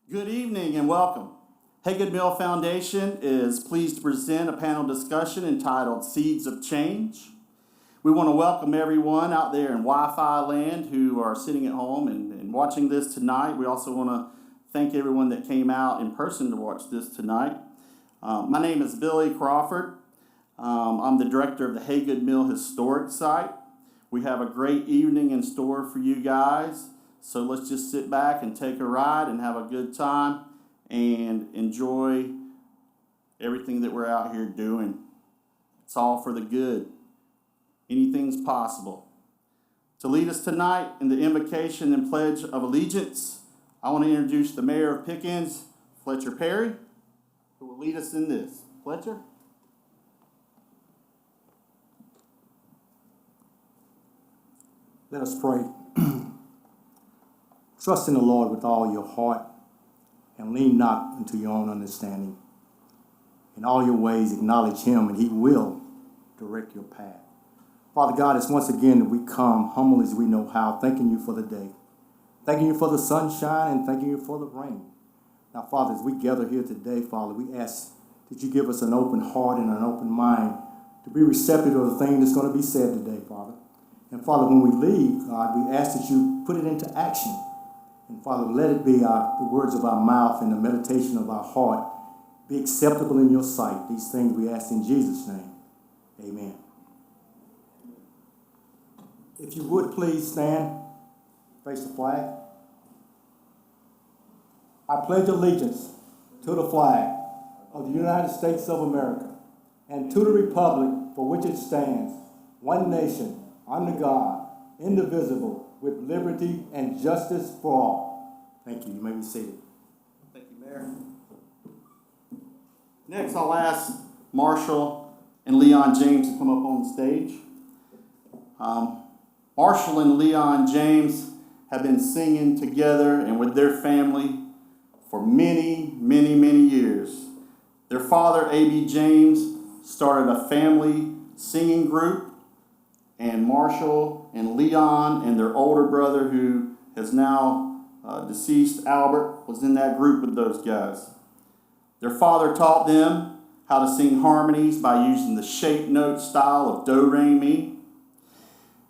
Good evening and welcome. Hagood Mill Foundation is pleased to present a panel discussion entitled Seeds of Change. We want to welcome everyone out there in Wi-Fi land who are sitting at home and watching this tonight. We also want to thank everyone that came out in person to watch this tonight. My name is Billy Crawford. I'm the director of the Hagood Mill Historic Site. We have a great evening in store for you guys. So let's just sit back and take a ride and have a good time and enjoy everything that we're out here doing. It's all for the good. Anything's possible. To lead us tonight in the invocation and pledge of allegiance, I want to introduce the mayor of Pickens, Fletcher Perry, who will lead us in this. Fletcher? Let us pray. Trust in the Lord with all your heart and lean not unto your own understanding. In all your ways acknowledge him and he will direct your path. Father God, it's once again that we come humble as we know how, thanking you for the day. Thanking you for the sunshine and thanking you for the rain. Now, Father, as we gather here today, Father, we ask that you give us an open heart and an open mind to be receptive to the thing that's going to be said today, Father. And Father, when we leave, God, we ask that you put it into action. And Father, let it be the words of our mouth and the meditation of our heart be acceptable in your sight. These things we ask in Jesus' name. Amen. If you would please stand, face the flag. I pledge allegiance to the flag of the United States of America and to the republic for which it stands, one nation, under God, indivisible, with liberty and justice for all. Thank you. You may be seated. Thank you, Mayor. Next, I'll ask Marshall and Leon James to come up on the stage. Marshall and Leon James have been singing together and with their family for many, many, many years. Their father, A.B. James, started a family singing group, and Marshall and Leon and their older brother, who is now deceased, Albert, was in that group with those guys. Their father taught them how to sing harmonies by using the shape note style of do, re, mi.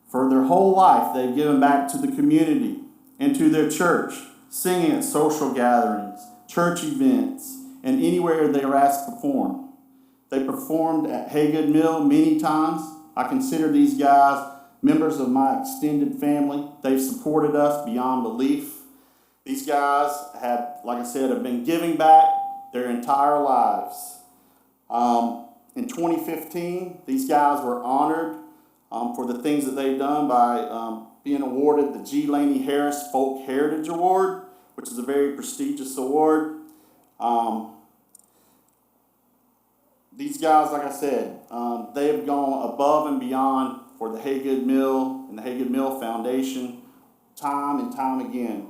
For their whole life, they've given back to the community and to their church, singing at social gatherings, church events, and anywhere they were asked to perform. They performed at Hagood Mill many times. I consider these guys members of my extended family. They've supported us beyond belief. These guys have, like I said, have been giving back their entire lives. In 2015, these guys were honored for the things that they've done by being awarded the G. Laney Harris Folk Heritage Award, which is a very prestigious award. These guys, like I said, they have gone above and beyond for the Hagood Mill and the Hagood Mill Foundation time and time again.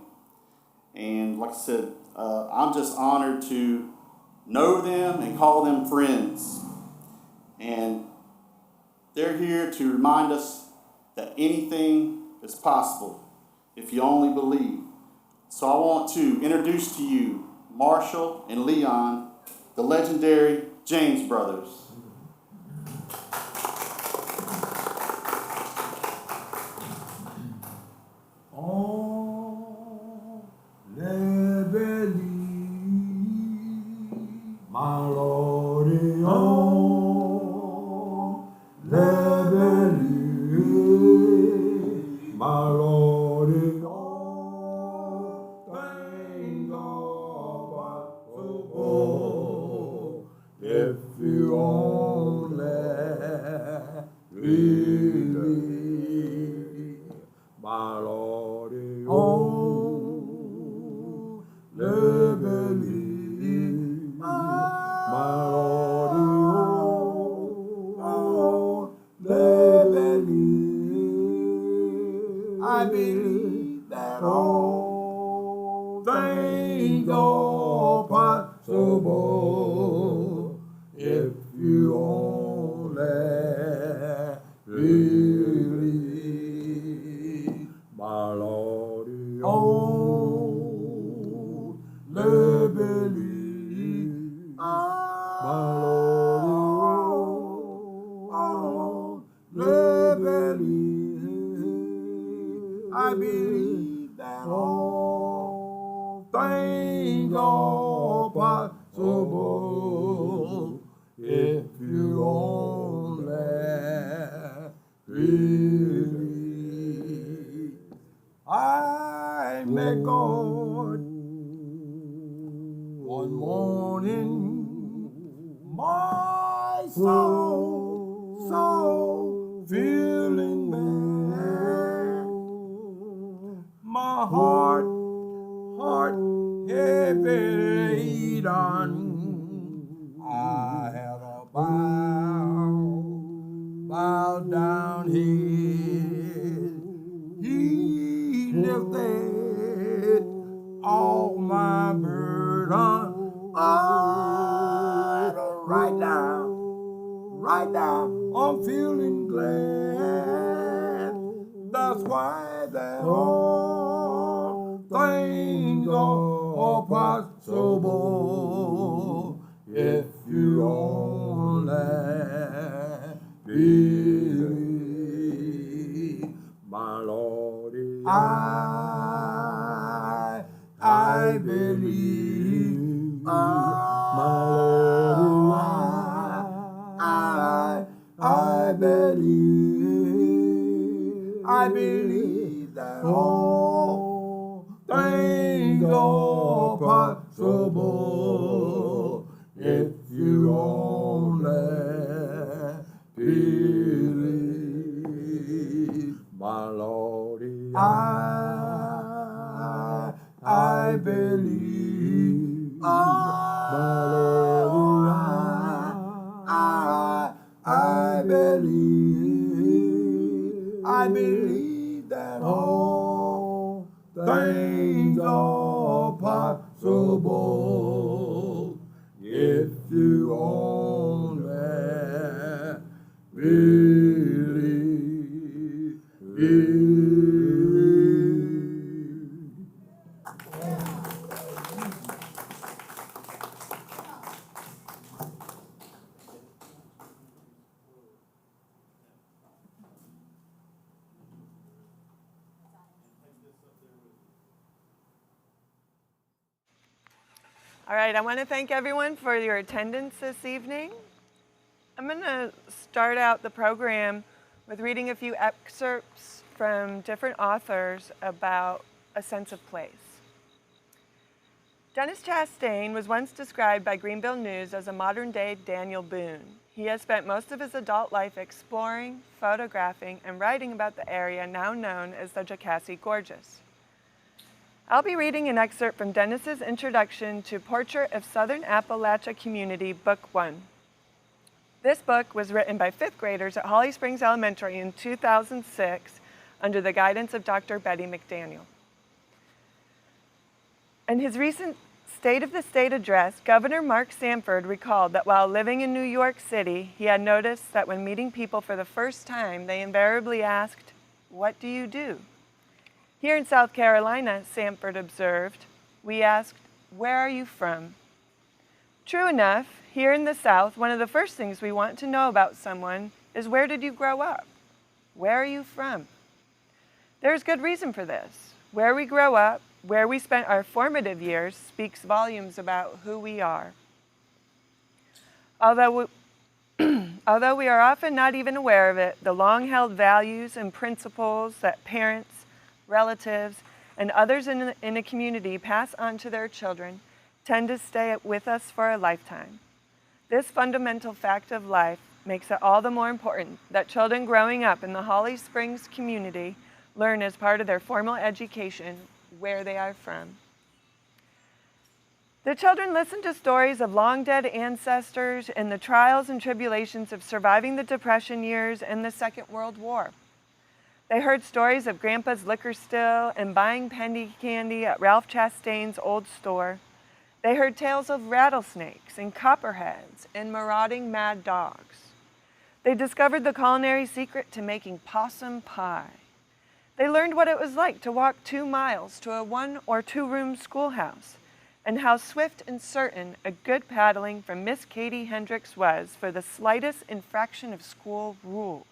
And like I said, I'm just honored to know them and call them friends. And they're here to remind us that anything is possible if you only believe. So I want to introduce to you Marshall and Leon, the legendary James brothers. Oh, let believe, my Lord, oh, let believe, my Lord, oh, thank God, oh, if you only believe, my Lord, oh, let believe, my Lord, oh, let believe, I believe that all things are possible if you only believe, my Lord, oh, believe. My Lord, let believe. I believe that all things are possible if you only believe. I met God one morning, my soul feeling bad, my heart heavy laden. I had a bowed down head. He lifted all my burden. Right now, I'm feeling glad. That's why that all things are possible if you only believe. My Lord, I believe. My Lord, I believe. I believe that all things are possible if you only believe. My Lord, I believe. My Lord, I believe. I believe that all things are possible if you only believe. All right, I want to thank everyone for your attendance this evening. I'm going to start out the program with reading a few excerpts from different authors about a sense of place. Dennis Chastain was once described by Greenville News as a modern-day Daniel Boone. He has spent most of his adult life exploring, photographing, and writing about the area now known as the Jocassee Gorges. I'll be reading an excerpt from Dennis's Introduction to Portrait of Southern Appalachia Community, Book 1. This book was written by 5th graders at Holly Springs Elementary in 2006 under the guidance of Dr. Betty McDaniel. In his recent State of the State address, Governor Mark Sanford recalled that while living in New York City, he had noticed that when meeting people for the first time, they invariably asked, "What do you do?" Here in South Carolina, Sanford observed, we asked, "Where are you from?" True enough, here in the South, one of the first things we want to know about someone is, where did you grow up? Where are you from? There's good reason for this. Where we grow up, where we spent our formative years, speaks volumes about who we are. Although we are often not even aware of it, the long-held values and principles that parents, relatives, and others in a community pass on to their children tend to stay with us for a lifetime. This fundamental fact of life makes it all the more important that children growing up in the Holly Springs community learn as part of their formal education where they are from. The children listen to stories of long-dead ancestors and the trials and tribulations of surviving the Depression years and the Second World War. They heard stories of Grandpa's liquor still and buying penny candy at Ralph Chastain's old store. They heard tales of rattlesnakes and copperheads and marauding mad dogs. They discovered the culinary secret to making possum pie. They learned what it was like to walk 2 miles to a 1- or 2-room schoolhouse. and how swift and certain a good paddling from Miss Katie Hendricks was for the slightest infraction of school rules.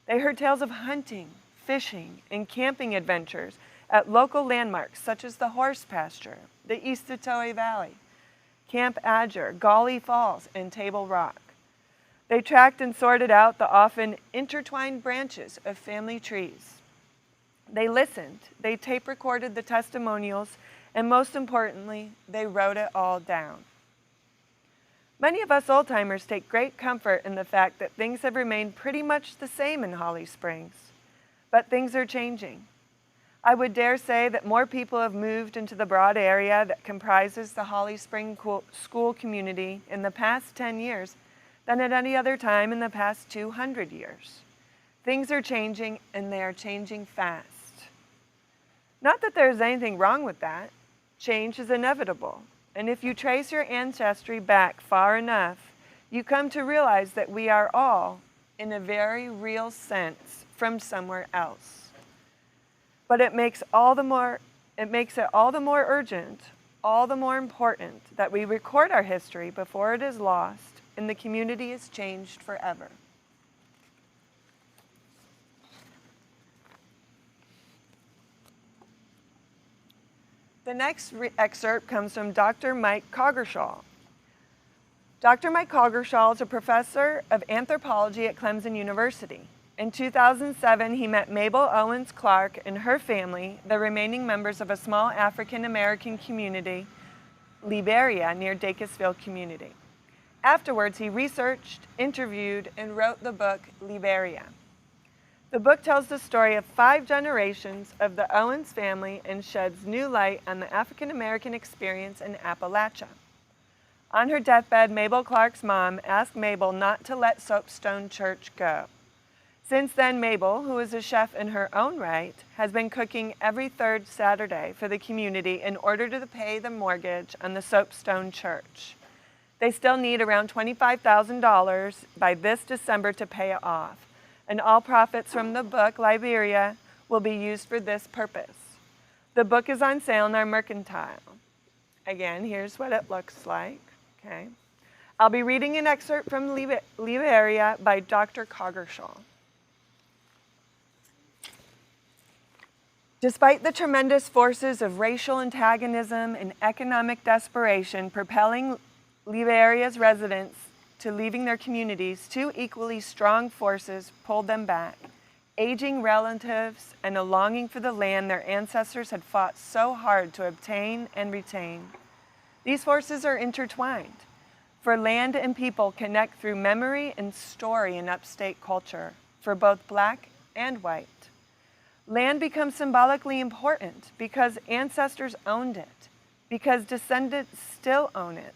They heard tales of hunting, fishing, and camping adventures at local landmarks such as the Horse Pasture, the East Otoe Valley, Camp Adger, Gauley Falls, and Table Rock. They tracked and sorted out the often intertwined branches of family trees. They listened, they tape recorded the testimonials, and most importantly, they wrote it all down. Many of us old-timers take great comfort in the fact that things have remained pretty much the same in Holly Springs, but things are changing. I would dare say that more people have moved into the broad area that comprises the Holly Springs school community in the past 10 years than at any other time in the past 200 years. Things are changing, and they are changing fast. Not that there's anything wrong with that. Change is inevitable, and if you trace your ancestry back far enough, you come to realize that we are all, in a very real sense, from somewhere else. But it makes it all the more urgent, all the more important that we record our history before it is lost and the community is changed forever. The next excerpt comes from Dr. Mike Coggeshall. Dr. Mike Coggeshall is a professor of anthropology at Clemson University. In 2007, he met Mable Clark and her family, the remaining members of a small African-American community, Liberia, near Dacusville Community. Afterwards, he researched, interviewed, and wrote the book Liberia. The book tells the story of 5 generations of the Owens family and sheds new light on the African-American experience in Appalachia. On her deathbed, Mable Clark's mom asked Mable not to let Soapstone Church go. Since then, Mable, who is a chef in her own right, has been cooking every 3rd Saturday for the community in order to pay the mortgage on the Soapstone Church. They still need around $25,000 by this December to pay it off, and all profits from the book, Liberia, will be used for this purpose. The book is on sale in our mercantile. Again, here's what it looks like. Okay. I'll be reading an excerpt from Liberia by Dr. Coggeshall. Despite the tremendous forces of racial antagonism and economic desperation propelling Liberia's residents to leaving their communities, 2 equally strong forces pulled them back: aging relatives and a longing for the land their ancestors had fought so hard to obtain and retain. These forces are intertwined, for land and people connect through memory and story in upstate culture, for both black and white. Land becomes symbolically important because ancestors owned it, because descendants still own it,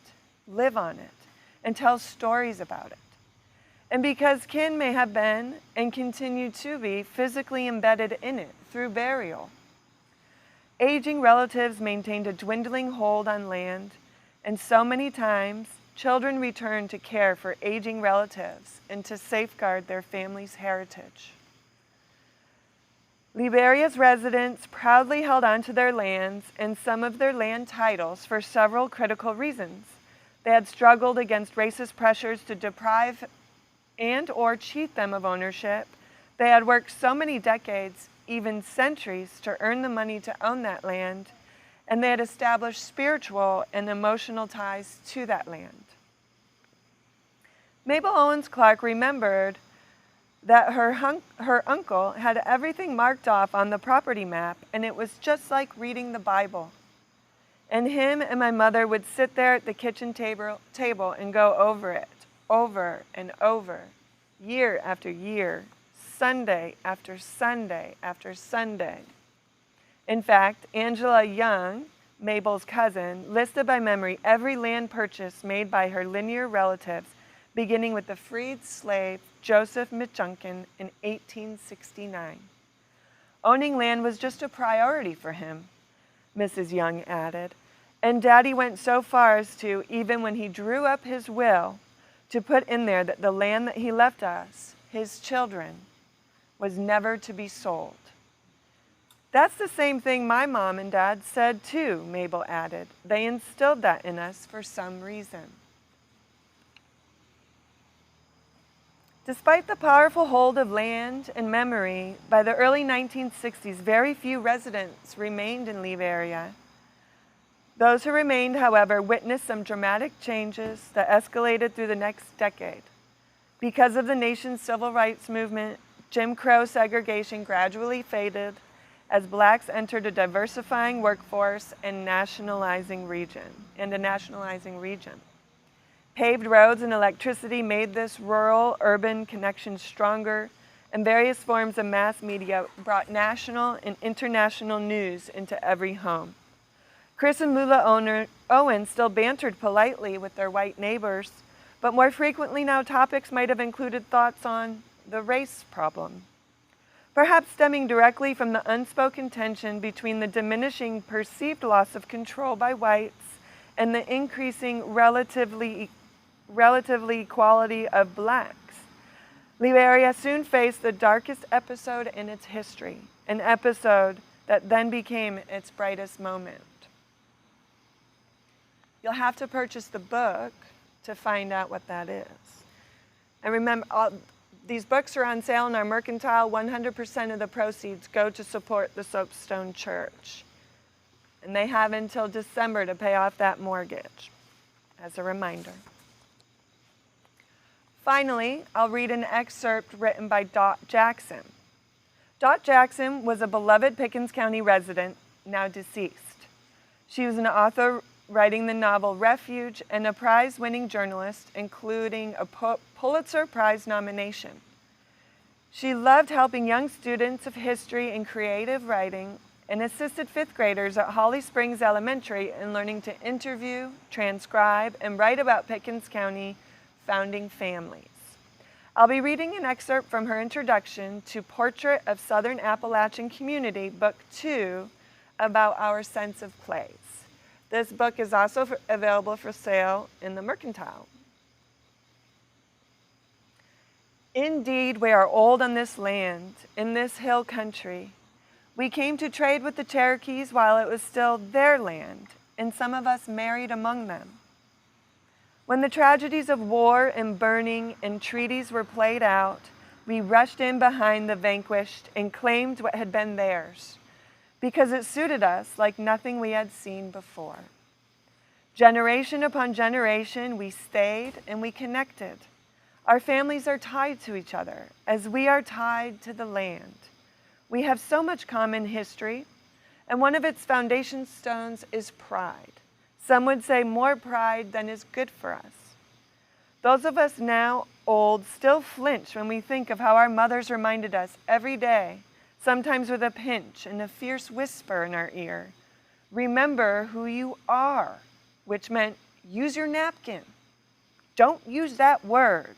live on it, and tell stories about it, and because kin may have been and continue to be physically embedded in it through burial. Aging relatives maintained a dwindling hold on land, and so many times children return to care for aging relatives and to safeguard their family's heritage. Liberia's residents proudly held on to their lands and some of their land titles for several critical reasons. They had struggled against racist pressures to deprive and or cheat them of ownership. They had worked so many decades, even centuries, to earn the money to own that land, and they had established spiritual and emotional ties to that land. Mable Owens Clark remembered that her uncle had everything marked off on the property map, and it was just like reading the Bible. And him and my mother would sit there at the kitchen table and go over it, over and over, year after year, Sunday after Sunday after Sunday. In fact, Angela Young, Mabel's cousin, listed by memory every land purchase made by her linear relatives, beginning with the freed slave Joseph Mitchunkin in 1869. Owning land was just a priority for him, Mrs. Young added. And Daddy went so far as to, even when he drew up his will, to put in there that the land that he left us, his children, was never to be sold. That's the same thing my mom and dad said too, Mable added. They instilled that in us for some reason. Despite the powerful hold of land and memory, by the early 1960s, very few residents remained in Lee area. Those who remained, however, witnessed some dramatic changes that escalated through the next decade. Because of the nation's civil rights movement, Jim Crow segregation gradually faded as blacks entered a diversifying workforce and a nationalizing region. Paved roads and electricity made this rural-urban connection stronger, and various forms of mass media brought national and international news into every home. Chris and Lula Owen still bantered politely with their white neighbors, but more frequently now topics might have included thoughts on the race problem, perhaps stemming directly from the unspoken tension between the diminishing perceived loss of control by whites and the increasing relatively equality of blacks. Lee area soon faced the darkest episode in its history, an episode that then became its brightest moment. You'll have to purchase the book to find out what that is. And remember, these books are on sale in our mercantile. 100% of the proceeds go to support the Soapstone Church. And they have until December to pay off that mortgage, as a reminder. Finally, I'll read an excerpt written by Dot Jackson. Dot Jackson was a beloved Pickens County resident, now deceased. She was an author writing the novel Refuge and a prize-winning journalist, including a Pulitzer Prize nomination. She loved helping young students of history and creative writing and assisted fifth graders at Holly Springs Elementary in learning to interview, transcribe, and write about Pickens County founding families. I'll be reading an excerpt from her introduction to Portrait of Southern Appalachian Community, Book 2, about our sense of place. This book is also available for sale in the mercantile. Indeed, we are old on this land, in this hill country. We came to trade with the Cherokees while it was still their land, and some of us married among them. When the tragedies of war and burning and treaties were played out, we rushed in behind the vanquished and claimed what had been theirs, because it suited us like nothing we had seen before. Generation upon generation, we stayed and we connected. Our families are tied to each other as we are tied to the land. We have so much common history, and one of its foundation stones is pride. Some would say more pride than is good for us. Those of us now old still flinch when we think of how our mothers reminded us every day, sometimes with a pinch and a fierce whisper in our ear, remember who you are, which meant use your napkin. Don't use that word.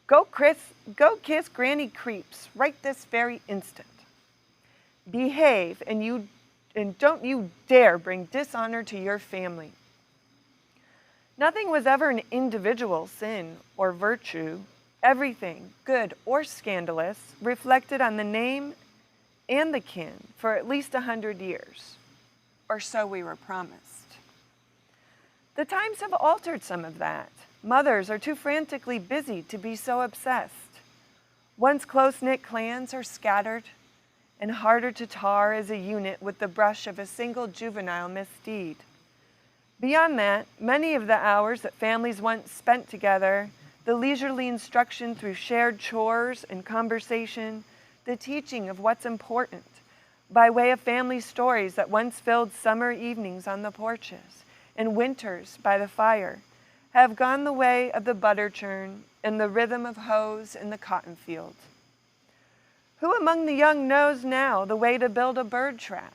Go kiss Granny Creeps right this very instant. Behave and don't you dare bring dishonor to your family. Nothing was ever an individual sin or virtue. Everything, good or scandalous, reflected on the name and the kin for at least 100 years, or so we were promised. The times have altered some of that. Mothers are too frantically busy to be so obsessed. Once close-knit clans are scattered and harder to tar as a unit with the brush of a single juvenile misdeed. Beyond that, many of the hours that families once spent together, the leisurely instruction through shared chores and conversation, the teaching of what's important, by way of family stories that once filled summer evenings on the porches and winters by the fire, have gone the way of the butter churn and the rhythm of hoes in the cotton field. Who among the young knows now the way to build a bird trap,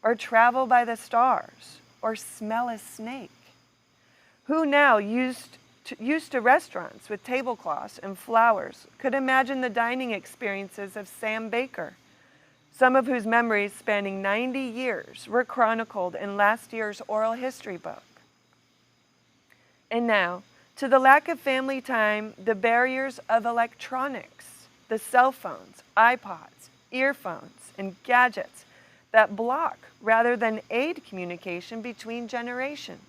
or travel by the stars, or smell a snake? Who now, used to restaurants with tablecloths and flowers, could imagine the dining experiences of Sam Baker, some of whose memories spanning 90 years were chronicled in last year's oral history book? And now, to the lack of family time, the barriers of electronics, the cell phones, iPods, earphones, and gadgets that block rather than aid communication between generations.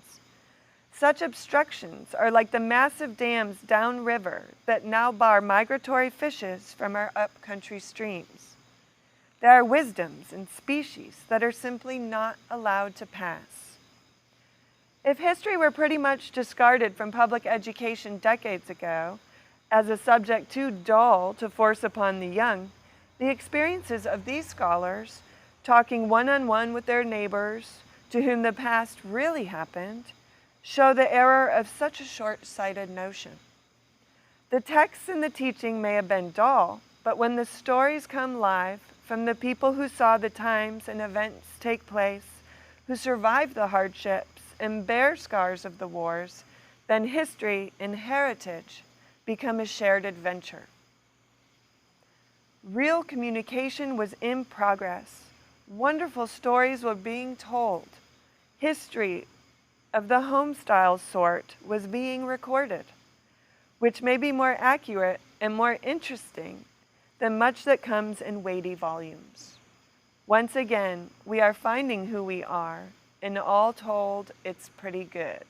Such obstructions are like the massive dams downriver that now bar migratory fishes from our upcountry streams. There are wisdoms and species that are simply not allowed to pass. If history were pretty much discarded from public education decades ago as a subject too dull to force upon the young, the experiences of these scholars, talking one-on-one with their neighbors to whom the past really happened, show the error of such a short-sighted notion. The texts and the teaching may have been dull, but when the stories come live from the people who saw the times and events take place, who survived the hardships and bear scars of the wars, then history and heritage become a shared adventure. Real communication was in progress. Wonderful stories were being told. History of the home-style sort was being recorded, which may be more accurate and more interesting than much that comes in weighty volumes. Once again, we are finding who we are, and all told, it's pretty good.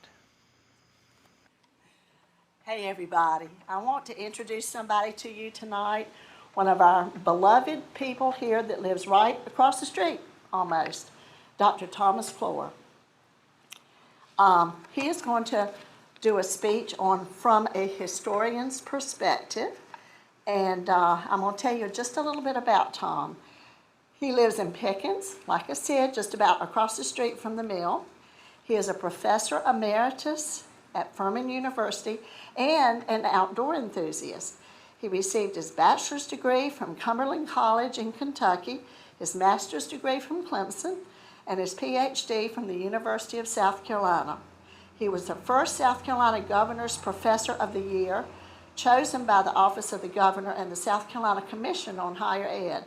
Hey everybody, I want to introduce somebody to you tonight, one of our beloved people here that lives right across the street, almost, Dr. Thomas Cloer. He is going to do a speech on From a Historian's Perspective, and I'm going to tell you just a little bit about Tom. He lives in Pickens, like I said, just about across the street from the mill. He is a professor emeritus at Furman University and an outdoor enthusiast. He received his bachelor's degree from Cumberland College in Kentucky, his master's degree from Clemson, and his PhD from the University of South Carolina. He was the first South Carolina Governor's Professor of the Year, chosen by the Office of the Governor and the South Carolina Commission on Higher Ed.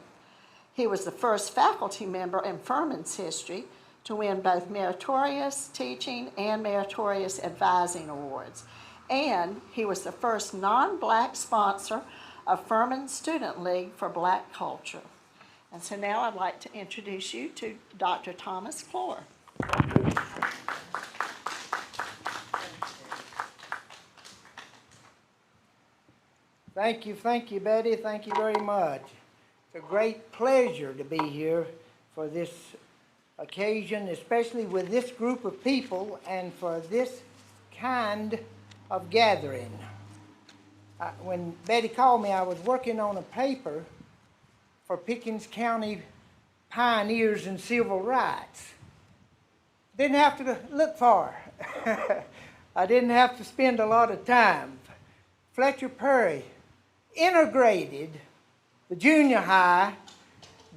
He was the first faculty member in Furman's history to win both Meritorious Teaching and Meritorious Advising Awards. And he was the first non-Black sponsor of Furman Student League for Black Culture. And so now I'd like to introduce you to Dr. Thomas Cloer. Thank you, Betty. Thank you very much. It's a great pleasure to be here for this occasion, especially with this group of people and for this kind of gathering. When Betty called me, I was working on a paper for Pickens County Pioneers in Civil Rights. Didn't have to look far. I didn't have to spend a lot of time. Fletcher Perry integrated the junior high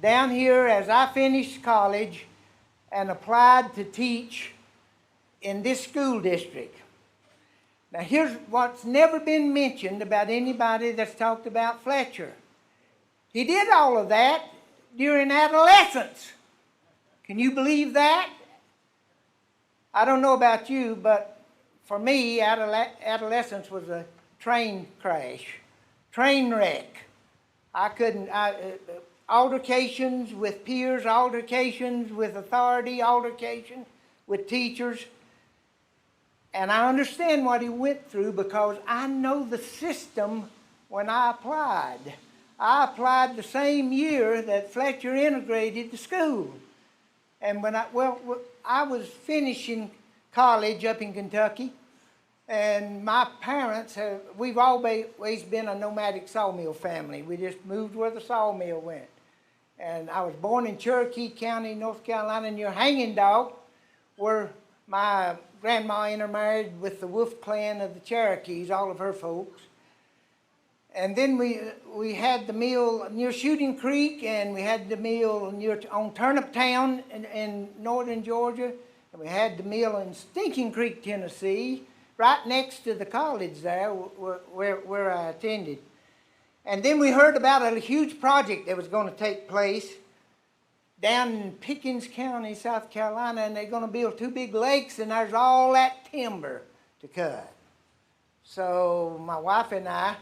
down here as I finished college and applied to teach in this school district. Now here's what's never been mentioned about anybody that's talked about Fletcher. He did all of that during adolescence. Can you believe that? I don't know about you, but for me, adolescence was a train crash, train wreck. Altercations with peers, altercations with authority, altercations with teachers. And I understand what he went through because I know the system when I applied. I applied the same year that Fletcher integrated the school. And when I was finishing college up in Kentucky, and my parents, we've always been a nomadic sawmill family. We just moved where the sawmill went. And I was born in Cherokee County, North Carolina, near Hanging Dog, where my grandma intermarried with the Wolf clan of the Cherokees, all of her folks. And then we had the mill near Shooting Creek, and we had the mill on Turnip Town in northern Georgia, and we had the mill in Stinking Creek, Tennessee, right next to the college there where I attended. And then we heard about a huge project that was going to take place down in Pickens County, South Carolina, and they're going to build 2 big lakes, and there's all that timber to cut. So my wife and I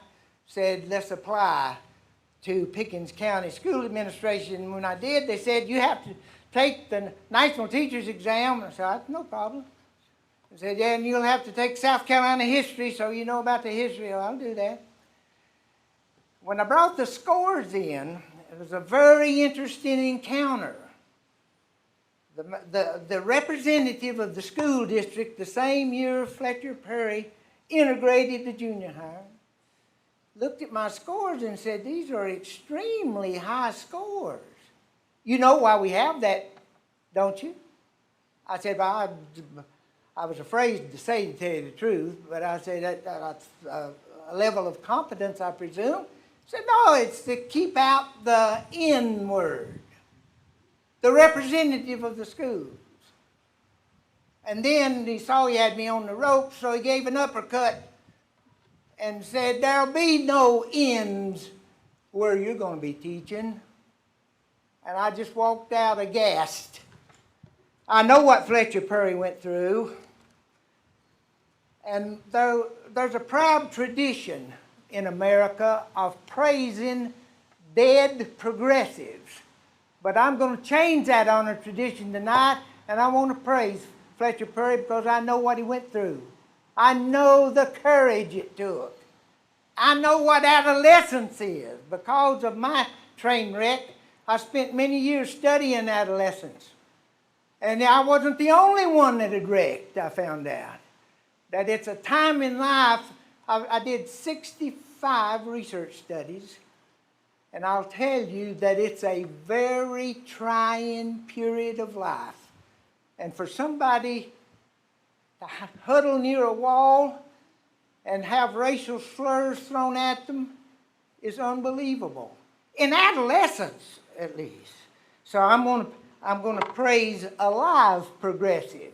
said, let's apply to Pickens County School Administration. When I did, they said, you have to take the National Teachers Exam. I said, no problem. He said, yeah, and you'll have to take South Carolina history so you know about the history. Well, I'll do that. When I brought the scores in, it was a very interesting encounter. The representative of the school district, the same year Fletcher Perry integrated the junior high, looked at my scores and said, these are extremely high scores. You know why we have that, don't you? I said, well, I was afraid to say, to tell you the truth, but I said that's a level of competence, I presume. He said, no, it's to keep out the N word, the representative of the schools. And then he saw he had me on the rope, so he gave an uppercut and said, there'll be no N's where you're going to be teaching. And I just walked out aghast. I know what Fletcher Perry went through. And there's a proud tradition in America of praising dead progressives. But I'm going to change that honor tradition tonight, and I want to praise Fletcher Perry because I know what he went through. I know the courage it took. I know what adolescence is. Because of my train wreck, I spent many years studying adolescence. And I wasn't the only one that had wrecked, I found out. That it's a time in life. I did 65 research studies, and I'll tell you that it's a very trying period of life. And for somebody to huddle near a wall and have racial slurs thrown at them is unbelievable. In adolescence, at least. So I'm going to praise a live progressive.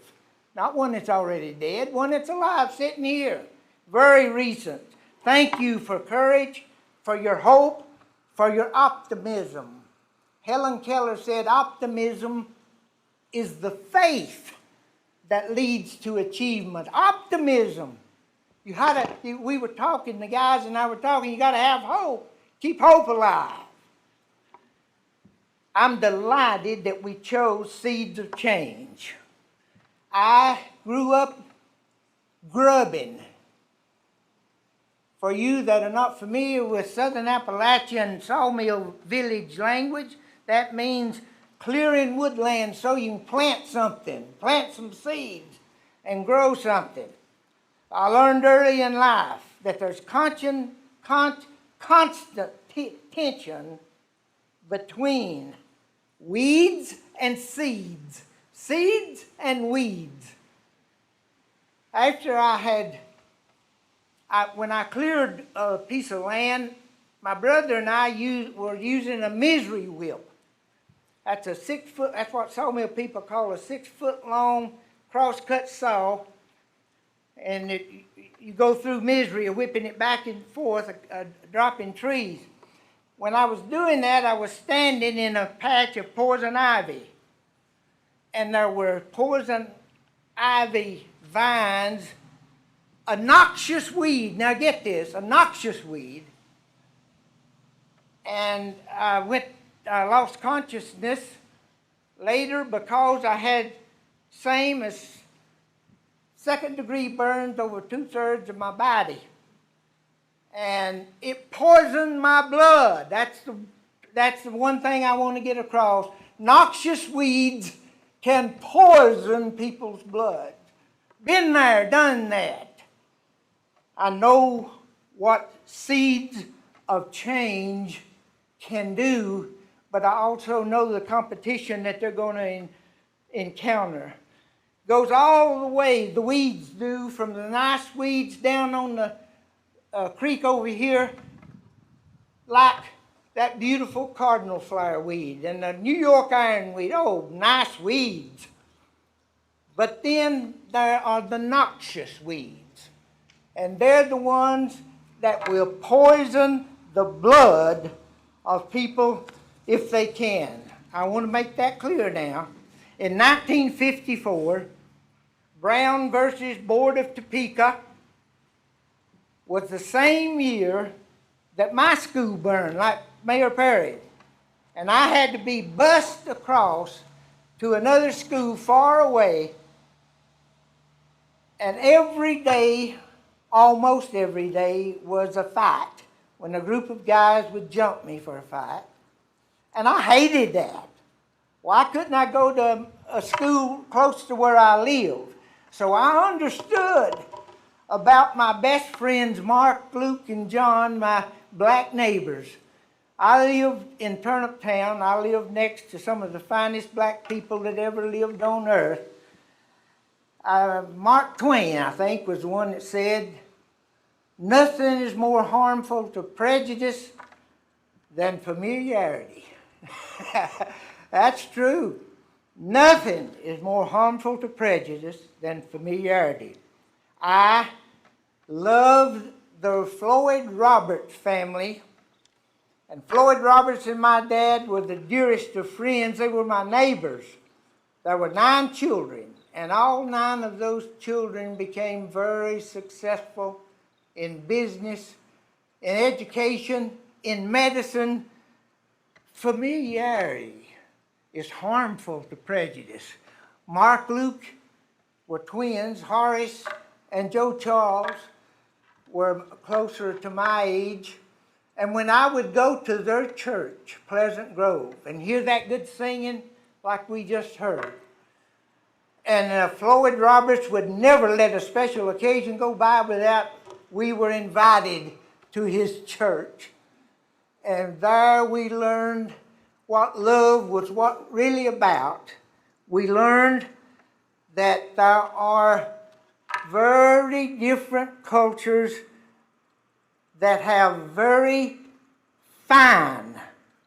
Not one that's already dead, one that's alive, sitting here. Very recent. Thank you for courage, for your hope, for your optimism. Helen Keller said optimism is the faith that leads to achievement. Optimism. We were talking, the guys and I were talking, you got to have hope. Keep hope alive. I'm delighted that we chose Seeds of Change. I grew up grubbing. For you that are not familiar with Southern Appalachian sawmill village language, that means clearing woodland so you can plant something, plant some seeds and grow something. I learned early in life that there's constant tension between weeds and seeds. Seeds and weeds. After when I cleared a piece of land, my brother and I were using a misery whip. That's a 6 foot, that's what sawmill people call a 6 foot long cross-cut saw. And you go through misery, whipping it back and forth, dropping trees. When I was doing that, I was standing in a patch of poison ivy. And there were poison ivy vines, a noxious weed. Now get this, a noxious weed. And I lost consciousness later because I had same as second-degree burns over 2/3 of my body. And it poisoned my blood. That's the one thing I want to get across. Noxious weeds can poison people's blood. Been there, done that. I know what Seeds of Change can do, but I also know the competition that they're going to encounter. Goes all the way, the weeds do, from the nice weeds down on the creek over here, like that beautiful cardinal flower weed and the New York ironweed. Oh, nice weeds. But then there are the noxious weeds. And they're the ones that will poison the blood of people if they can. I want to make that clear now. In 1954, Brown versus Board of Topeka was the same year that my school burned, like Mayor Perry. And I had to be bussed across to another school far away, and every day, almost every day, was a fight when a group of guys would jump me for a fight. And I hated that. Why couldn't I go to a school close to where I lived? So I understood about my best friends, Mark, Luke, and John, my black neighbors. I lived in Turnip Town. I lived next to some of the finest black people that ever lived on earth. Mark Twain, I think, was the one that said, "Nothing is more harmful to prejudice than familiarity." That's true. Nothing is more harmful to prejudice than familiarity. I loved the Floyd Roberts family. And Floyd Roberts and my dad were the dearest of friends. They were my neighbors. There were 9 children, and all 9 of those children became very successful in business, in education, in medicine. Familiarity is harmful to prejudice. Mark, Luke were twins. Horace and Joe Charles were closer to my age. And when I would go to their church, Pleasant Grove, and hear that good singing like we just heard, and Floyd Roberts would never let a special occasion go by without we were invited to his church. And there we learned what love was really about. We learned that there are very different cultures that have very fine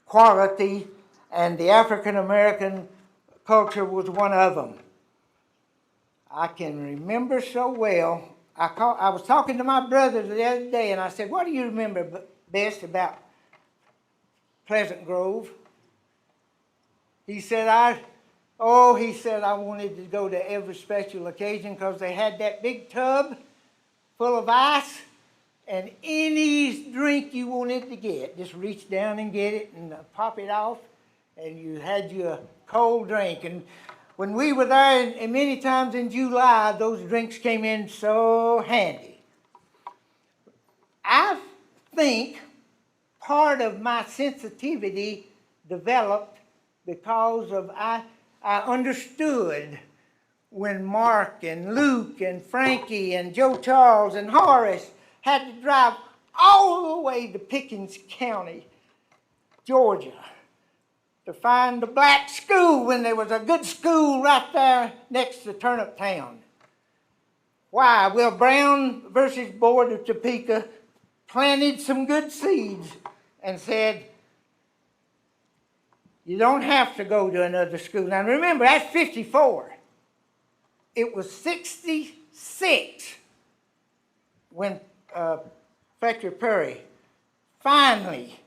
quality, and the African American culture was one of them. I can remember so well, I was talking to my brother the other day, and I said, "What do you remember best about Pleasant Grove?" He said, I wanted to go to every special occasion because they had that big tub full of ice, and any drink you wanted to get, just reach down and get it and pop it off, and you had your cold drink. And when we were there, and many times in July, those drinks came in so handy. I think part of my sensitivity developed because of I understood when Mark and Luke and Frankie and Joe Charles and Horace had to drive all the way to Pickens County, Georgia, to find a black school when there was a good school right there next to Turnip Town. Why? Well, Brown versus Board of Topeka planted some good seeds and said, you don't have to go to another school. Now remember, that's 54. It was 66 when Fletcher Perry finally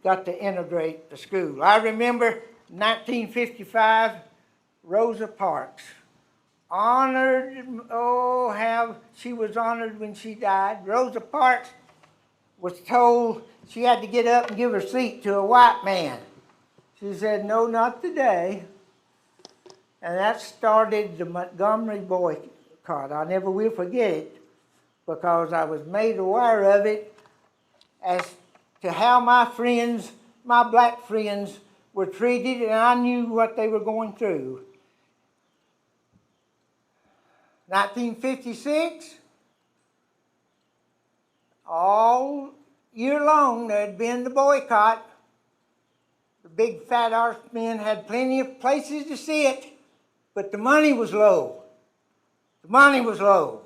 got to integrate the school. I remember 1955, Rosa Parks, honored, how she was honored when she died. Rosa Parks was told she had to get up and give her seat to a white man. She said, "No, not today." And that started the Montgomery boycott. I never will forget it because I was made aware of it as to how my friends, my black friends, were treated, and I knew what they were going through. 1956, all year long there had been the boycott. The big fat arse men had plenty of places to sit, but the money was low. The money was low.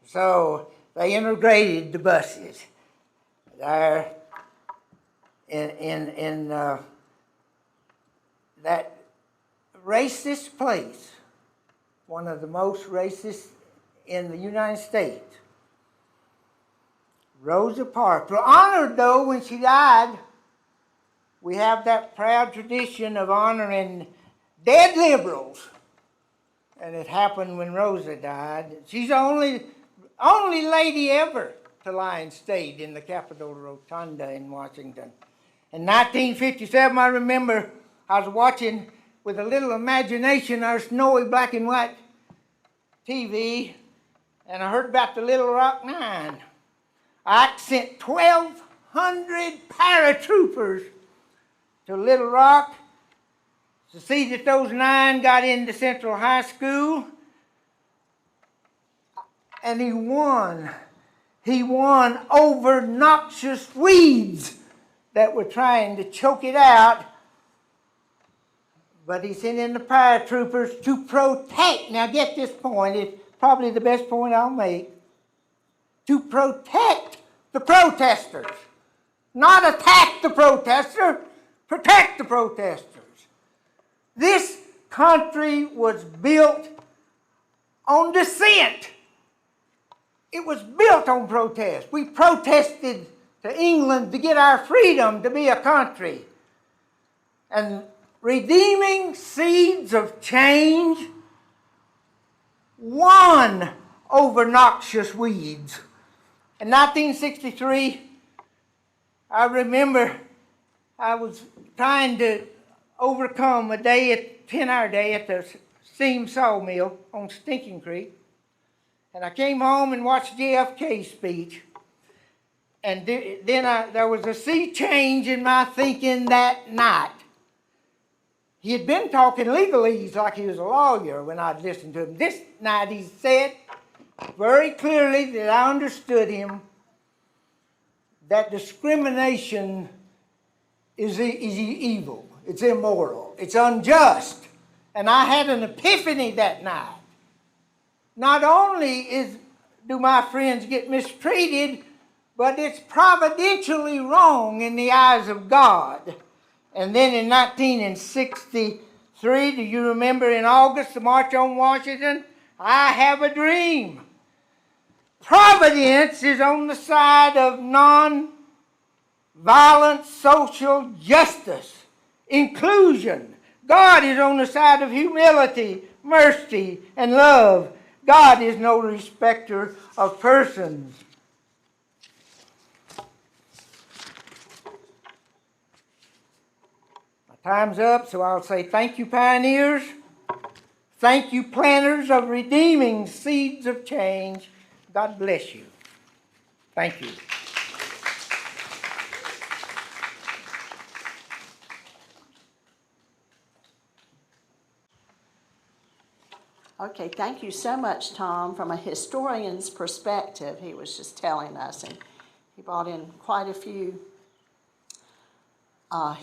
So they integrated the buses there in that racist place, one of the most racist in the United States. Rosa Parks. Well, honored though when she died. We have that proud tradition of honoring dead liberals. And it happened when Rosa died. She's the only lady ever to lie in state in the Capitol Rotunda in Washington. In 1957, I remember I was watching with a little imagination our snowy black and white TV, and I heard about the Little Rock Nine. I sent 1,200 paratroopers to Little Rock to see that those 9 got into Central High School, and he won. He won over noxious weeds that were trying to choke it out. But he sent in the paratroopers to protect. Now get this point, it's probably the best point I'll make. To protect the protesters. Not attack the protester, protect the protesters. This country was built on dissent. It was built on protest. We protested to England to get our freedom to be a country. And redeeming seeds of change won over noxious weeds. In 1963, I remember I was trying to overcome a 10-hour day at the steam sawmill on Stinking Creek. And I came home and watched JFK's speech. And then there was a sea change in my thinking that night. He had been talking legalese like he was a lawyer when I'd listened to him. This night he said very clearly that I understood him, that discrimination is evil, it's immoral, it's unjust. And I had an epiphany that night. Not only do my friends get mistreated, but it's providentially wrong in the eyes of God. And then in 1963, do you remember in August, the March on Washington? I have a dream. Providence is on the side of non-violent social justice, inclusion. God is on the side of humility, mercy, and love. God is no respecter of persons. My time's up, so I'll say thank you, pioneers. Thank you, planters of redeeming seeds of change. God bless you. Thank you. Okay, thank you so much, Tom. From a historian's perspective, he was just telling us, and he brought in quite a few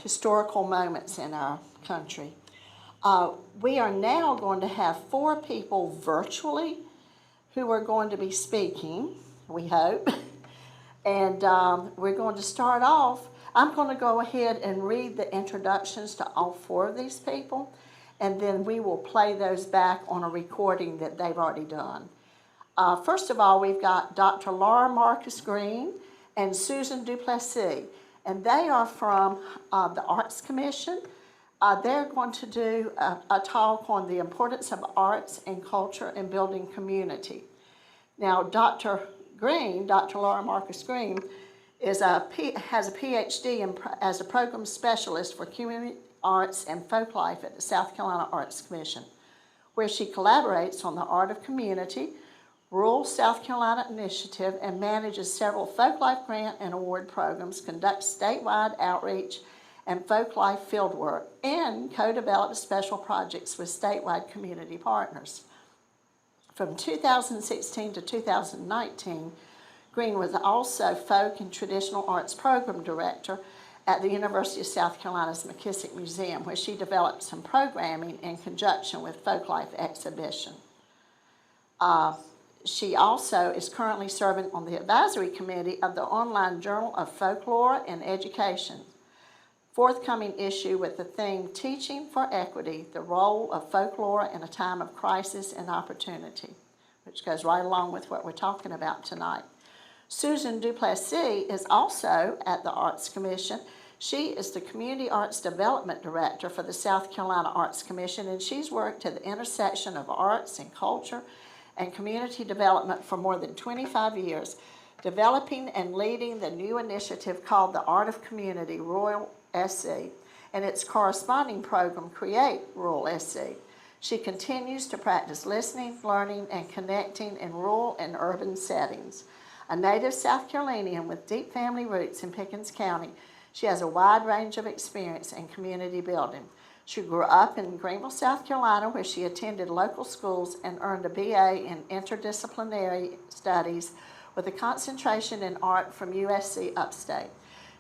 historical moments in our country. We are now going to have 4 people virtually who are going to be speaking, we hope. And we're going to start off. I'm going to go ahead and read the introductions to all 4 of these people, and then we will play those back on a recording that they've already done. First of all, we've got Dr. Laura Marcus Green and Susan Duplessis, and they are from the Arts Commission. They're going to do a talk on the importance of arts and culture in building community. Now, Dr. Laura Marcus Green, has a PhD as a program specialist for community arts and folk life at the South Carolina Arts Commission, where she collaborates on the Art of Community, Rural South Carolina Initiative, and manages several folk life grant and award programs, conducts statewide outreach and folk life fieldwork, and co-develops special projects with statewide community partners. From 2016 to 2019, Green was also Folk and Traditional Arts Program Director at the University of South Carolina's McKissick Museum, where she developed some programming in conjunction with Folk Life exhibition. She also is currently serving on the advisory committee of the online Journal of Folklore and Education, forthcoming issue with the theme Teaching for Equity, the Role of Folklore in a Time of Crisis and Opportunity, which goes right along with what we're talking about tonight. Susan Duplessis is also at the Arts Commission. She is the Community Arts Development Director for the South Carolina Arts Commission, and she's worked at the intersection of arts and culture and community development for more than 25 years, developing and leading the new initiative called the Art of Community, Royal SC, and its corresponding program, Create Rural SC. She continues to practice listening, learning, and connecting in rural and urban settings. A native South Carolinian with deep family roots in Pickens County, she has a wide range of experience in community building. She grew up in Greenville, South Carolina, where she attended local schools and earned a BA in interdisciplinary studies with a concentration in art from USC Upstate.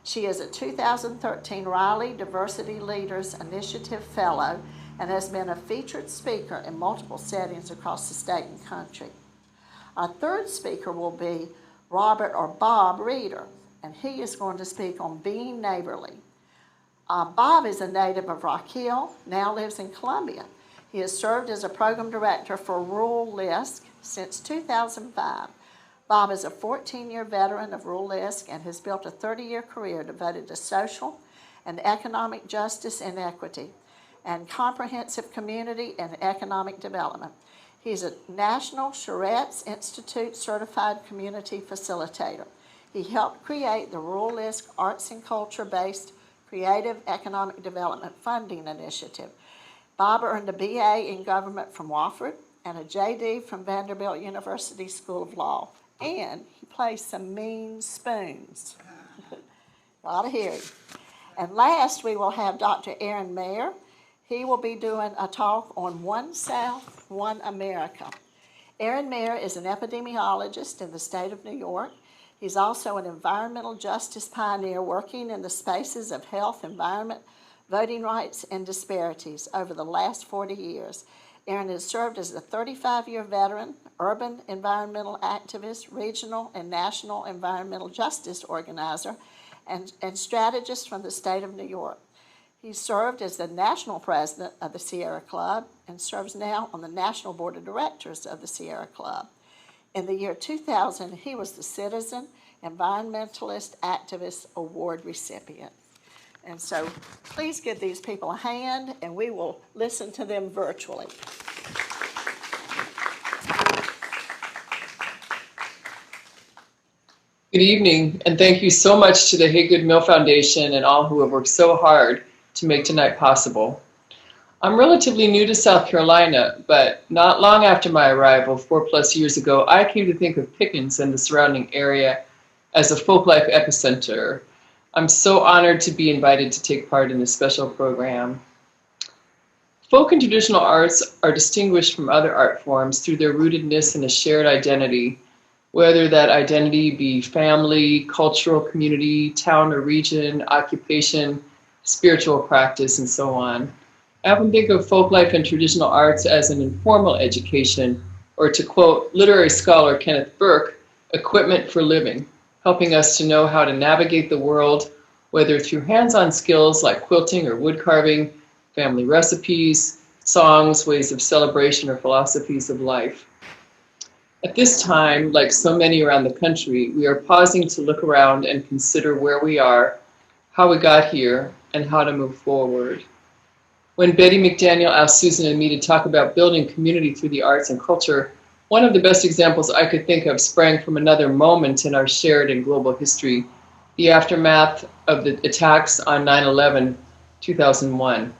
She is a 2013 Riley Diversity Leaders Initiative Fellow and has been a featured speaker in multiple settings across the state and country. Our third speaker will be Robert or Bob Reeder, and he is going to speak on being neighborly. Bob is a native of Rock Hill, now lives in Columbia. He has served as a program director for Rural LISC since 2005. Bob is a 14-year veteran of Rural LISC and has built a 30-year career devoted to social and economic justice and equity and comprehensive community and economic development. He's a National Charette's Institute Certified Community Facilitator. He helped create the Rural LISC Arts and Culture-based Creative Economic Development Funding Initiative. Bob earned a BA in Government from Wofford and a JD from Vanderbilt University School of Law. And he plays some mean spoons. A lot of hearing. And last, we will have Dr. Aaron Mayer. He will be doing a talk on One South, One America. Aaron Mayer is an epidemiologist in the state of New York. He's also an environmental justice pioneer working in the spaces of health, environment, voting rights, and disparities over the last 40 years. Aaron has served as a 35-year veteran, urban environmental activist, regional and national environmental justice organizer, and strategist from the state of New York. He served as the national president of the Sierra Club and serves now on the national board of directors of the Sierra Club. In the year 2000, he was the Citizen Environmentalist Activist Award recipient. And so please give these people a hand, and we will listen to them virtually. Good evening, and thank you so much to the Hagood Mill Foundation and all who have worked so hard to make tonight possible. I'm relatively new to South Carolina, but not long after my arrival 4+ years ago, I came to think of Pickens and the surrounding area as a folk life epicenter. I'm so honored to be invited to take part in this special program. Folk and traditional arts are distinguished from other art forms through their rootedness in a shared identity, whether that identity be family, cultural community, town or region, occupation, spiritual practice, and so on. I often think of folk life and traditional arts as an informal education, or to quote literary scholar Kenneth Burke, equipment for living, helping us to know how to navigate the world, whether through hands-on skills like quilting or wood carving, family recipes, songs, ways of celebration, or philosophies of life. At this time, like so many around the country, we are pausing to look around and consider where we are, how we got here, and how to move forward. When Betty McDaniel asked Susan and me to talk about building community through the arts and culture, one of the best examples I could think of sprang from another moment in our shared and global history, the aftermath of the attacks on 9/11, 2001.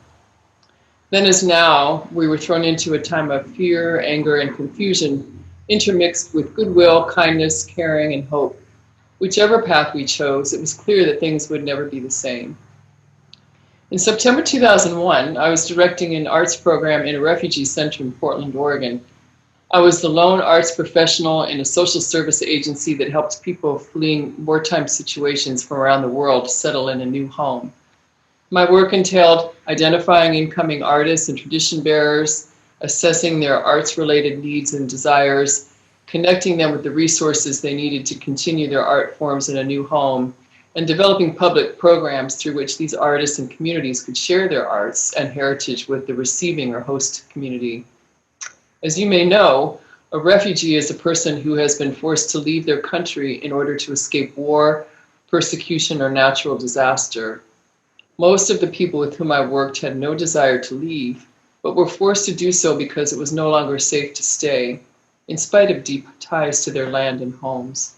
Then as now, we were thrown into a time of fear, anger, and confusion, intermixed with goodwill, kindness, caring, and hope. Whichever path we chose, it was clear that things would never be the same. In September 2001, I was directing an arts program in a refugee center in Portland, Oregon. I was the lone arts professional in a social service agency that helped people fleeing wartime situations from around the world settle in a new home. My work entailed identifying incoming artists and tradition bearers, assessing their arts-related needs and desires, connecting them with the resources they needed to continue their art forms in a new home, and developing public programs through which these artists and communities could share their arts and heritage with the receiving or host community. As you may know, a refugee is a person who has been forced to leave their country in order to escape war, persecution, or natural disaster. Most of the people with whom I worked had no desire to leave, but were forced to do so because it was no longer safe to stay, in spite of deep ties to their land and homes.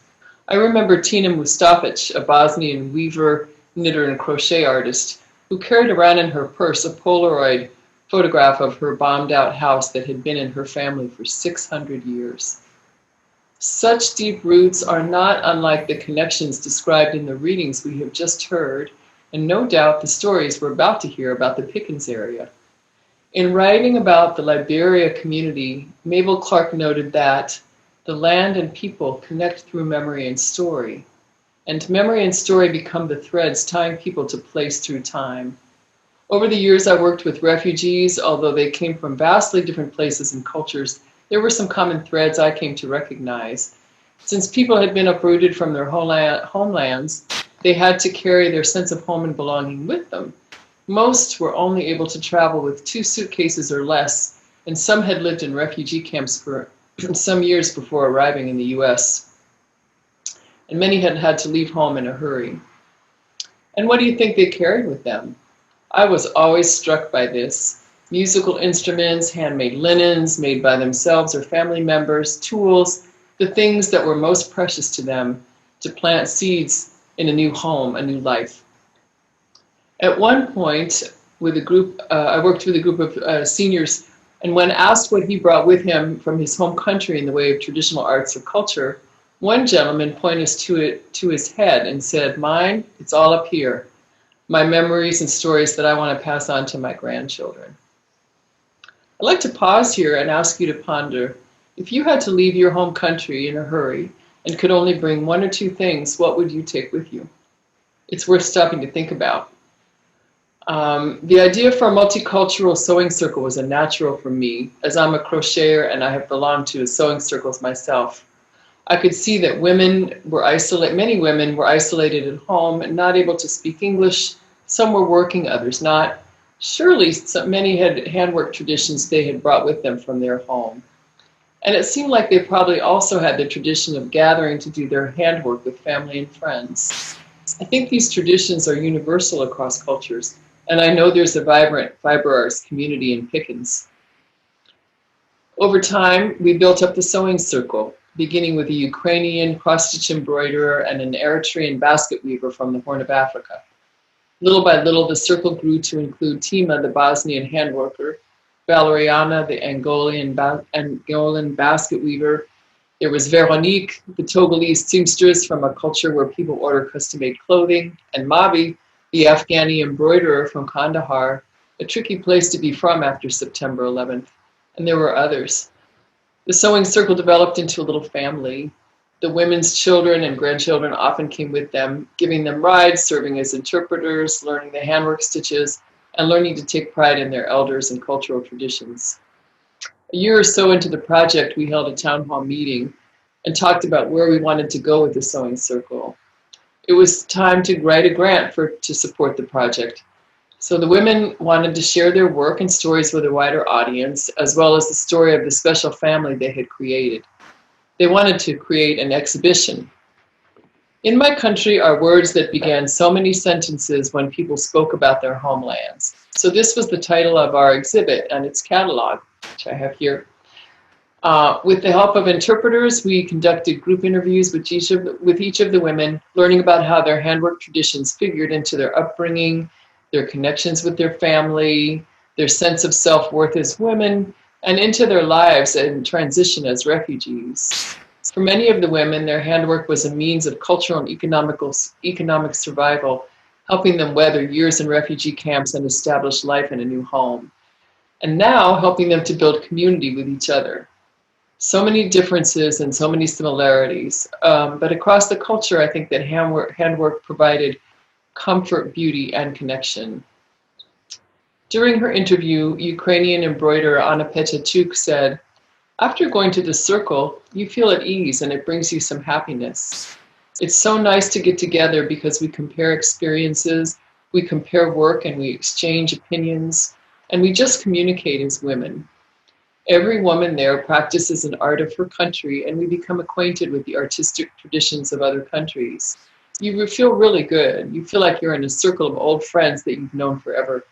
I remember Tina Mustafic, a Bosnian weaver, knitter, and crochet artist, who carried around in her purse a Polaroid photograph of her bombed-out house that had been in her family for 600 years. Such deep roots are not unlike the connections described in the readings we have just heard, and no doubt the stories we're about to hear about the Pickens area. In writing about the Liberia community, Mable Clark noted that the land and people connect through memory and story, and memory and story become the threads tying people to place through time. Over the years, I worked with refugees. Although they came from vastly different places and cultures, there were some common threads I came to recognize. Since people had been uprooted from their homelands, they had to carry their sense of home and belonging with them. Most were only able to travel with 2 suitcases or less, and some had lived in refugee camps for some years before arriving in the US. And many had had to leave home in a hurry. And what do you think they carried with them? I was always struck by this. Musical instruments, handmade linens made by themselves or family members, tools, the things that were most precious to them to plant seeds in a new home, a new life. At one point, I worked with a group of seniors, and when asked what he brought with him from his home country in the way of traditional arts or culture, one gentleman pointed to his head and said, "Mine, it's all up here. My memories and stories that I want to pass on to my grandchildren." I'd like to pause here and ask you to ponder, if you had to leave your home country in a hurry and could only bring 1 or 2 things, what would you take with you? It's worth stopping to think about. The idea for a multicultural sewing circle was a natural for me, as I'm a crocheter and I have belonged to sewing circles myself. I could see that many women were isolated at home and not able to speak English. Some were working, others not. Surely many had handwork traditions they had brought with them from their home. And it seemed like they probably also had the tradition of gathering to do their handwork with family and friends. I think these traditions are universal across cultures, and I know there's a vibrant fiber arts community in Pickens. Over time, we built up the sewing circle, beginning with a Ukrainian cross-stitch embroiderer and an Eritrean basket weaver from the Horn of Africa. Little by little, the circle grew to include Tima, the Bosnian handworker, Valeriana, the Angolan basket weaver. There was Veronique, the Togolese seamstress from a culture where people order custom-made clothing, and Mabi, the Afghani embroiderer from Kandahar, a tricky place to be from after September 11th. And there were others. The sewing circle developed into a little family. The women's children and grandchildren often came with them, giving them rides, serving as interpreters, learning the handwork stitches, and learning to take pride in their elders and cultural traditions. A year or so into the project, we held a town hall meeting and talked about where we wanted to go with the sewing circle. It was time to write a grant to support the project. So the women wanted to share their work and stories with a wider audience, as well as the story of the special family they had created. They wanted to create an exhibition. In my country are words that began so many sentences when people spoke about their homelands. So this was the title of our exhibit and its catalog, which I have here. With the help of interpreters, we conducted group interviews with each of the women, learning about how their handwork traditions figured into their upbringing, their connections with their family, their sense of self-worth as women, and into their lives and transition as refugees. For many of the women, their handwork was a means of cultural and economic survival, helping them weather years in refugee camps and establish life in a new home. And now helping them to build community with each other. So many differences and so many similarities, but across the culture, I think that handwork provided comfort, beauty, and connection. During her interview, Ukrainian embroiderer Anna Petachuk said, "After going to the circle, you feel at ease and it brings you some happiness. It's so nice to get together because we compare experiences, we compare work, and we exchange opinions, and we just communicate as women. Every woman there practices an art of her country, and we become acquainted with the artistic traditions of other countries. You feel really good. You feel like you're in a circle of old friends that you've known forever.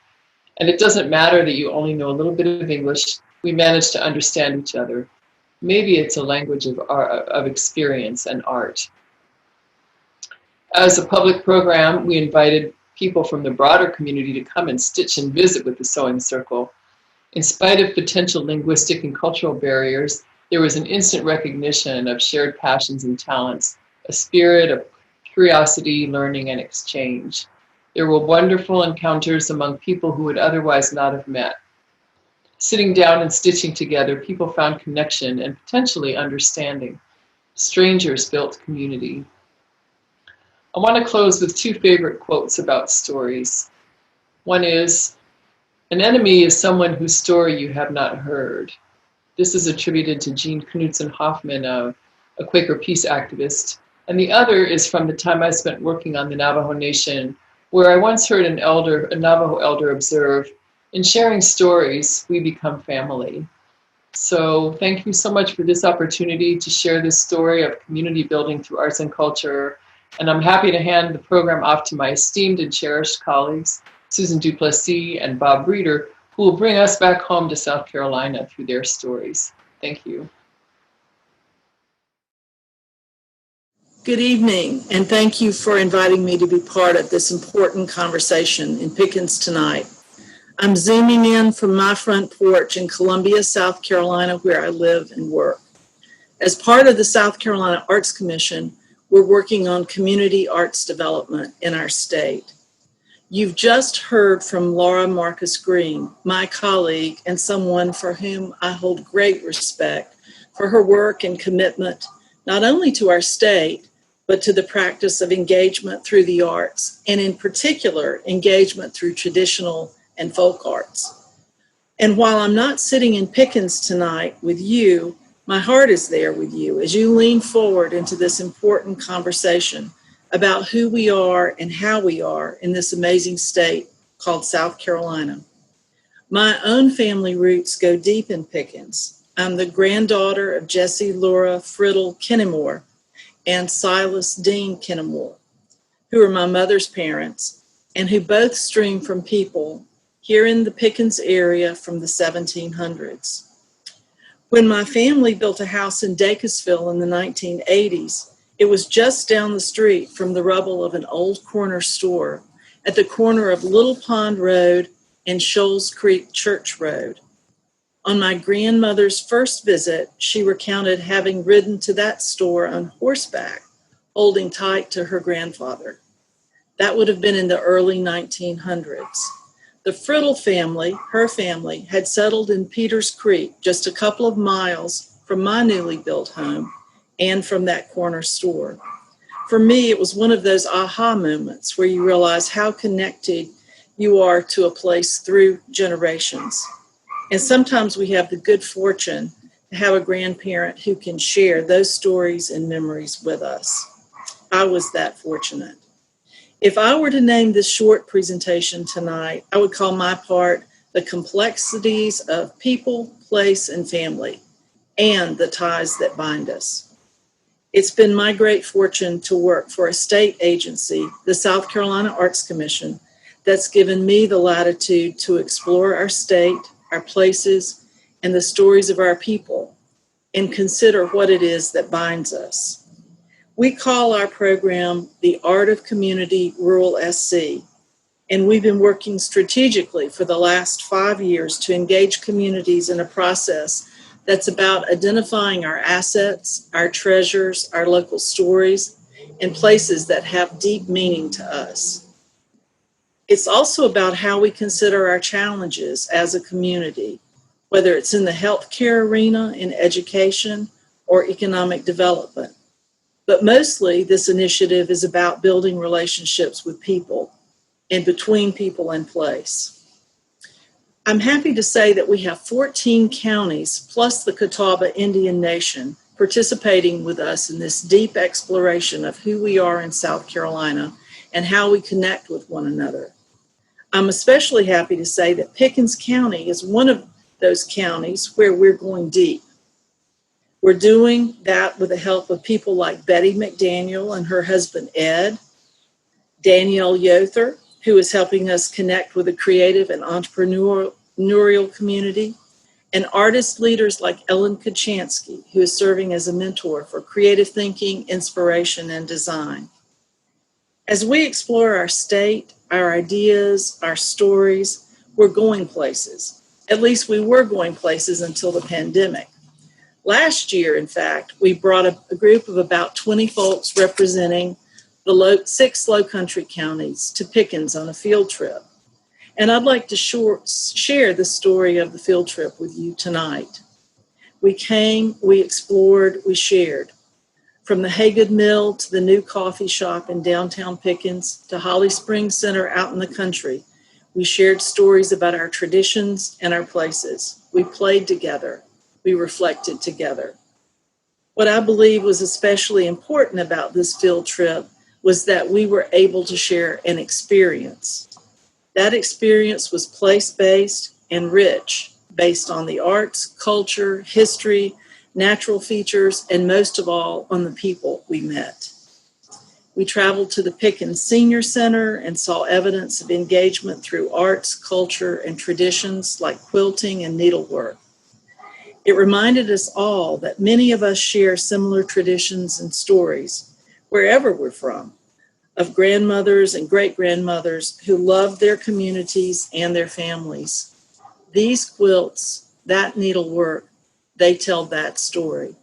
And it doesn't matter that you only know a little bit of English. We manage to understand each other. Maybe it's a language of experience and art." As a public program, we invited people from the broader community to come and stitch and visit with the Sewing Circle. In spite of potential linguistic and cultural barriers, there was an instant recognition of shared passions and talents, a spirit of curiosity, learning, and exchange. There were wonderful encounters among people who would otherwise not have met. Sitting down and stitching together, people found connection and potentially understanding. Strangers built community. I want to close with two favorite quotes about stories. One is, "An enemy is someone whose story you have not heard." This is attributed to Jean Knudsen Hoffman, a Quaker peace activist. And the other is from the time I spent working on the Navajo Nation, where I once heard a Navajo elder observe, "In sharing stories, we become family." So thank you so much for this opportunity to share this story of community building through arts and culture. And I'm happy to hand the program off to my esteemed and cherished colleagues, Susan Duplessis and Bob Breeder, who will bring us back home to South Carolina through their stories. Thank you. Good evening, and thank you for inviting me to be part of this important conversation in Pickens tonight. I'm zooming in from my front porch in Columbia, South Carolina, where I live and work. As part of the South Carolina Arts Commission, we're working on community arts development in our state. You've just heard from Laura Marcus Green, my colleague and someone for whom I hold great respect for her work and commitment, not only to our state, but to the practice of engagement through the arts, and in particular, engagement through traditional and folk arts. And while I'm not sitting in Pickens tonight with you, my heart is there with you as you lean forward into this important conversation about who we are and how we are in this amazing state called South Carolina. My own family roots go deep in Pickens. I'm the granddaughter of Jessie Laura Friddle Kennemore and Silas Dean Kennemore, who are my mother's parents and who both stream from people here in the Pickens area from the 1700s. When my family built a house in Dacusville in the 1980s, it was just down the street from the rubble of an old corner store at the corner of Little Pond Road and Shoals Creek Church Road. On my grandmother's first visit, she recounted having ridden to that store on horseback, holding tight to her grandfather. That would have been in the early 1900s. The Friddle family, her family, had settled in Peters Creek, just a couple of miles from my newly built home and from that corner store. For me, it was one of those aha moments where you realize how connected you are to a place through generations. And sometimes we have the good fortune to have a grandparent who can share those stories and memories with us. I was that fortunate. If I were to name this short presentation tonight, I would call my part the complexities of people, place, and family, and the ties that bind us. It's been my great fortune to work for a state agency, the South Carolina Arts Commission, that's given me the latitude to explore our state, our places, and the stories of our people, and consider what it is that binds us. We call our program the Art of Community Rural SC, and we've been working strategically for the last 5 years to engage communities in a process that's about identifying our assets, our treasures, our local stories, and places that have deep meaning to us. It's also about how we consider our challenges as a community, whether it's in the healthcare arena, in education, or economic development. But mostly, this initiative is about building relationships with people and between people and place. I'm happy to say that we have 14 counties plus the Catawba Indian Nation participating with us in this deep exploration of who we are in South Carolina and how we connect with one another. I'm especially happy to say that Pickens County is one of those counties where we're going deep. We're doing that with the help of people like Betty McDaniel and her husband Ed, Danielle Yother, who is helping us connect with a creative and entrepreneurial community, and artist leaders like Ellen Kachansky, who is serving as a mentor for creative thinking, inspiration, and design. As we explore our state, our ideas, our stories, we're going places. At least we were going places until the pandemic. Last year, in fact, we brought a group of about 20 folks representing the 6 low-country counties to Pickens on a field trip. And I'd like to share the story of the field trip with you tonight. We came, we explored, we shared. From the Hagood Mill to the new coffee shop in downtown Pickens to Holly Springs Center out in the country, we shared stories about our traditions and our places. We played together. We reflected together. What I believe was especially important about this field trip was that we were able to share an experience. That experience was place-based and rich, based on the arts, culture, history, natural features, and most of all, on the people we met. We traveled to the Pickens Senior Center and saw evidence of engagement through arts, culture, and traditions like quilting and needlework. It reminded us all that many of us share similar traditions and stories, wherever we're from, of grandmothers and great-grandmothers who loved their communities and their families. These quilts, that needlework, they tell that story.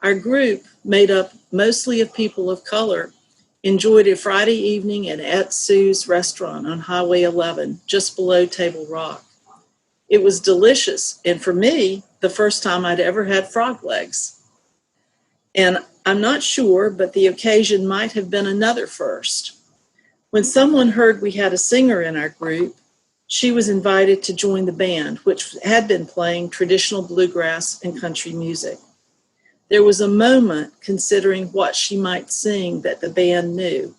Our group, made up mostly of people of color, enjoyed a Friday evening at Aunt Sue's restaurant on Highway 11, just below Table Rock. It was delicious, and for me, the first time I'd ever had frog legs. And I'm not sure, but the occasion might have been another first. When someone heard we had a singer in our group, she was invited to join the band, which had been playing traditional bluegrass and country music. There was a moment considering what she might sing that the band knew,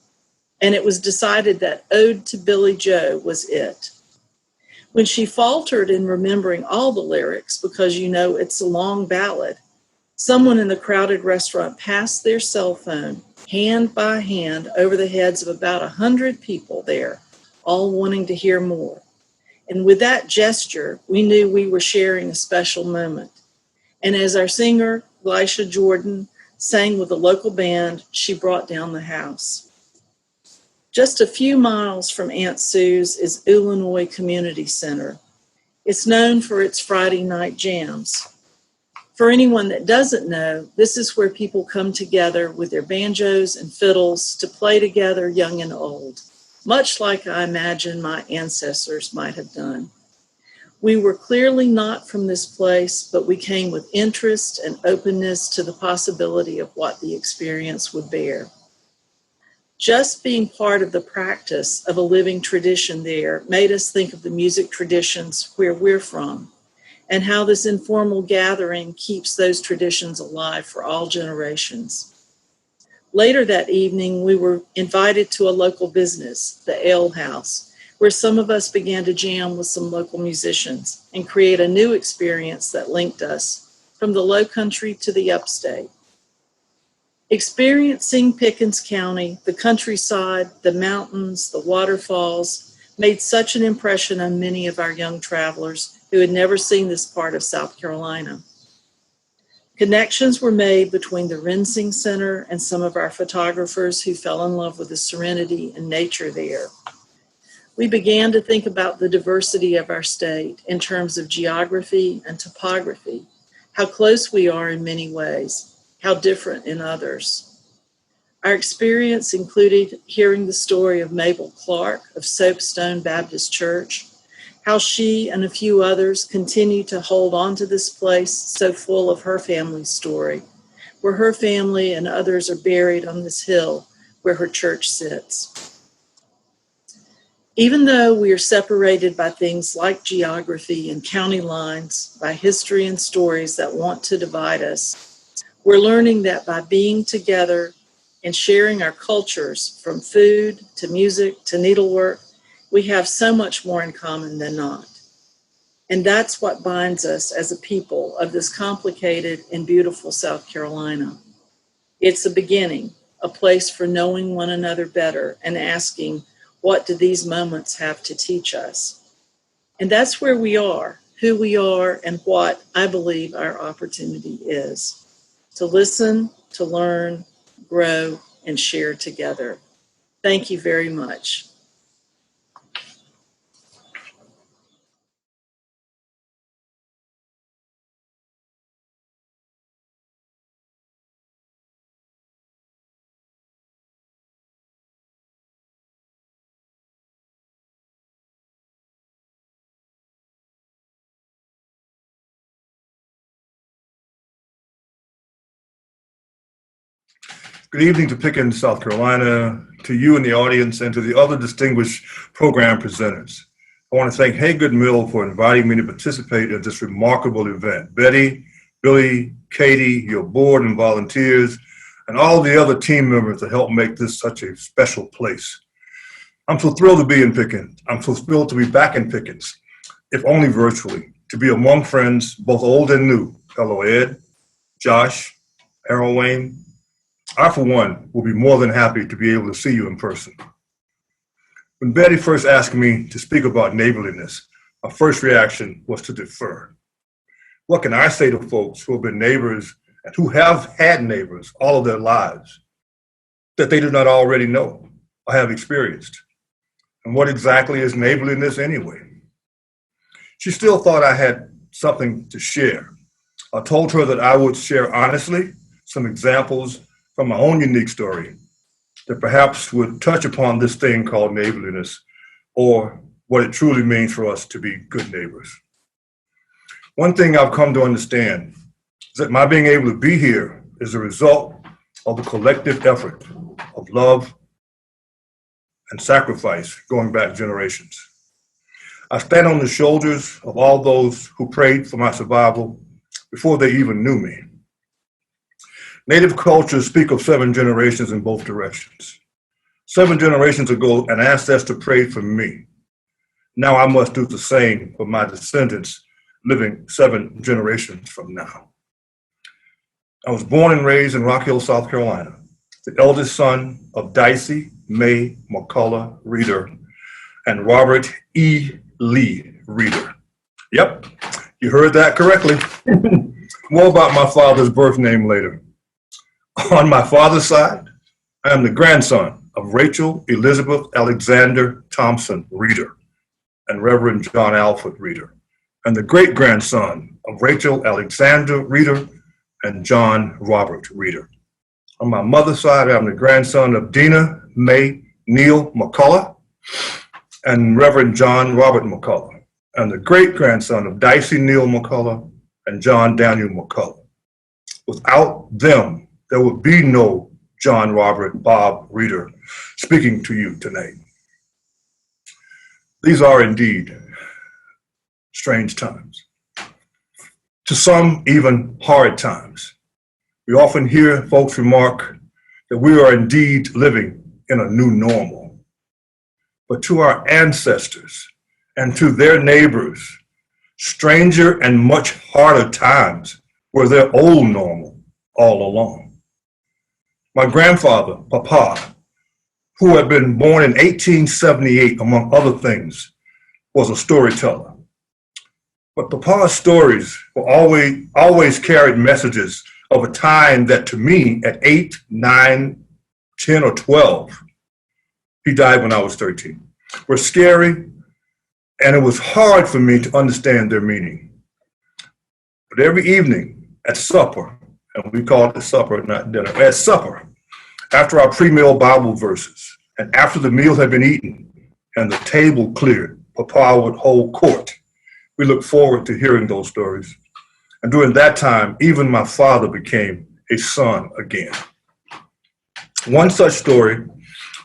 and it was decided that Ode to Billy Joe was it. When she faltered in remembering all the lyrics, because you know it's a long ballad, someone in the crowded restaurant passed their cell phone, hand by hand, over the heads of about 100 people there, all wanting to hear more. And with that gesture, we knew we were sharing a special moment. And as our singer, Elisha Jordan, sang with a local band, she brought down the house. Just a few miles from Aunt Sue's is Illinois Community Center. It's known for its Friday night jams. For anyone that doesn't know, this is where people come together with their banjos and fiddles to play together, young and old, much like I imagine my ancestors might have done. We were clearly not from this place, but we came with interest and openness to the possibility of what the experience would bear. Just being part of the practice of a living tradition there made us think of the music traditions where we're from and how this informal gathering keeps those traditions alive for all generations. Later that evening, we were invited to a local business, the Ale House, where some of us began to jam with some local musicians and create a new experience that linked us from the Low Country to the Upstate. Experiencing Pickens County, the countryside, the mountains, the waterfalls, made such an impression on many of our young travelers who had never seen this part of South Carolina. Connections were made between the Rensing Center and some of our photographers who fell in love with the serenity and nature there. We began to think about the diversity of our state in terms of geography and topography, how close we are in many ways, how different in others. Our experience included hearing the story of Mable Clark of Soapstone Baptist Church, how she and a few others continue to hold on to this place so full of her family's story, where her family and others are buried on this hill where her church sits. Even though we are separated by things like geography and county lines, by history and stories that want to divide us, we're learning that by being together and sharing our cultures, from food to music to needlework, we have so much more in common than not. And that's what binds us as a people of this complicated and beautiful South Carolina. It's a beginning, a place for knowing one another better and asking, what do these moments have to teach us? And that's where we are, who we are, and what I believe our opportunity is: to listen, to learn, grow, and share together. Thank you very much. Good evening to Pickens, South Carolina, to you in the audience, and to the other distinguished program presenters. I want to thank Hagood Mill for inviting me to participate in this remarkable event. Betty, Billy, Katie, your board and volunteers, and all the other team members that helped make this such a special place. I'm so thrilled to be in Pickens. I'm so thrilled to be back in Pickens, if only virtually, to be among friends, both old and new. Hello, Ed, Josh, Harold Wayne. I, for one, will be more than happy to be able to see you in person. When Betty first asked me to speak about neighborliness, my first reaction was to defer. What can I say to folks who have been neighbors and who have had neighbors all of their lives that they do not already know or have experienced? And what exactly is neighborliness anyway? She still thought I had something to share. I told her that I would share honestly some examples from my own unique story that perhaps would touch upon this thing called neighborliness, or what it truly means for us to be good neighbors. One thing I've come to understand is that my being able to be here is a result of the collective effort of love and sacrifice going back generations. I stand on the shoulders of all those who prayed for my survival before they even knew me. Native cultures speak of 7 generations in both directions. 7 generations ago, an ancestor prayed for me. Now I must do the same for my descendants living 7 generations from now. I was born and raised in Rock Hill, South Carolina, the eldest son of Dicey May McCullough Reeder and Robert E. Lee Reeder. Yep, you heard that correctly. More about my father's birth name later. On my father's side, I am the grandson of Rachel Elizabeth Alexander Thompson Reeder and Reverend John Alfred Reeder, and the great-grandson of Rachel Alexander Reeder and John Robert Reeder. On my mother's side, I'm the grandson of Dina May Neal McCullough and Reverend John Robert McCullough, and the great-grandson of Dicey Neal McCullough and John Daniel McCullough. Without them, there would be no John Robert Bob Reeder speaking to you tonight. These are indeed strange times. To some, even hard times. We often hear folks remark that we are indeed living in a new normal. But to our ancestors and to their neighbors, stranger and much harder times were their old normal all along. My grandfather, Papa, who had been born in 1878, among other things, was a storyteller. But Papa's stories were always carried messages of a time that to me at 8, 9, 10, or 12, he died when I was 13, were scary, and it was hard for me to understand their meaning. But every evening at supper, and we called it supper, not dinner, at supper, after our pre-meal Bible verses, and after the meal had been eaten and the table cleared, Papa would hold court. We looked forward to hearing those stories. And during that time, even my father became a son again. One such story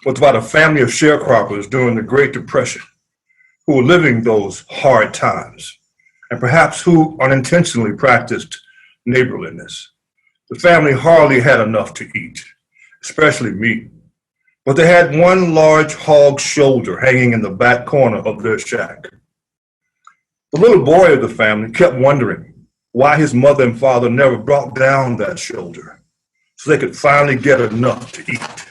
was about a family of sharecroppers during the Great Depression who were living those hard times, and perhaps who unintentionally practiced neighborliness. The family hardly had enough to eat, especially meat, but they had one large hog shoulder hanging in the back corner of their shack. The little boy of the family kept wondering why his mother and father never brought down that shoulder so they could finally get enough to eat.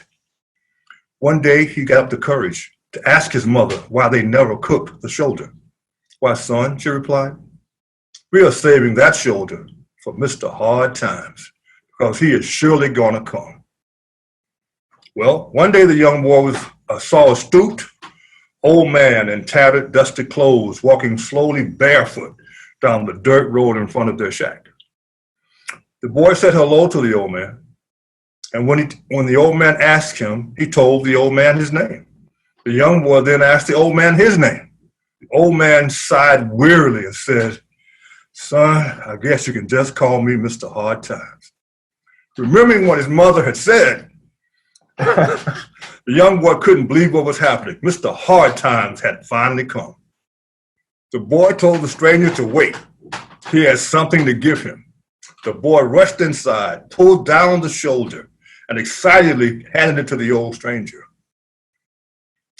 One day he got up the courage to ask his mother why they never cooked the shoulder. "Why, son," she replied, "we are saving that shoulder for Mr. Hard Times, because he is surely gonna come." Well, one day the young boy was saw a stooped old man in tattered, dusty clothes walking slowly barefoot down the dirt road in front of their shack. The boy said hello to the old man, and when the old man asked him, he told the old man his name. The young boy then asked the old man his name. The old man sighed wearily and said, "Son, I guess you can just call me Mr. Hard Times." Remembering what his mother had said, the young boy couldn't believe what was happening. Mr. Hard Times had finally come. The boy told the stranger to wait. He had something to give him. The boy rushed inside, pulled down the shoulder, and excitedly handed it to the old stranger.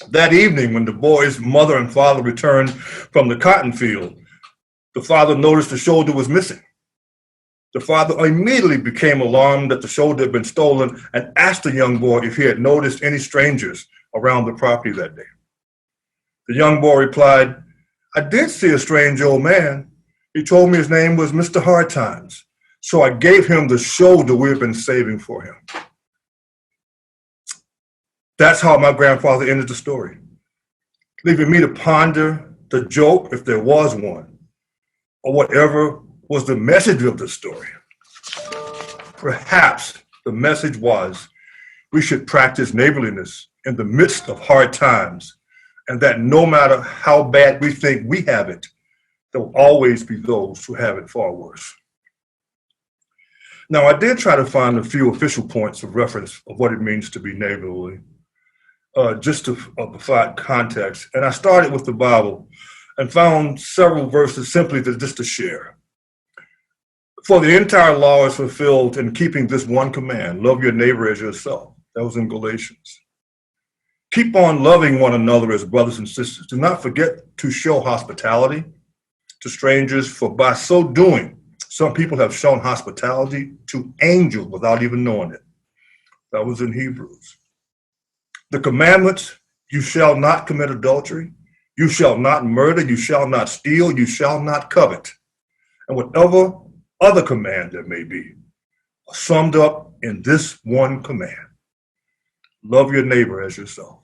That evening, when the boy's mother and father returned from the cotton field, the father noticed the shoulder was missing. The father immediately became alarmed that the shoulder had been stolen and asked the young boy if he had noticed any strangers around the property that day. The young boy replied, "I did see a strange old man. He told me his name was Mr. Hard Times, so I gave him the shoulder we had been saving for him." That's how my grandfather ended the story, leaving me to ponder the joke, if there was one, or whatever was the message of the story. Perhaps the message was we should practice neighborliness in the midst of hard times, and that no matter how bad we think we have it, there will always be those who have it far worse. Now, I did try to find a few official points of reference of what it means to be neighborly, just to provide context. And I started with the Bible and found several verses simply just to share. For the entire law is fulfilled in keeping this one command: love your neighbor as yourself. That was in Galatians. Keep on loving one another as brothers and sisters. Do not forget to show hospitality to strangers, for by so doing, some people have shown hospitality to angels without even knowing it. That was in Hebrews. The commandments: you shall not commit adultery, you shall not murder, you shall not steal, you shall not covet, and whatever other command there may be, are summed up in this one command: love your neighbor as yourself.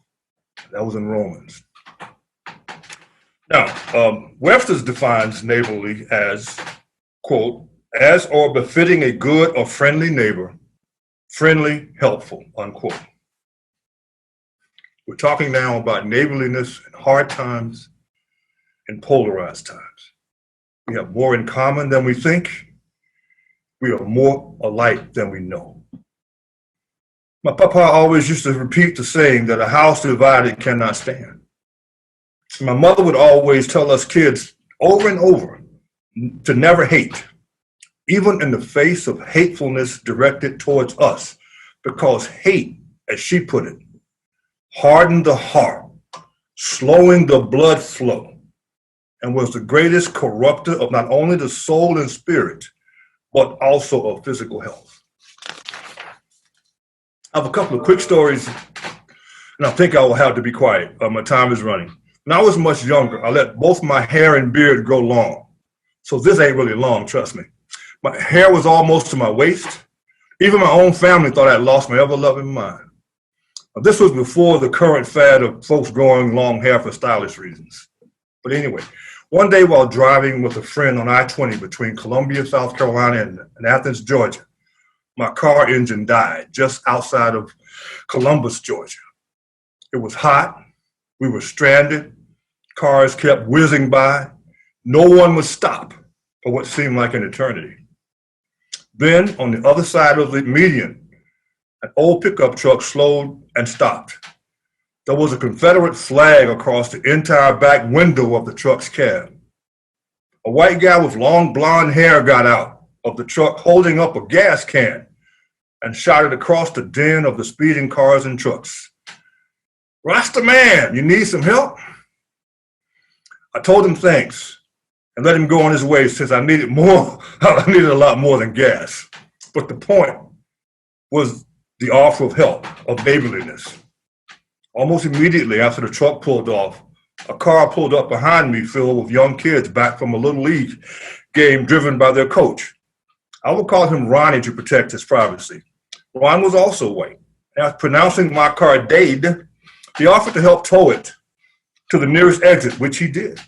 That was in Romans. Now, Webster's defines neighborly as, quote, as or befitting a good or friendly neighbor, friendly, helpful, unquote. We're talking now about neighborliness in hard times and polarized times. We have more in common than we think. We are more alike than we know. My papa always used to repeat the saying that a house divided cannot stand. My mother would always tell us kids over and over to never hate, even in the face of hatefulness directed towards us, because hate, as she put it, hardened the heart, slowing the blood flow, and was the greatest corrupter of not only the soul and spirit, but also of physical health. I have a couple of quick stories, and I think I will have to be quiet. My time is running. When I was much younger, I let both my hair and beard grow long. So this ain't really long, trust me. My hair was almost to my waist. Even my own family thought I had lost my ever-loving mind. This was before the current fad of folks growing long hair for stylish reasons. But anyway, one day while driving with a friend on I-20 between Columbia, South Carolina and Athens, Georgia, my car engine died just outside of Columbus, Georgia. It was hot. We were stranded. Cars kept whizzing by. No one would stop for what seemed like an eternity. Then on the other side of the median, an old pickup truck slowed and stopped. There was a Confederate flag across the entire back window of the truck's cab. A white guy with long blonde hair got out of the truck holding up a gas can and shouted across the din of the speeding cars and trucks, "Rasta man, you need some help?" I told him thanks and let him go on his way since I needed a lot more than gas. But the point was the offer of help, of neighborliness. Almost immediately after the truck pulled off, a car pulled up behind me filled with young kids back from a Little League game driven by their coach. I would call him Ronnie to protect his privacy. Ron was also white. After pronouncing my car Dade, He offered to help tow it to the nearest exit, which he did.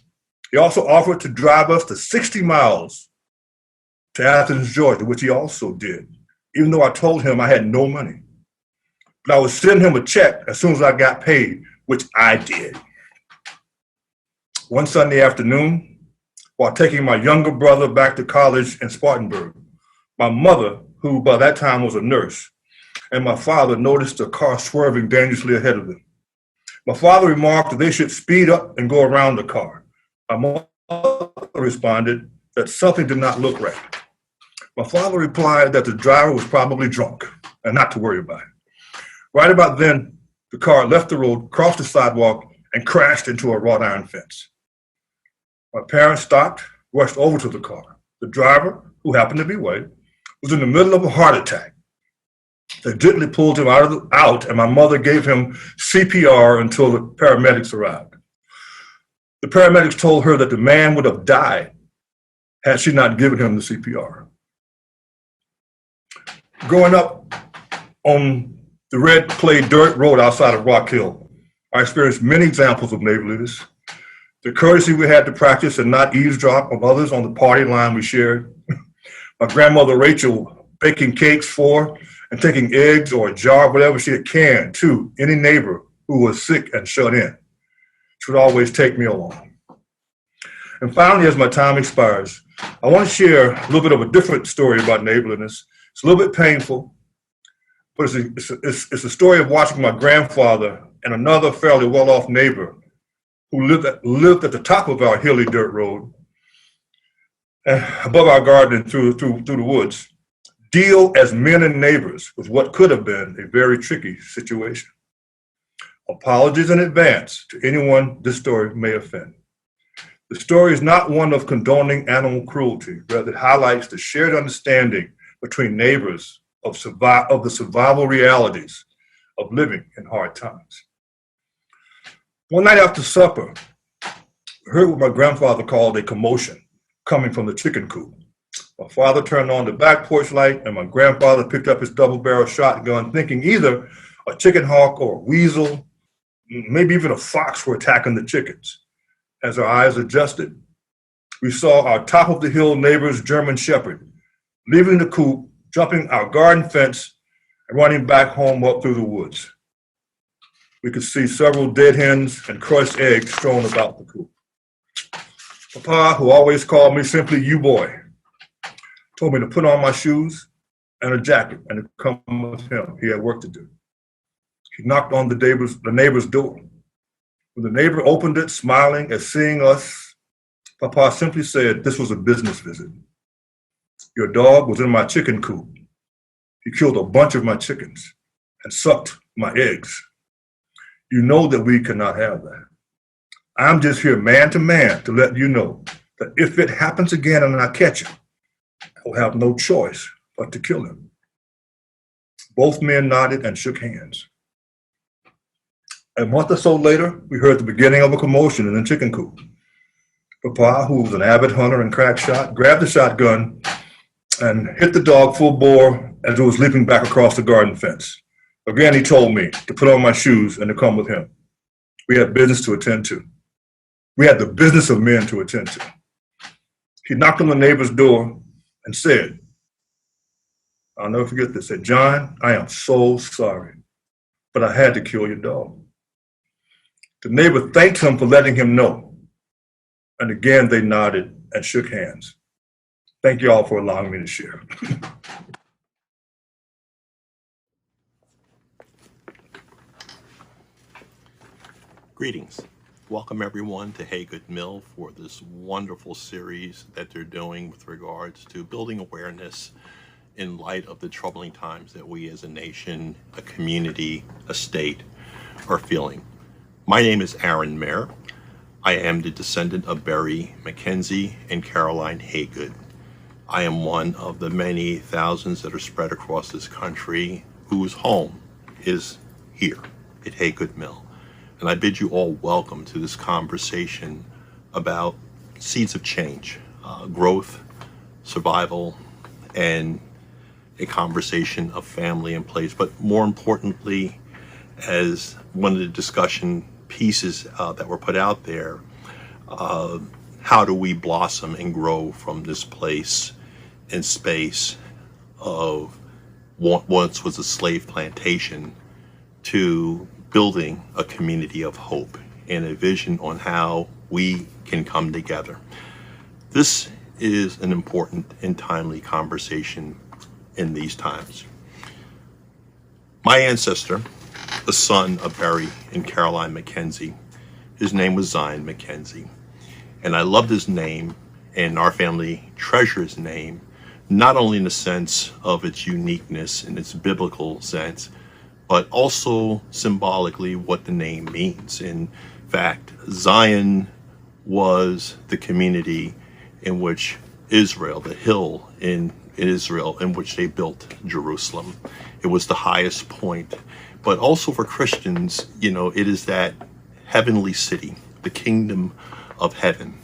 He also offered to drive us the 60 miles to Athens, Georgia, which he also did, even though I told him I had no money. But I would send him a check as soon as I got paid, which I did. One Sunday afternoon, while taking my younger brother back to college in Spartanburg, my mother, who by that time was a nurse, and my father noticed a car swerving dangerously ahead of them. My father remarked that they should speed up and go around the car. My mother responded that something did not look right. My father replied that the driver was probably drunk and not to worry about it. Right about then, the car left the road, crossed the sidewalk, and crashed into a wrought iron fence. My parents stopped, rushed over to the car. The driver, who happened to be white, was in the middle of a heart attack. They gently pulled him out, and my mother gave him CPR until the paramedics arrived. The paramedics told her that the man would have died had she not given him the CPR. Growing up on the red clay dirt road outside of Rock Hill, I experienced many examples of neighborliness. The courtesy we had to practice and not eavesdrop on others on the party line we shared. My grandmother Rachel baking cakes for and taking eggs or a jar of whatever she had canned to any neighbor who was sick and shut in. She would always take me along. And finally, as my time expires, I want to share a little bit of a different story about neighborliness. It's a little bit painful, but it's a story of watching my grandfather and another fairly well-off neighbor who lived at the top of our hilly dirt road, above our garden and through the woods, deal as men and neighbors with what could have been a very tricky situation. Apologies in advance to anyone this story may offend. The story is not one of condoning animal cruelty, rather it highlights the shared understanding between neighbors of the survival realities of living in hard times. One night after supper, I heard what my grandfather called a commotion coming from the chicken coop. My father turned on the back porch light, and my grandfather picked up his double-barrel shotgun, thinking either a chicken hawk or a weasel, maybe even a fox were attacking the chickens. As our eyes adjusted, we saw our top-of-the-hill neighbor's German Shepherd leaving the coop, jumping our garden fence, and running back home up through the woods. We could see several dead hens and crushed eggs strewn about the coop. Papa, who always called me simply "you boy," told me to put on my shoes and a jacket and to come with him. He had work to do. He knocked on the neighbor's door. When the neighbor opened it, smiling at seeing us, Papa simply said this was a business visit. Your dog was in my chicken coop. He killed a bunch of my chickens and sucked my eggs. You know that we cannot have that. I'm just here man to man to let you know that if it happens again and I catch him, I will have no choice but to kill him. Both men nodded and shook hands. A month or so later, we heard the beginning of a commotion in the chicken coop. Papa, who was an avid hunter and crack shot, grabbed the shotgun and hit the dog full bore as it was leaping back across the garden fence. Again, he told me to put on my shoes and to come with him. We had business to attend to. We had the business of men to attend to. He knocked on the neighbor's door and said, I'll never forget this, said, John, I am so sorry, but I had to kill your dog. The neighbor thanked him for letting him know. And again, they nodded and shook hands. Thank you all for allowing me to share. Greetings. Welcome everyone to Hagood Mill for this wonderful series that they're doing with regards to building awareness in light of the troubling times that we as a nation, a community, a state are feeling. My name is Aaron Mayer. I am the descendant of Barry Mackenzie and Caroline Hagood. I am one of the many thousands that are spread across this country whose home is here at Hagood Mill. And I bid you all welcome to this conversation about seeds of change, growth, survival, and a conversation of family and place, but more importantly, as one of the discussion pieces that were put out there. How do we blossom and grow from this place and space of what once was a slave plantation to building a community of hope and a vision on how we can come together? This is an important and timely conversation in these times. My ancestor, the son of Barry and Caroline Mackenzie, his name was Zion Mackenzie. And I loved his name, and our family treasures his name, not only in the sense of its uniqueness in its biblical sense, but also symbolically what the name means. In fact, Zion was the community in which Israel, the hill in Israel, in which they built Jerusalem. It was the highest point. But also for Christians, it is that heavenly city, the kingdom of heaven.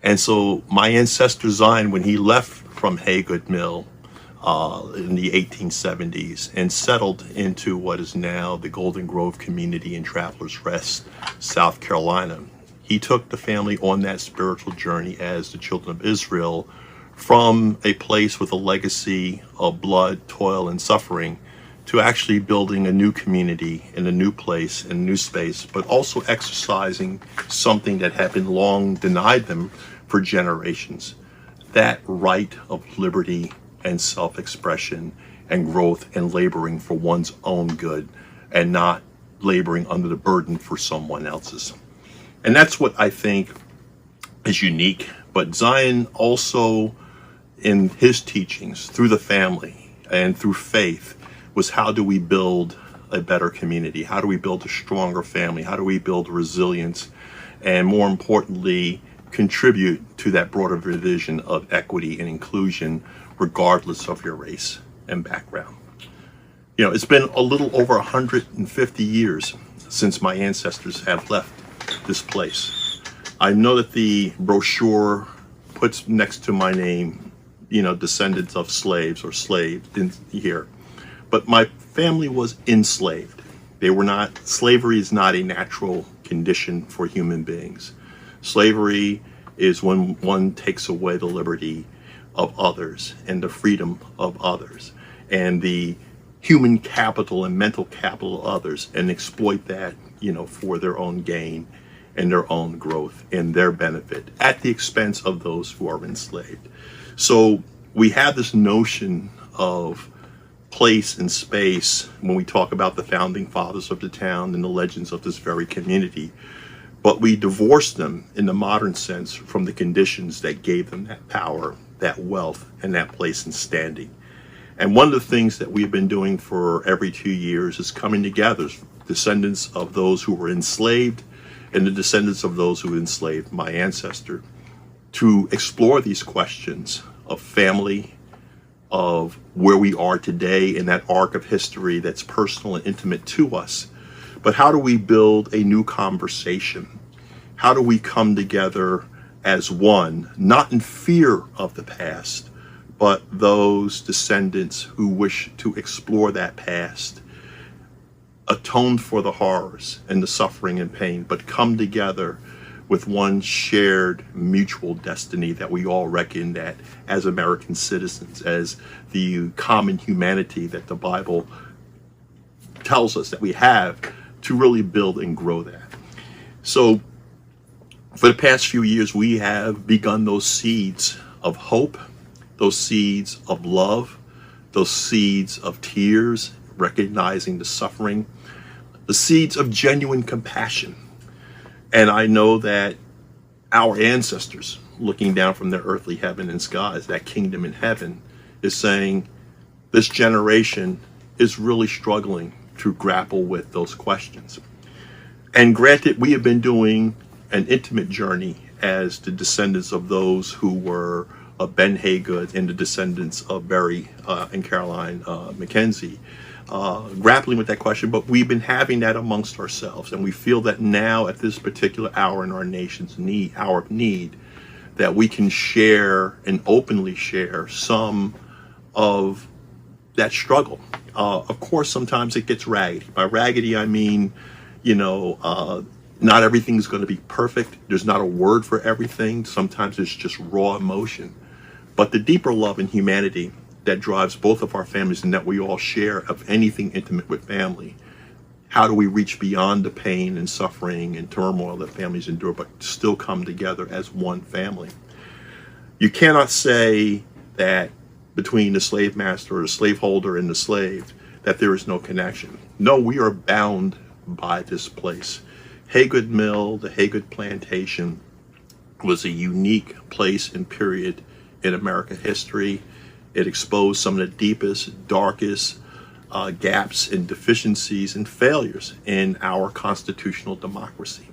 And so my ancestor Zion, when he left from Hagood Mill in the 1870s and settled into what is now the Golden Grove community in Travelers Rest, South Carolina, he took the family on that spiritual journey as the children of Israel from a place with a legacy of blood, toil, and suffering to actually building a new community in a new place, in a new space, but also exercising something that had been long denied them for generations, that right of liberty and self-expression and growth and laboring for one's own good and not laboring under the burden for someone else's. And that's what I think is unique. But Zion also, in his teachings, through the family and through faith, was how do we build a better community? How do we build a stronger family? How do we build resilience? And more importantly, contribute to that broader vision of equity and inclusion, regardless of your race and background. It's been a little over 150 years since my ancestors have left this place. I know that the brochure puts next to my name, descendants of slaves or slaved in here. But my family was enslaved. Slavery is not a natural condition for human beings. Slavery is when one takes away the liberty of others and the freedom of others and the human capital and mental capital of others and exploit that, for their own gain and their own growth and their benefit at the expense of those who are enslaved. So we have this notion of place and space when we talk about the founding fathers of the town and the legends of this very community, but we divorce them in the modern sense from the conditions that gave them that power, that wealth, and that place and standing. And one of the things that we've been doing for every 2 years is coming together, descendants of those who were enslaved and the descendants of those who enslaved my ancestor, to explore these questions of family, of where we are today in that arc of history that's personal and intimate to us. But how do we build a new conversation? How do we come together as one, not in fear of the past, but those descendants who wish to explore that past, atone for the horrors and the suffering and pain, but come together with one shared mutual destiny that we all reckon that as American citizens, as the common humanity that the Bible tells us that we have, to really build and grow that. So for the past few years, we have begun those seeds of hope, those seeds of love, those seeds of tears, recognizing the suffering, the seeds of genuine compassion. And I know that our ancestors, looking down from their earthly heaven and skies, that kingdom in heaven, is saying this generation is really struggling to grapple with those questions. And granted, we have been doing an intimate journey as the descendants of those who were Ben Hagood and the descendants of Barry and Caroline Mackenzie, grappling with that question, but we've been having that amongst ourselves, and we feel that now at this particular hour in our nation's hour of need, that we can share and openly share some of that struggle of course, sometimes it gets raggedy. By raggedy, I mean, not everything's going to be perfect. There's not a word for everything. Sometimes it's just raw emotion. But the deeper love and humanity that drives both of our families and that we all share of anything intimate with family, how do we reach beyond the pain and suffering and turmoil that families endure, but still come together as one family? You cannot say that between the slave master or the slaveholder and the slave that there is no connection. No, we are bound by this place. Hagood Mill, the Hagood Plantation, was a unique place and period in American history. It exposed some of the deepest, darkest gaps and deficiencies and failures in our constitutional democracy.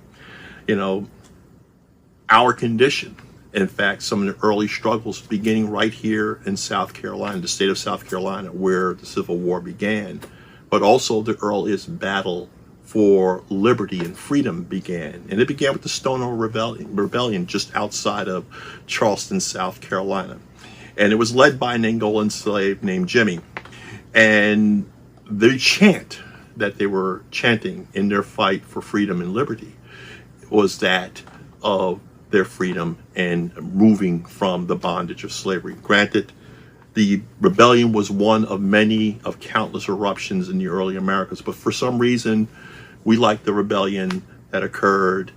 Our condition, in fact, some of the early struggles beginning right here in South Carolina, the state of South Carolina, where the Civil War began, but also the earliest battle for liberty and freedom began. And it began with the Stonewall Rebellion just outside of Charleston, South Carolina. And it was led by an Angolan slave named Jimmy. And the chant that they were chanting in their fight for freedom and liberty was that of their freedom and moving from the bondage of slavery. Granted, the rebellion was one of many of countless eruptions in the early Americas, but for some reason, we like the rebellion that occurred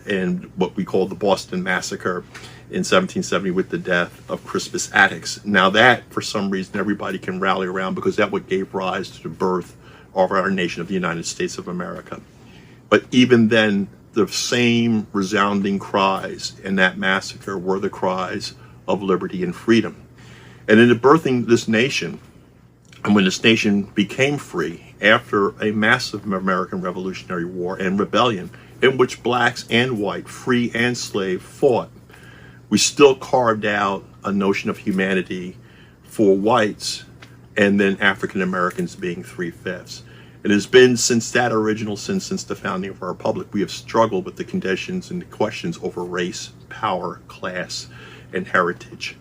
in what we call the Boston Massacre in 1770 with the death of Crispus Attucks. Now that, for some reason, everybody can rally around because that what gave rise to the birth of our nation of the United States of America. But even then, the same resounding cries in that massacre were the cries of liberty and freedom. And in the birthing this nation, and when this nation became free after a massive American Revolutionary War and rebellion in which blacks and white, free and slave, fought, we still carved out a notion of humanity for whites and then African Americans being 3/5. It has been since that original sin, since the founding of our republic, we have struggled with the conditions and the questions over race, power, class, and heritage.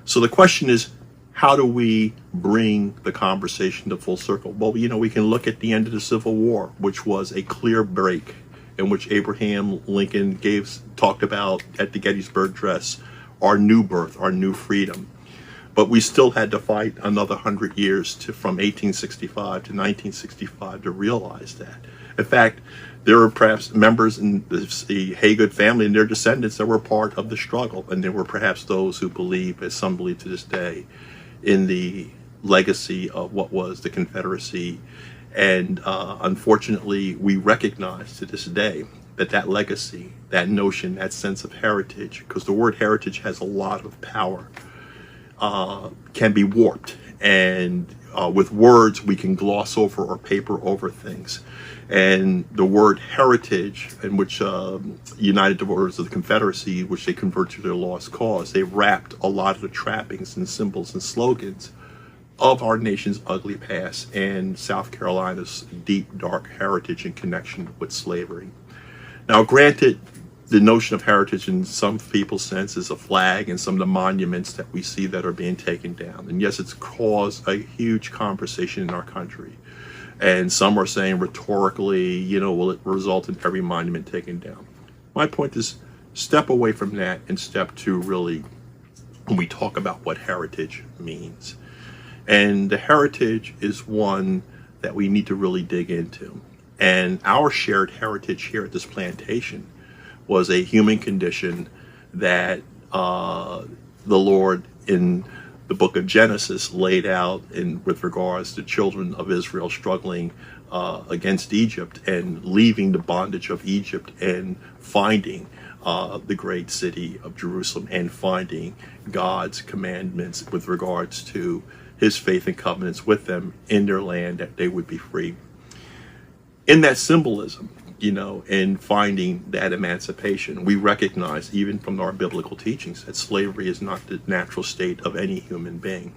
So the question is, how do we bring the conversation to full circle? Well, we can look at the end of the Civil War, which was a clear break in which Abraham Lincoln talked about at the Gettysburg Address, our new birth, our new freedom. But we still had to fight another 100 years from 1865 to 1965 to realize that. In fact, there were perhaps members in the Hagood family and their descendants that were part of the struggle, and there were perhaps those who believe, as some believe to this day, in the legacy of what was the Confederacy. And unfortunately, we recognize to this day that legacy, that notion, that sense of heritage, because the word heritage has a lot of power, can be warped. And with words, we can gloss over or paper over things. And the word heritage, in which United Warriors of the Confederacy, which they converted to their lost cause, they wrapped a lot of the trappings and symbols and slogans of our nation's ugly past and South Carolina's deep, dark heritage and connection with slavery. Now, granted, the notion of heritage in some people's sense is a flag and some of the monuments that we see that are being taken down. And yes, it's caused a huge conversation in our country. And some are saying rhetorically, will it result in every monument taken down? My point is, step away from that and step to really, when we talk about what heritage means. And the heritage is one that we need to really dig into. And our shared heritage here at this plantation was a human condition that the Lord in the book of Genesis laid out with regards to children of Israel struggling against Egypt and leaving the bondage of Egypt and finding the great city of Jerusalem and finding God's commandments with regards to his faith and covenants with them in their land that they would be free. In that symbolism, in finding that emancipation, we recognize, even from our biblical teachings, that slavery is not the natural state of any human being,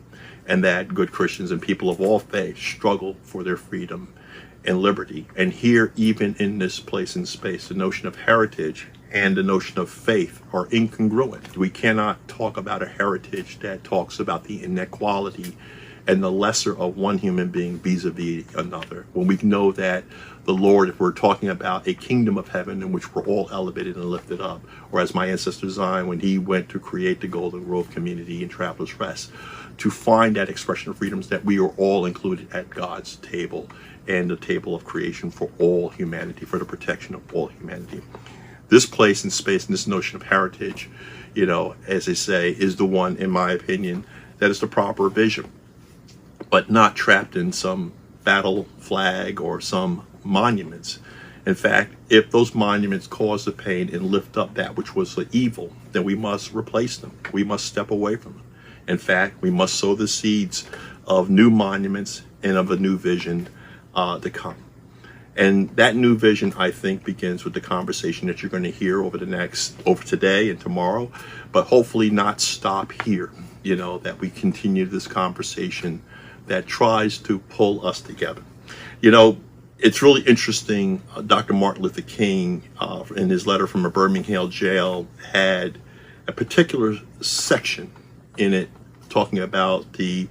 and that good Christians and people of all faiths struggle for their freedom and liberty. And here, even in this place and space, the notion of heritage and the notion of faith are incongruent. We cannot talk about a heritage that talks about the inequality and the lesser of one human being vis-a-vis another. When we know that the Lord, if we're talking about a kingdom of heaven in which we're all elevated and lifted up, or as my ancestor Zion, when he went to create the Golden Grove community in Travelers Rest, to find that expression of freedoms, that we are all included at God's table and the table of creation for all humanity, for the protection of all humanity. This place and space and this notion of heritage, you know, as they say, is the one, in my opinion, that is the proper vision, but not trapped in some battle flag or some monuments. In fact, if those monuments cause the pain and lift up that which was the evil, then we must replace them. We must step away from them. In fact, we must sow the seeds of new monuments and of a new vision to come. And that new vision, I think, begins with the conversation that you're going to hear over today and tomorrow, but hopefully not stop here. You know, that we continue this conversation that tries to pull us together. You know, it's really interesting. Dr. Martin Luther King, in his letter from a Birmingham jail, had a particular section in it talking about the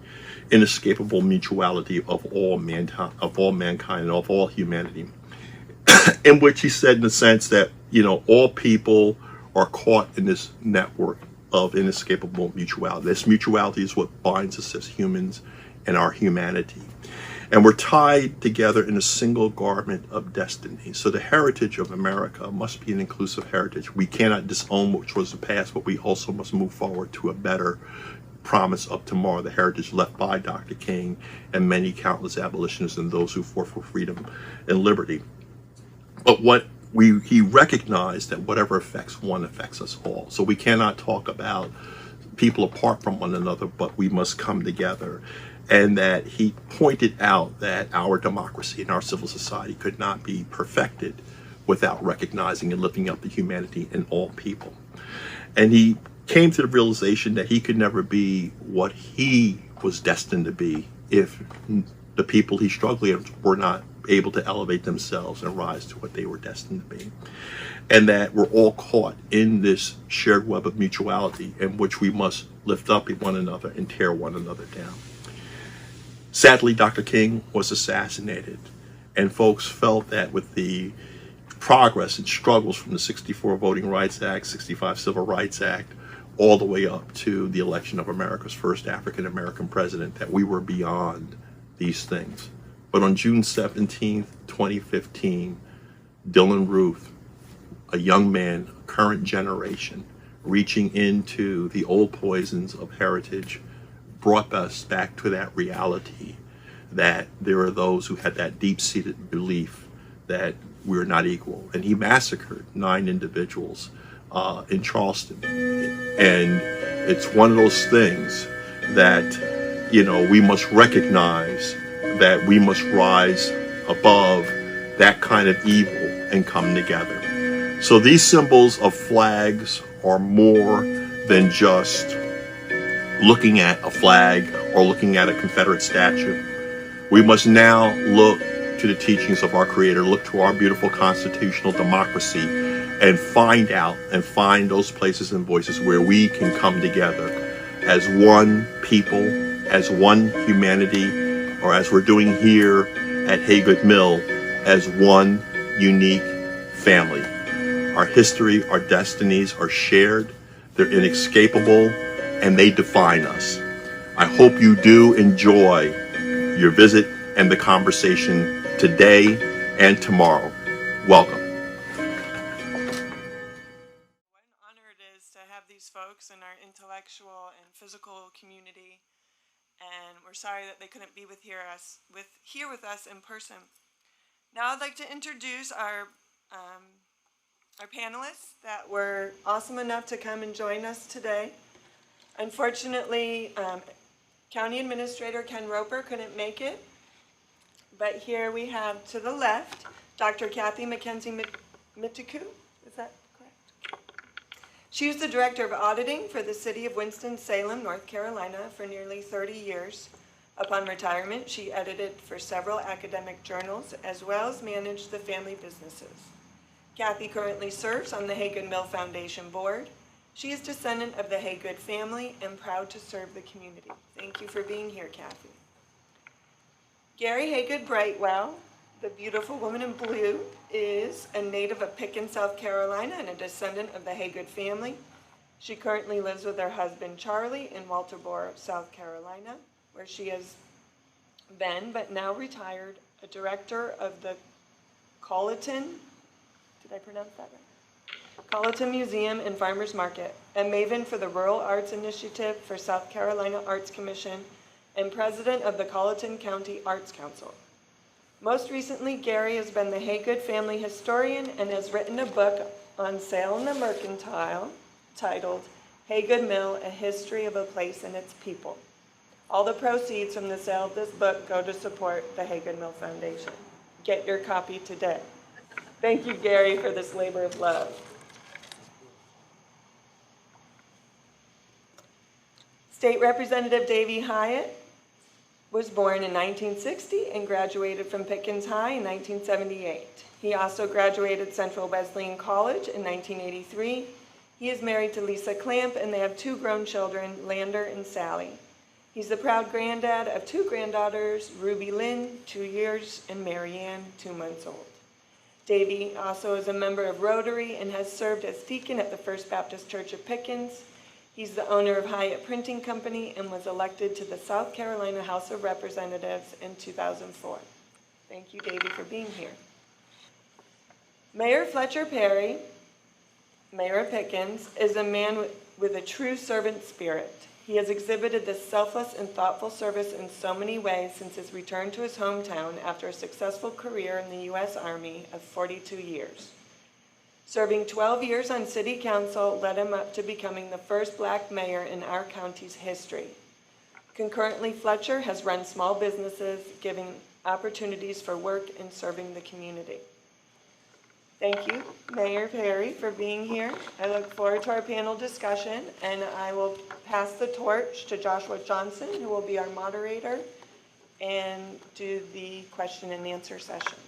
inescapable mutuality of all mankind and of all humanity, in which he said, in the sense that, you know, all people are caught in this network of inescapable mutuality. This mutuality is what binds us as humans and our humanity. And we're tied together in a single garment of destiny. So the heritage of America must be an inclusive heritage. We cannot disown which was the past, but we also must move forward to a better promise of tomorrow, the heritage left by Dr. King and many countless abolitionists and those who fought for freedom and liberty. But he recognized that whatever affects one affects us all. So we cannot talk about people apart from one another, but we must come together. And that he pointed out that our democracy and our civil society could not be perfected without recognizing and lifting up the humanity in all people. And he came to the realization that he could never be what he was destined to be if the people he struggled with were not able to elevate themselves and rise to what they were destined to be. And that we're all caught in this shared web of mutuality in which we must lift up one another and tear one another down. Sadly, Dr. King was assassinated, and folks felt that with the progress and struggles from the 64 Voting Rights Act, 65 Civil Rights Act, all the way up to the election of America's first African-American president, that we were beyond these things. But on June 17th, 2015, Dylan Ruth, a young man, current generation, reaching into the old poisons of heritage, brought us back to that reality that there are those who had that deep-seated belief that we're not equal. And he massacred 9 individuals in Charleston. And it's one of those things that, you know, we must recognize that we must rise above that kind of evil and come together. So these symbols of flags are more than just looking at a flag or looking at a Confederate statue. We must now look to the teachings of our Creator, look to our beautiful constitutional democracy, and find those places and voices where we can come together as one people, as one humanity, or as we're doing here at Hagood Mill, as one unique family. Our history, our destinies are shared, they're inescapable, and they define us. I hope you do enjoy your visit and the conversation today and tomorrow. Welcome. What an honor it is to have these folks in our intellectual and physical community, and we're sorry that they couldn't be here with us in person. Now I'd like to introduce our panelists that were awesome enough to come and join us today. Unfortunately, County Administrator Ken Roper couldn't make it, but here we have to the left, Dr. Kathy Mackenzie Mitiku, is that correct? She was the Director of Auditing for the City of Winston-Salem, North Carolina for nearly 30 years. Upon retirement, she edited for several academic journals as well as managed the family businesses. Kathy currently serves on the Hagood Mill Foundation board. She is descendant of the Hagood family and proud to serve the community. Thank you for being here, Kathy. Gary Hagood Brightwell, the beautiful woman in blue, is a native of Pickens, South Carolina, and a descendant of the Hagood family. She currently lives with her husband Charlie in Walterboro, South Carolina, where she has been, but now retired, a director of the Colleton, did I pronounce that right? Colleton Museum and Farmers Market, a maven for the Rural Arts Initiative for South Carolina Arts Commission, and president of the Colleton County Arts Council. Most recently, Gary has been the Hagood family historian and has written a book on sale in the Mercantile titled Hagood Mill, A History of a Place and Its People. All the proceeds from the sale of this book go to support the Hagood Mill Foundation. Get your copy today. Thank you, Gary, for this labor of love. State Representative Davey Hyatt was born in 1960 and graduated from Pickens High in 1978. He also graduated Central Wesleyan College in 1983. He is married to Lisa Clamp, and they have 2 grown children, Lander and Sally. He's the proud granddad of 2 granddaughters, Ruby Lynn, 2 years, and Marianne, 2 months old. Davey also is a member of Rotary and has served as deacon at the First Baptist Church of Pickens. He's the owner of Hyatt Printing Company and was elected to the South Carolina House of Representatives in 2004. Thank you, Davey, for being here. Mayor Fletcher Perry, Mayor of Pickens, is a man with a true servant spirit. He has exhibited this selfless and thoughtful service in so many ways since his return to his hometown after a successful career in the U.S. Army of 42 years. Serving 12 years on city council led him up to becoming the first black mayor in our county's history. Concurrently, Fletcher has run small businesses, giving opportunities for work and serving the community. Thank you, Mayor Perry, for being here. I look forward to our panel discussion, and I will pass the torch to Joshua Johnson, who will be our moderator, and do the question and answer session.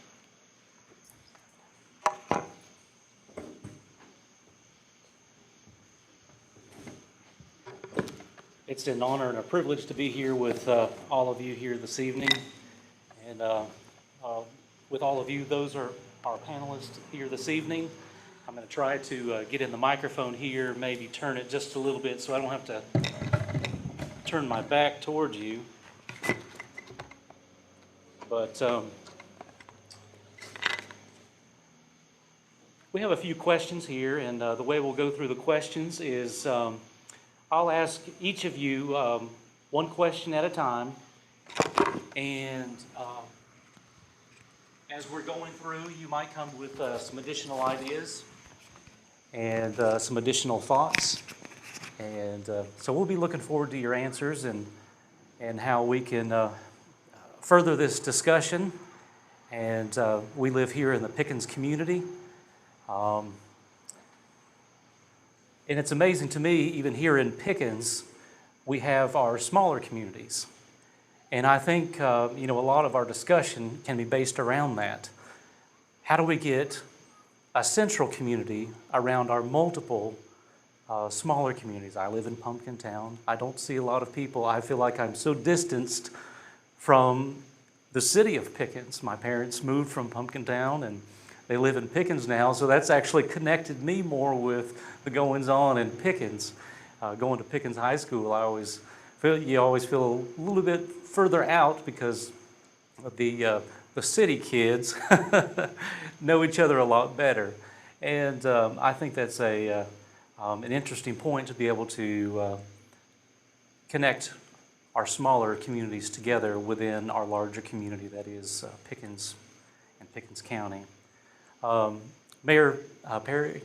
It's an honor and a privilege to be here with all of you here this evening. And with all of you, those are our panelists here this evening. I'm going to try to get in the microphone here, maybe turn it just a little bit so I don't have to turn my back towards you. But we have a few questions here, and the way we'll go through the questions is I'll ask each of you one question at a time, and as we're going through, you might come with some additional ideas and some additional thoughts. And so we'll be looking forward to your answers and how we can further this discussion. And we live here in the Pickens community. And it's amazing to me, even here in Pickens, we have our smaller communities. And I think, a lot of our discussion can be based around that. How do we get a central community around our multiple smaller communities? I live in Pumpkin Town. I don't see a lot of people. I feel like I'm so distanced from the city of Pickens. My parents moved from Pumpkin Town, and they live in Pickens now, so that's actually connected me more with the goings-on in Pickens. Going to Pickens High School, you always feel a little bit further out because the city kids know each other a lot better. And I think that's an interesting point to be able to connect our smaller communities together within our larger community that is Pickens and Pickens County. Mayor Perry,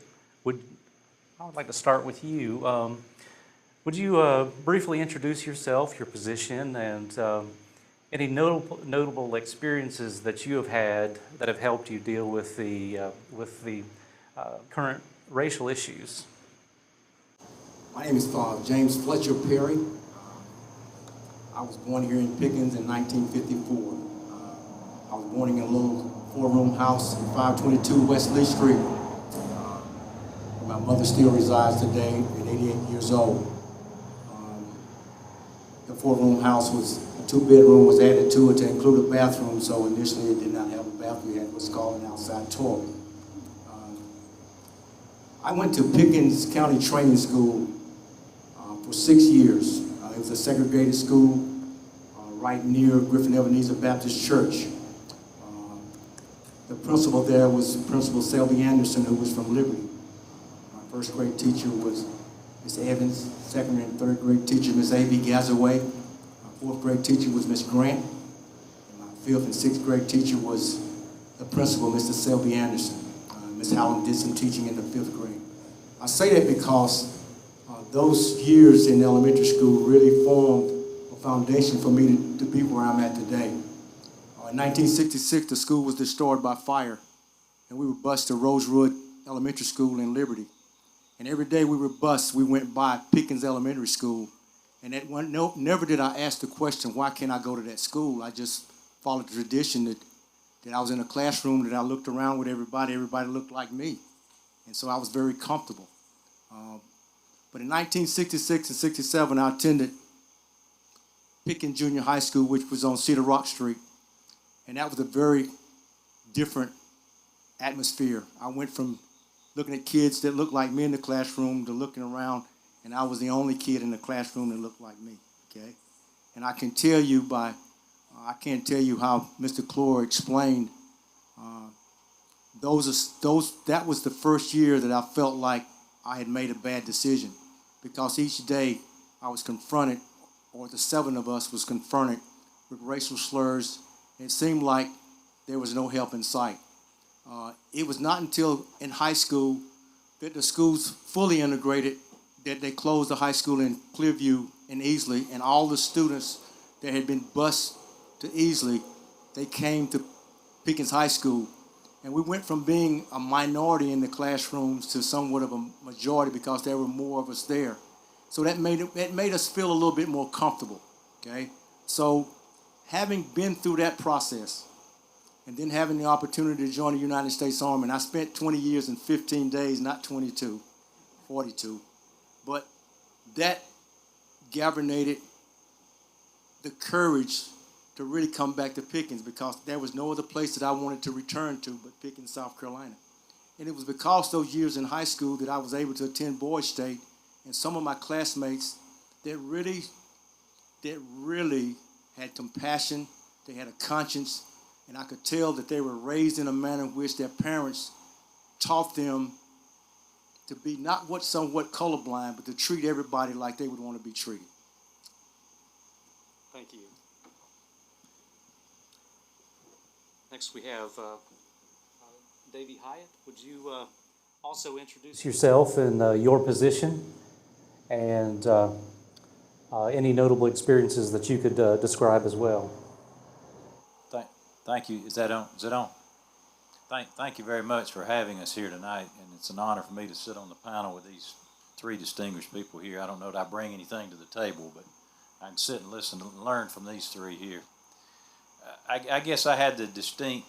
I would like to start with you. Would you briefly introduce yourself, your position, and any notable experiences that you have had that have helped you deal with the current racial issues? My name is James Fletcher Perry. I was born here in Pickens in 1954. I was born in a little 4-room house at 522 West Lee Street. My mother still resides today at 88 years old. The 4-room house was, a 2-bedroom was added to it to include a bathroom, so initially it did not have a bathroom. It had what's called an outside toilet. I went to Pickens County Training School for 6 years. It was a segregated school right near Griffin Ebenezer Baptist Church. The principal there was Principal Selby Anderson, who was from Liberty. My first grade teacher was Miss Evans, second and third grade teacher, Miss A.B. Gazaway. My fourth grade teacher was Miss Grant. And my fifth and sixth grade teacher was the principal, Mr. Selby Anderson. Miss Howland did some teaching in the fifth grade. I say that because those years in elementary school really formed a foundation for me to be where I'm at today. In 1966, the school was destroyed by fire, and we were bused to Rosewood Elementary School in Liberty. And every day we were bused, we went by Pickens Elementary School. And at one, never did I ask the question, why can't I go to that school? I just followed the tradition that I was in a classroom, that I looked around with everybody looked like me. And so I was very comfortable. But in 1966 and 67, I attended Pickens Junior High School, which was on Cedar Rock Street. And that was a very different atmosphere. I went from looking at kids that looked like me in the classroom to looking around, and I was the only kid in the classroom that looked like me, okay? And I can tell you I can't tell you how Mr. Cloer explained that was the first year that I felt like I had made a bad decision, because each day I was confronted, or the 7 of us was confronted with racial slurs. It seemed like there was no help in sight. It was not until in high school that the schools fully integrated, that they closed the high school in Clearview and Easley, and all the students that had been bused to Easley, they came to Pickens High School. And we went from being a minority in the classrooms to somewhat of a majority, because there were more of us there. So that made us feel a little bit more comfortable, okay? So having been through that process, and then having the opportunity to join the United States Army, and I spent 20 years and 15 days, not 22, 42, but that galvanized the courage to really come back to Pickens, because there was no other place that I wanted to return to but Pickens, South Carolina. And it was because those years in high school that I was able to attend Boyd State, and some of my classmates that really had compassion, they had a conscience, and I could tell that they were raised in a manner in which their parents taught them to be not somewhat colorblind, but to treat everybody like they would want to be treated. Thank you. Next we have Davey Hyatt. Would you also introduce yourself and your position, and any notable experiences that you could describe as well? Thank you. Is that on? Is it on? Thank you very much for having us here tonight, and it's an honor for me to sit on the panel with these 3 distinguished people here. I don't know that I bring anything to the table, but I can sit and listen and learn from these 3 here. I guess I had the distinct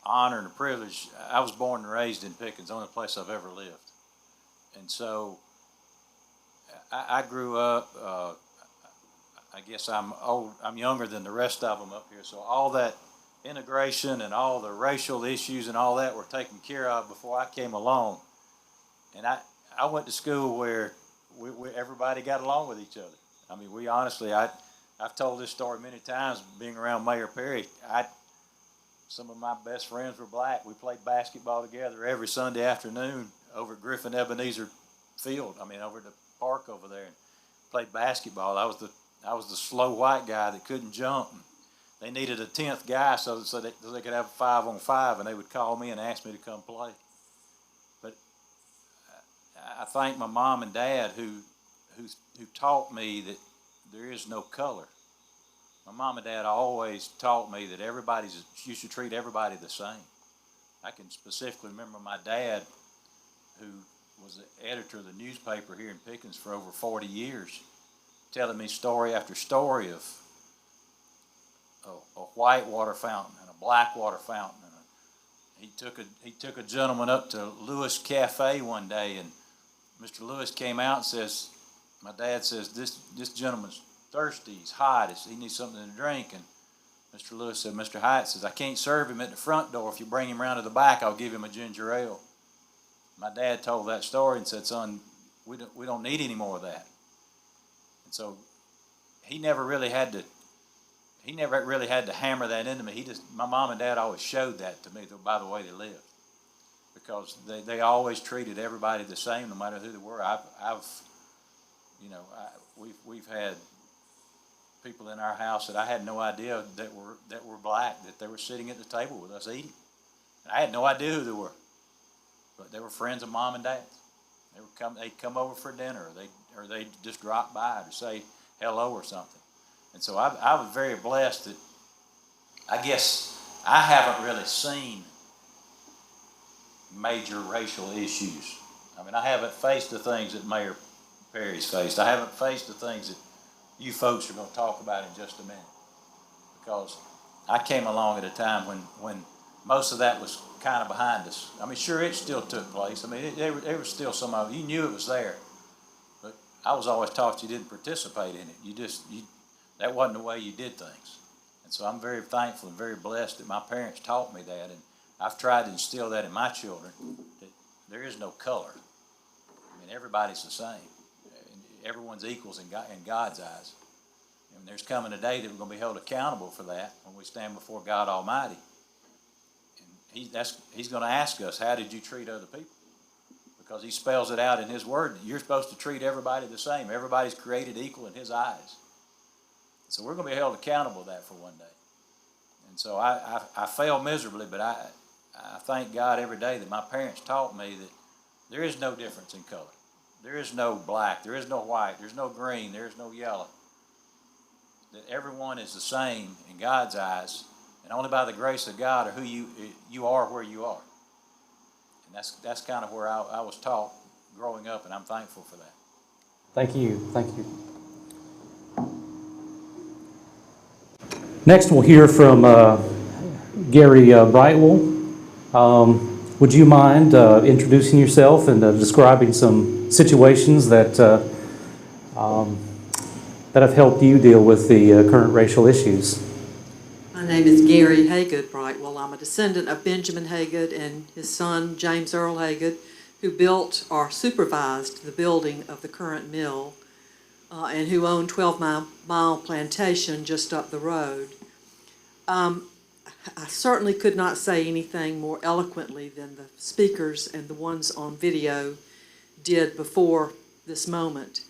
honor and the privilege. I was born and raised in Pickens, the only place I've ever lived. And so I grew up, I guess I'm younger than the rest of them up here, so all that integration and all the racial issues and all that were taken care of before I came along. And I went to school where everybody got along with each other. I mean, we honestly, I've told this story many times, being around Mayor Perry. Some of my best friends were black. We played basketball together every Sunday afternoon over at Griffin Ebenezer Field. I mean, over at the park over there, and played basketball. I was the slow white guy that couldn't jump. And they needed a 10th guy so they could have a 5-on-5, and they would call me and ask me to come play. But I thank my mom and dad who taught me that there is no color. My mom and dad always taught me that you should treat everybody the same. I can specifically remember my dad, who was the editor of the newspaper here in Pickens for over 40 years, telling me story after story of a white water fountain and a black water fountain. And he took a gentleman up to Lewis Cafe one day, and Mr. Lewis came out and says, my dad says, this gentleman's thirsty, he's hot, he needs something to drink. And Mr. Lewis said, Mr. Hyatt says, I can't serve him at the front door. If you bring him around to the back, I'll give him a ginger ale. My dad told that story and said, son, we don't need any more of that. And so he never really had to hammer that into me. My mom and dad always showed that to me by the way they lived, because they always treated everybody the same, no matter who they were. We've had people in our house that I had no idea that were black, that they were sitting at the table with us eating. And I had no idea who they were, but they were friends of mom and dad's. They'd come over for dinner, or they'd just drop by to say hello or something. And so I was very blessed that I guess I haven't really seen major racial issues. I mean, I haven't faced the things that Mayor Perry's faced. I haven't faced the things that you folks are going to talk about in just a minute, because I came along at a time when most of that was kind of behind us. I mean, sure, it still took place. I mean, there was still some of it. You knew it was there, but I was always taught you didn't participate in it. That wasn't the way you did things. And so I'm very thankful and very blessed that my parents taught me that, and I've tried to instill that in my children, that there is no color. I mean, everybody's the same. Everyone's equals in God's eyes. And there's coming a day that we're going to be held accountable for that when we stand before God Almighty. And He's going to ask us, how did you treat other people? Because He spells it out in His Word. You're supposed to treat everybody the same. Everybody's created equal in His eyes. So we're going to be held accountable for that for one day. And so I fail miserably, but I thank God every day that my parents taught me that there is no difference in color. There is no black, there is no white, there's no green, there is no yellow. That everyone is the same in God's eyes, and only by the grace of God are who you are where you are. And that's kind of where I was taught growing up, and I'm thankful for that. Thank you. Thank you. Next, we'll hear from Gary Brightwell. Would you mind introducing yourself and describing some situations that have helped you deal with the current racial issues? My name is Gary Hagood Brightwell. I'm a descendant of Benjamin Hagood and his son James Earl Hagood, who built or supervised the building of the current mill, and who owned 12 Mile Plantation just up the road. I certainly could not say anything more eloquently than the speakers and the ones on video did before this moment.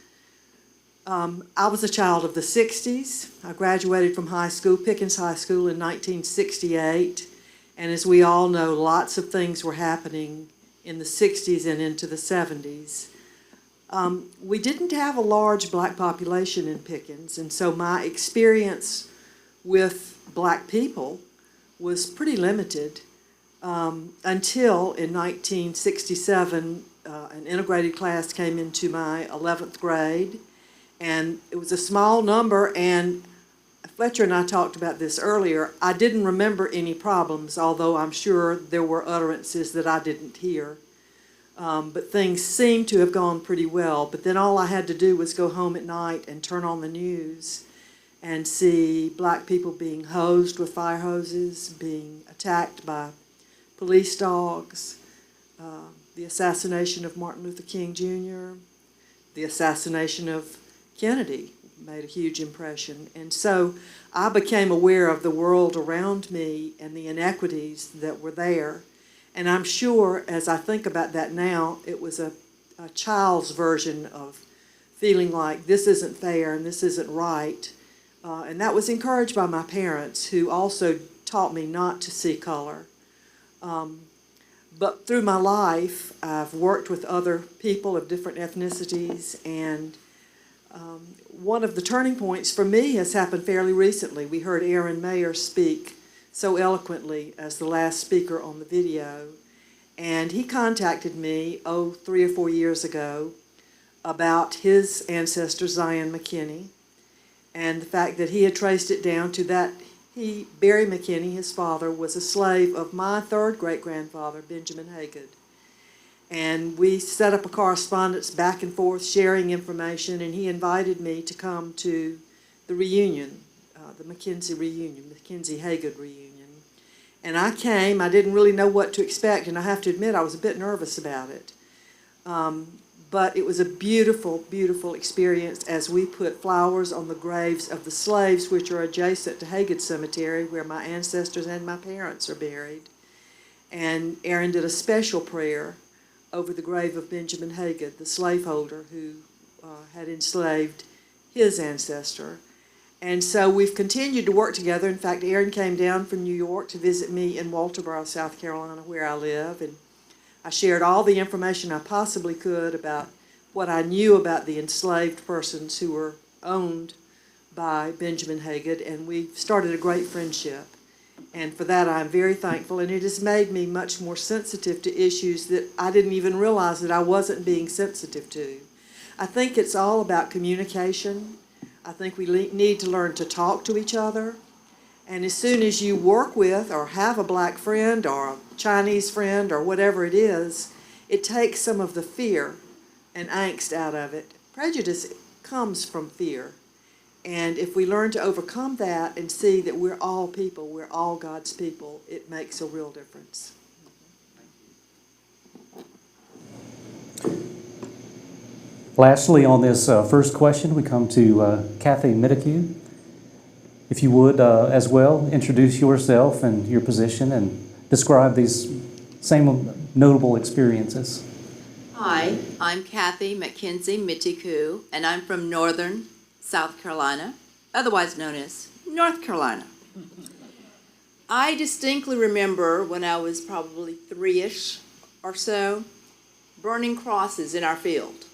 I was a child of the 60s. I graduated from high school, Pickens High School, in 1968. And as we all know, lots of things were happening in the 60s and into the 70s. We didn't have a large black population in Pickens, and so my experience with black people was pretty limited until in 1967 an integrated class came into my 11th grade, and it was a small number, and Fletcher and I talked about this earlier. I didn't remember any problems, although I'm sure there were utterances that I didn't hear. But things seemed to have gone pretty well. But then all I had to do was go home at night and turn on the news and see black people being hosed with fire hoses, being attacked by police dogs, the assassination of Martin Luther King Jr., the assassination of Kennedy made a huge impression. And so I became aware of the world around me and the inequities that were there. And I'm sure, as I think about that now, it was a child's version of feeling like this isn't fair and this isn't right. And that was encouraged by my parents, who also taught me not to see color. But through my life, I've worked with other people of different ethnicities, and one of the turning points for me has happened fairly recently. We heard Aaron Mayer speak so eloquently as the last speaker on the video, and he contacted me 3 or 4 years ago about his ancestor Zion McKinney, and the fact that he had traced it down to that Barry McKinney, his father, was a slave of my third great-grandfather, Benjamin Hagood. And we set up a correspondence back and forth, sharing information, and he invited me to come to the reunion, the Mackenzie reunion, Mackenzie-Hagood reunion. And I came, I didn't really know what to expect, and I have to admit I was a bit nervous about it. But it was a beautiful, beautiful experience as we put flowers on the graves of the slaves, which are adjacent to Hagood Cemetery, where my ancestors and my parents are buried. And Aaron did a special prayer over the grave of Benjamin Hagood, the slaveholder who had enslaved his ancestor. And so we've continued to work together. In fact, Aaron came down from New York to visit me in Walterboro, South Carolina, where I live. And I shared all the information I possibly could about what I knew about the enslaved persons who were owned by Benjamin Hagood, and we started a great friendship. And for that, I'm very thankful, and it has made me much more sensitive to issues that I didn't even realize that I wasn't being sensitive to. I think it's all about communication. I think we need to learn to talk to each other. And as soon as you work with or have a black friend or a Chinese friend or whatever it is, it takes some of the fear and angst out of it. Prejudice comes from fear. And if we learn to overcome that and see that we're all people, we're all God's people, it makes a real difference. Lastly, on this first question, we come to Kathy Middicue. If you would, as well, introduce yourself and your position and describe these same notable experiences. Hi, I'm Kathy Mackenzie Middicue, and I'm from northern South Carolina, otherwise known as North Carolina. I distinctly remember when I was probably 3-ish or so, burning crosses in our field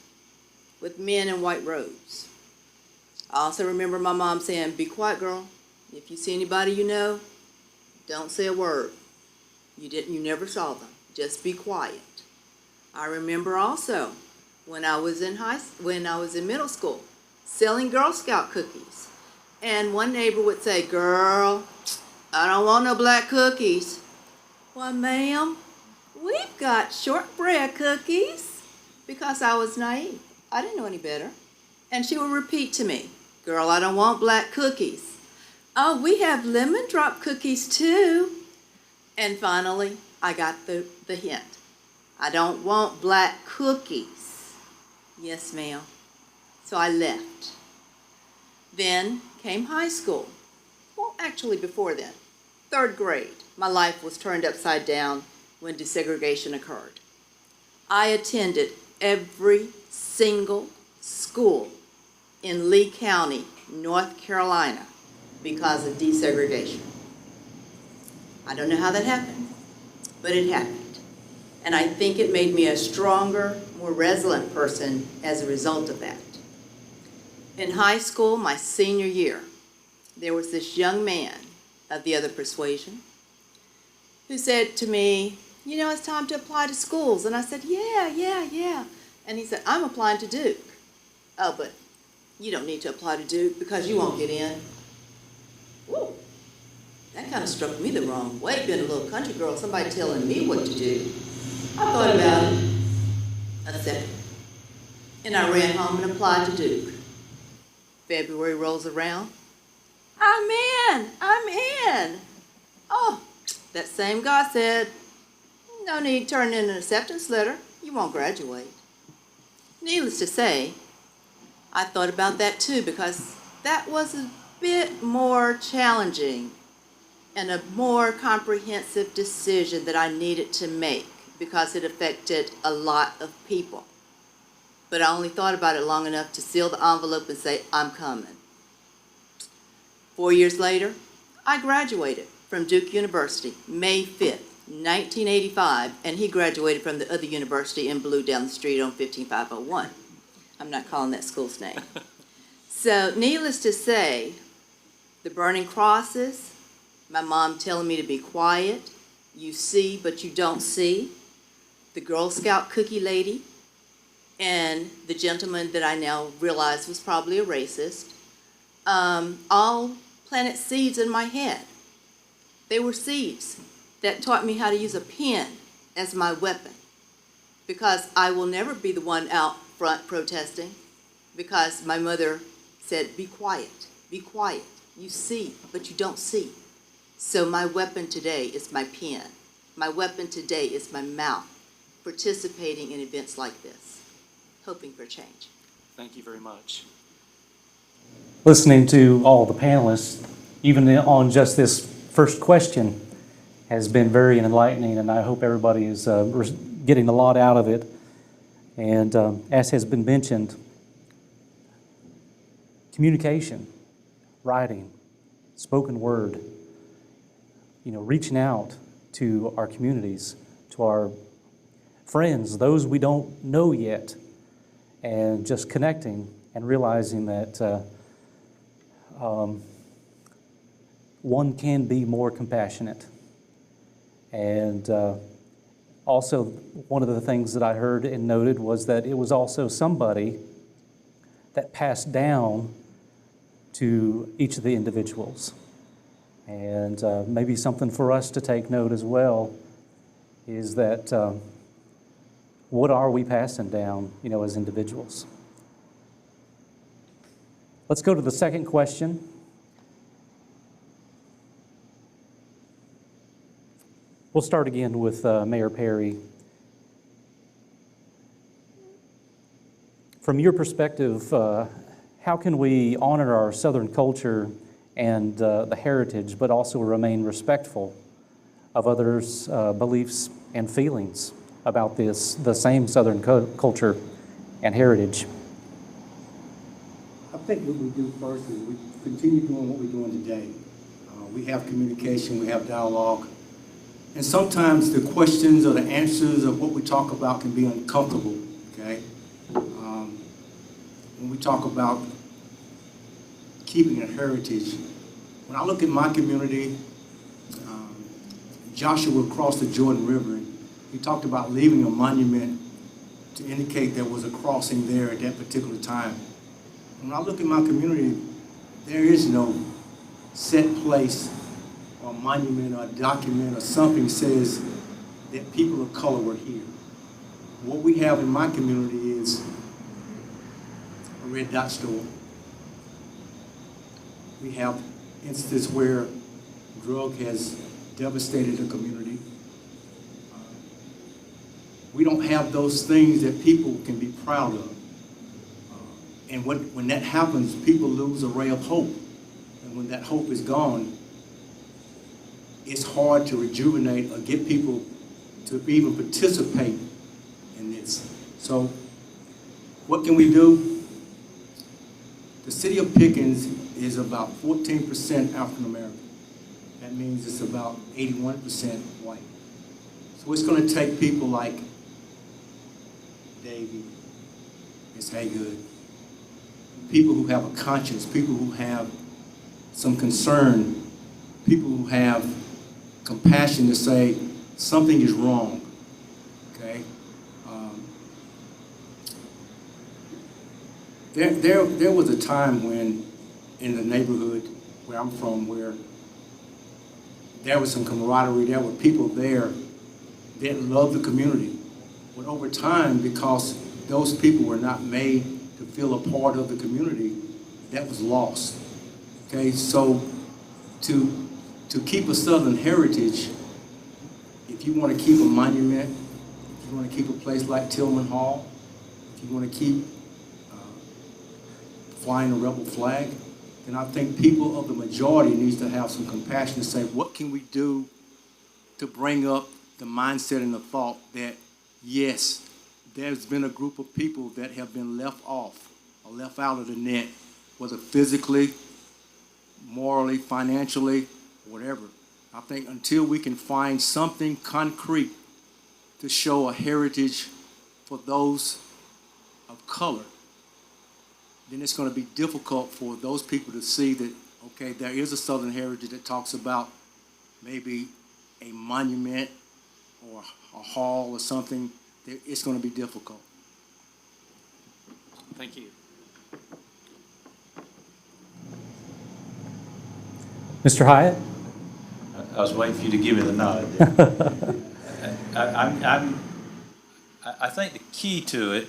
with men in white robes. I also remember my mom saying, "Be quiet, girl. If you see anybody you know, don't say a word. You never saw them. Just be quiet." I remember also when I was in middle school, selling Girl Scout cookies. And one neighbor would say, "Girl, I don't want no black cookies." "Well, ma'am, we've got shortbread cookies." Because I was naive. I didn't know any better. And she would repeat to me, "Girl, I don't want black cookies." "Oh, we have lemon drop cookies too." And finally, I got the hint. "I don't want black cookies." "Yes, ma'am." So I left. Then came high school. Well, actually before then, 3rd grade. My life was turned upside down when desegregation occurred. I attended every single school in Lee County, North Carolina, because of desegregation. I don't know how that happened, but it happened. And I think it made me a stronger, more resilient person as a result of that. In high school, my senior year, there was this young man of the other persuasion who said to me, "You know, it's time to apply to schools." And I said, yeah. And he said, "I'm applying to Duke." "Oh, but you don't need to apply to Duke because you won't get in." Woo! That kind of struck me the wrong way, being a little country girl, somebody telling me what to do. I thought about it a second, and I ran home and applied to Duke. February rolls around. I'm in. Oh, that same God said, "No need to turn in an acceptance letter. You won't graduate." Needless to say, I thought about that too, because that was a bit more challenging and a more comprehensive decision that I needed to make because it affected a lot of people. But I only thought about it long enough to seal the envelope and say, "I'm coming." 4 years later, I graduated from Duke University, May 5th, 1985, and he graduated from the other university in blue down the street on 15501. I'm not calling that school's name. So needless to say, the burning crosses, my mom telling me to be quiet, you see but you don't see, the Girl Scout cookie lady, and the gentleman that I now realize was probably a racist, all planted seeds in my head. They were seeds that taught me how to use a pen as my weapon, because I will never be the one out front protesting, because my mother said, "Be quiet." Be quiet. You see, but you don't see. So my weapon today is my pen. My weapon today is my mouth, participating in events like this, hoping for change. Thank you very much. Listening to all the panelists, even on just this first question, has been very enlightening, and I hope everybody is getting a lot out of it. And as has been mentioned, communication, writing, spoken word, reaching out to our communities, to our friends, those we don't know yet, and just connecting and realizing that one can be more compassionate. And also, one of the things that I heard and noted was that it was also somebody that passed down to each of the individuals. And maybe something for us to take note as well is that what are we passing down, as individuals? Let's go to the second question. We'll start again with Mayor Perry. From your perspective, how can we honor our Southern culture and the heritage, but also remain respectful of others' beliefs and feelings about the same Southern culture and heritage? I think what we do first is we continue doing what we're doing today. We have communication, we have dialogue, and sometimes the questions or the answers of what we talk about can be uncomfortable, okay? When we talk about keeping a heritage, when I look at my community, Joshua crossed the Jordan River. He talked about leaving a monument to indicate there was a crossing there at that particular time. When I look at my community, there is no set place or monument or document or something says that people of color were here. What we have in my community is a red dot store. We have instances where drug has devastated a community. We don't have those things that people can be proud of. And when that happens, people lose a ray of hope. And when that hope is gone, it's hard to rejuvenate or get people to even participate in this. So what can we do? The city of Pickens is about 14% African American. That means it's about 81% white. So it's going to take people like Davey, Ms. Hagood, people who have a conscience, people who have some concern, people who have compassion to say something is wrong, okay? There was a time when in the neighborhood where I'm from where there was some camaraderie, there were people there that loved the community. But over time, because those people were not made to feel a part of the community, that was lost. Okay, so to keep a Southern heritage, if you want to keep a monument, if you want to keep a place like Tillman Hall, if you want to keep flying a rebel flag, then I think people of the majority needs to have some compassion to say, what can we do to bring up the mindset and the thought that, yes, there's been a group of people that have been left off or left out of the net, whether physically, morally, financially, whatever. I think until we can find something concrete to show a heritage for those of color, then it's going to be difficult for those people to see that, okay, there is a Southern heritage that talks about maybe a monument or a hall or something. It's going to be difficult. Thank you. Mr. Hyatt? I was waiting for you to give me the nod. I think the key to it,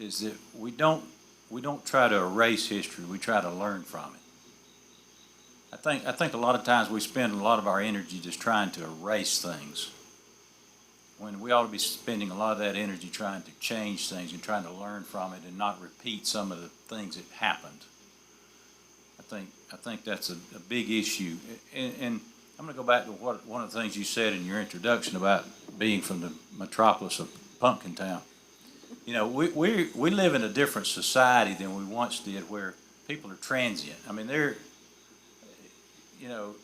is that we we don't try to erase history, we try to learn from it. I think a lot of times we spend a lot of our energy just trying to erase things, when we ought to be spending a lot of that energy trying to change things and trying to learn from it and not repeat some of the things that happened. I think that's a big issue. And I'm going to go back to one of the things you said in your introduction about being from the metropolis of Pumpkin Town. You know, we live in a different society than we once did, where people are transient. I mean, you know,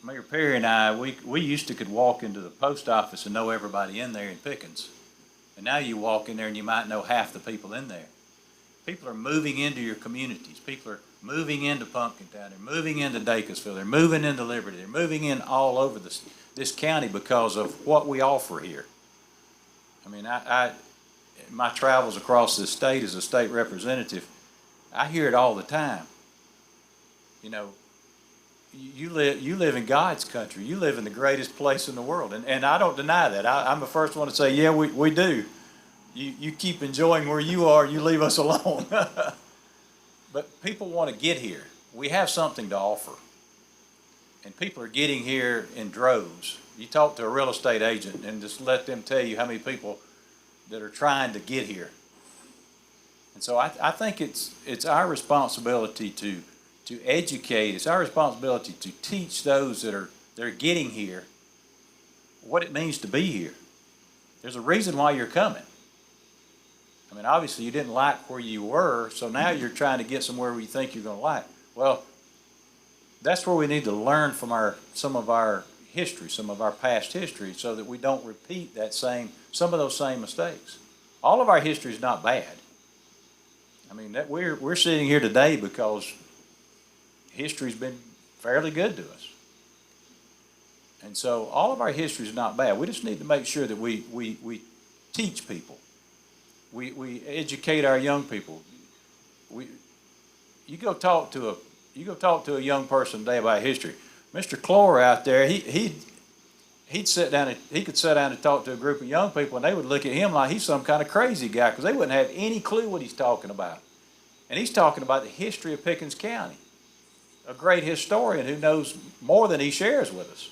Mayor Perry and I, we used to could walk into the post office and know everybody in there in Pickens. And now you walk in there and you might know half the people in there. People are moving into your communities. People are moving into Pumpkin Town. They're moving into Dacusville. They're moving into Liberty. They're moving in all over this county because of what we offer here. I mean, my travels across the state as a state representative, I hear it all the time. You know, you live in God's country. You live in the greatest place in the world. And I don't deny that. I'm the first one to say, yeah, we do. You keep enjoying where you are, you leave us alone. But people want to get here. We have something to offer. And people are getting here in droves. You talk to a real estate agent and just let them tell you how many people that are trying to get here. And so I think it's our responsibility to educate. It's our responsibility to teach those that are getting here what it means to be here. There's a reason why you're coming. I mean, obviously you didn't like where you were, so now you're trying to get somewhere where you think you're going to like. Well, that's where we need to learn from some of our history, some of our past history, so that we don't repeat some of those same mistakes. All of our history is not bad. I mean, that we're sitting here today because history's been fairly good to us. And so all of our history is not bad. We just need to make sure that we teach people. We educate our young people. You go talk to a young person today about history. Mr. Cloer out there, he'd sit down and he could sit down and talk to a group of young people, and they would look at him like he's some kind of crazy guy, because they wouldn't have any clue what he's talking about. And he's talking about the history of Pickens County, a great historian who knows more than he shares with us.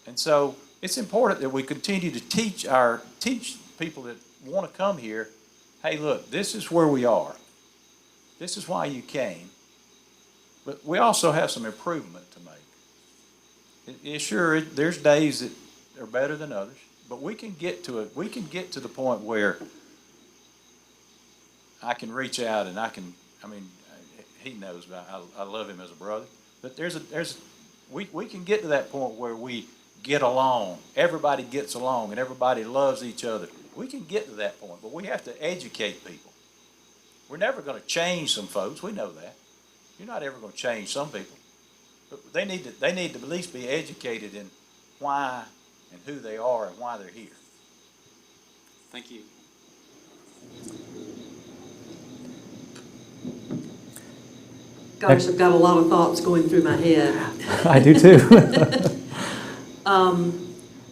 And so it's important that we continue to teach people that want to come here, hey, look, this is where we are. This is why you came. But we also have some improvement to make. Sure, there's days that are better than others, but we can get to it. We can get to the point where I can reach out and he knows, I love him as a brother. But we can get to that point where we get along. Everybody gets along and everybody loves each other. We can get to that point, but we have to educate people. We're never going to change some folks. We know that. You're not ever going to change some people. But they need to at least be educated in why and who they are and why they're here. Thank you. Gosh, I've got a lot of thoughts going through my head. I do too.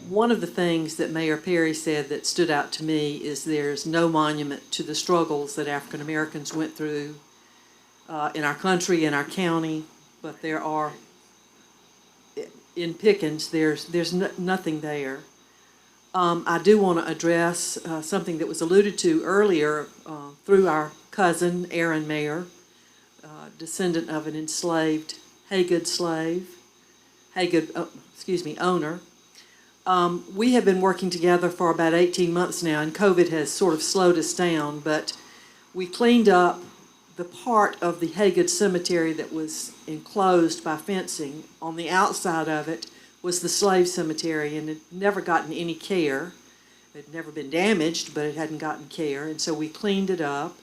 One of the things that Mayor Perry said that stood out to me is there's no monument to the struggles that African Americans went through in our country, in our county, but there are, in Pickens, there's nothing there. I do want to address something that was alluded to earlier through our cousin, Aaron Mayer, descendant of an enslaved Hagood owner. We have been working together for about 18 months now, and COVID has sort of slowed us down, but we cleaned up the part of the Hagood Cemetery that was enclosed by fencing. On the outside of it was the slave cemetery, and it had never gotten any care. It had never been damaged, but it hadn't gotten care, and so we cleaned it up,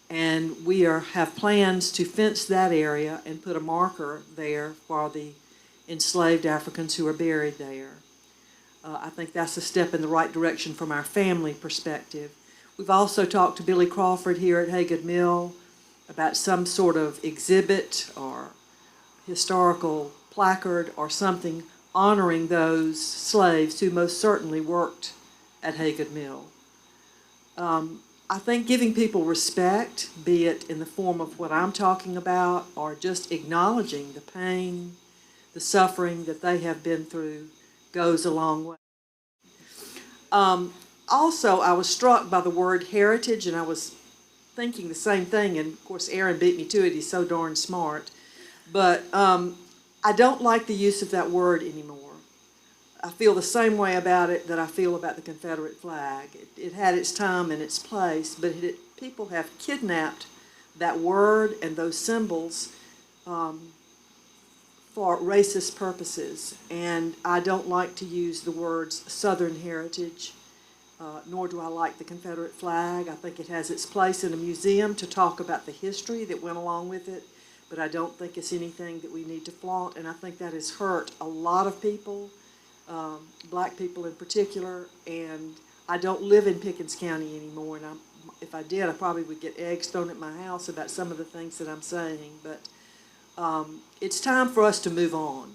and we have plans to fence that area and put a marker there for the enslaved Africans who are buried there. I think that's a step in the right direction from our family perspective. We've also talked to Billy Crawford here at Hagood Mill about some sort of exhibit or historical placard or something honoring those slaves who most certainly worked at Hagood Mill. I think giving people respect, be it in the form of what I'm talking about or just acknowledging the pain, the suffering that they have been through, goes a long way. Also, I was struck by the word heritage, and I was thinking the same thing, and of course Aaron beat me to it, he's so darn smart. But I don't like the use of that word anymore. I feel the same way about it that I feel about the Confederate flag. It had its time and its place, but people have kidnapped that word and those symbols for racist purposes. And I don't like to use the words Southern heritage, nor do I like the Confederate flag. I think it has its place in a museum to talk about the history that went along with it, but I don't think it's anything that we need to flaunt, and I think that has hurt a lot of people. Black people in particular, and I don't live in Pickens County anymore, and if I did, I probably would get eggs thrown at my house about some of the things that I'm saying, but it's time for us to move on.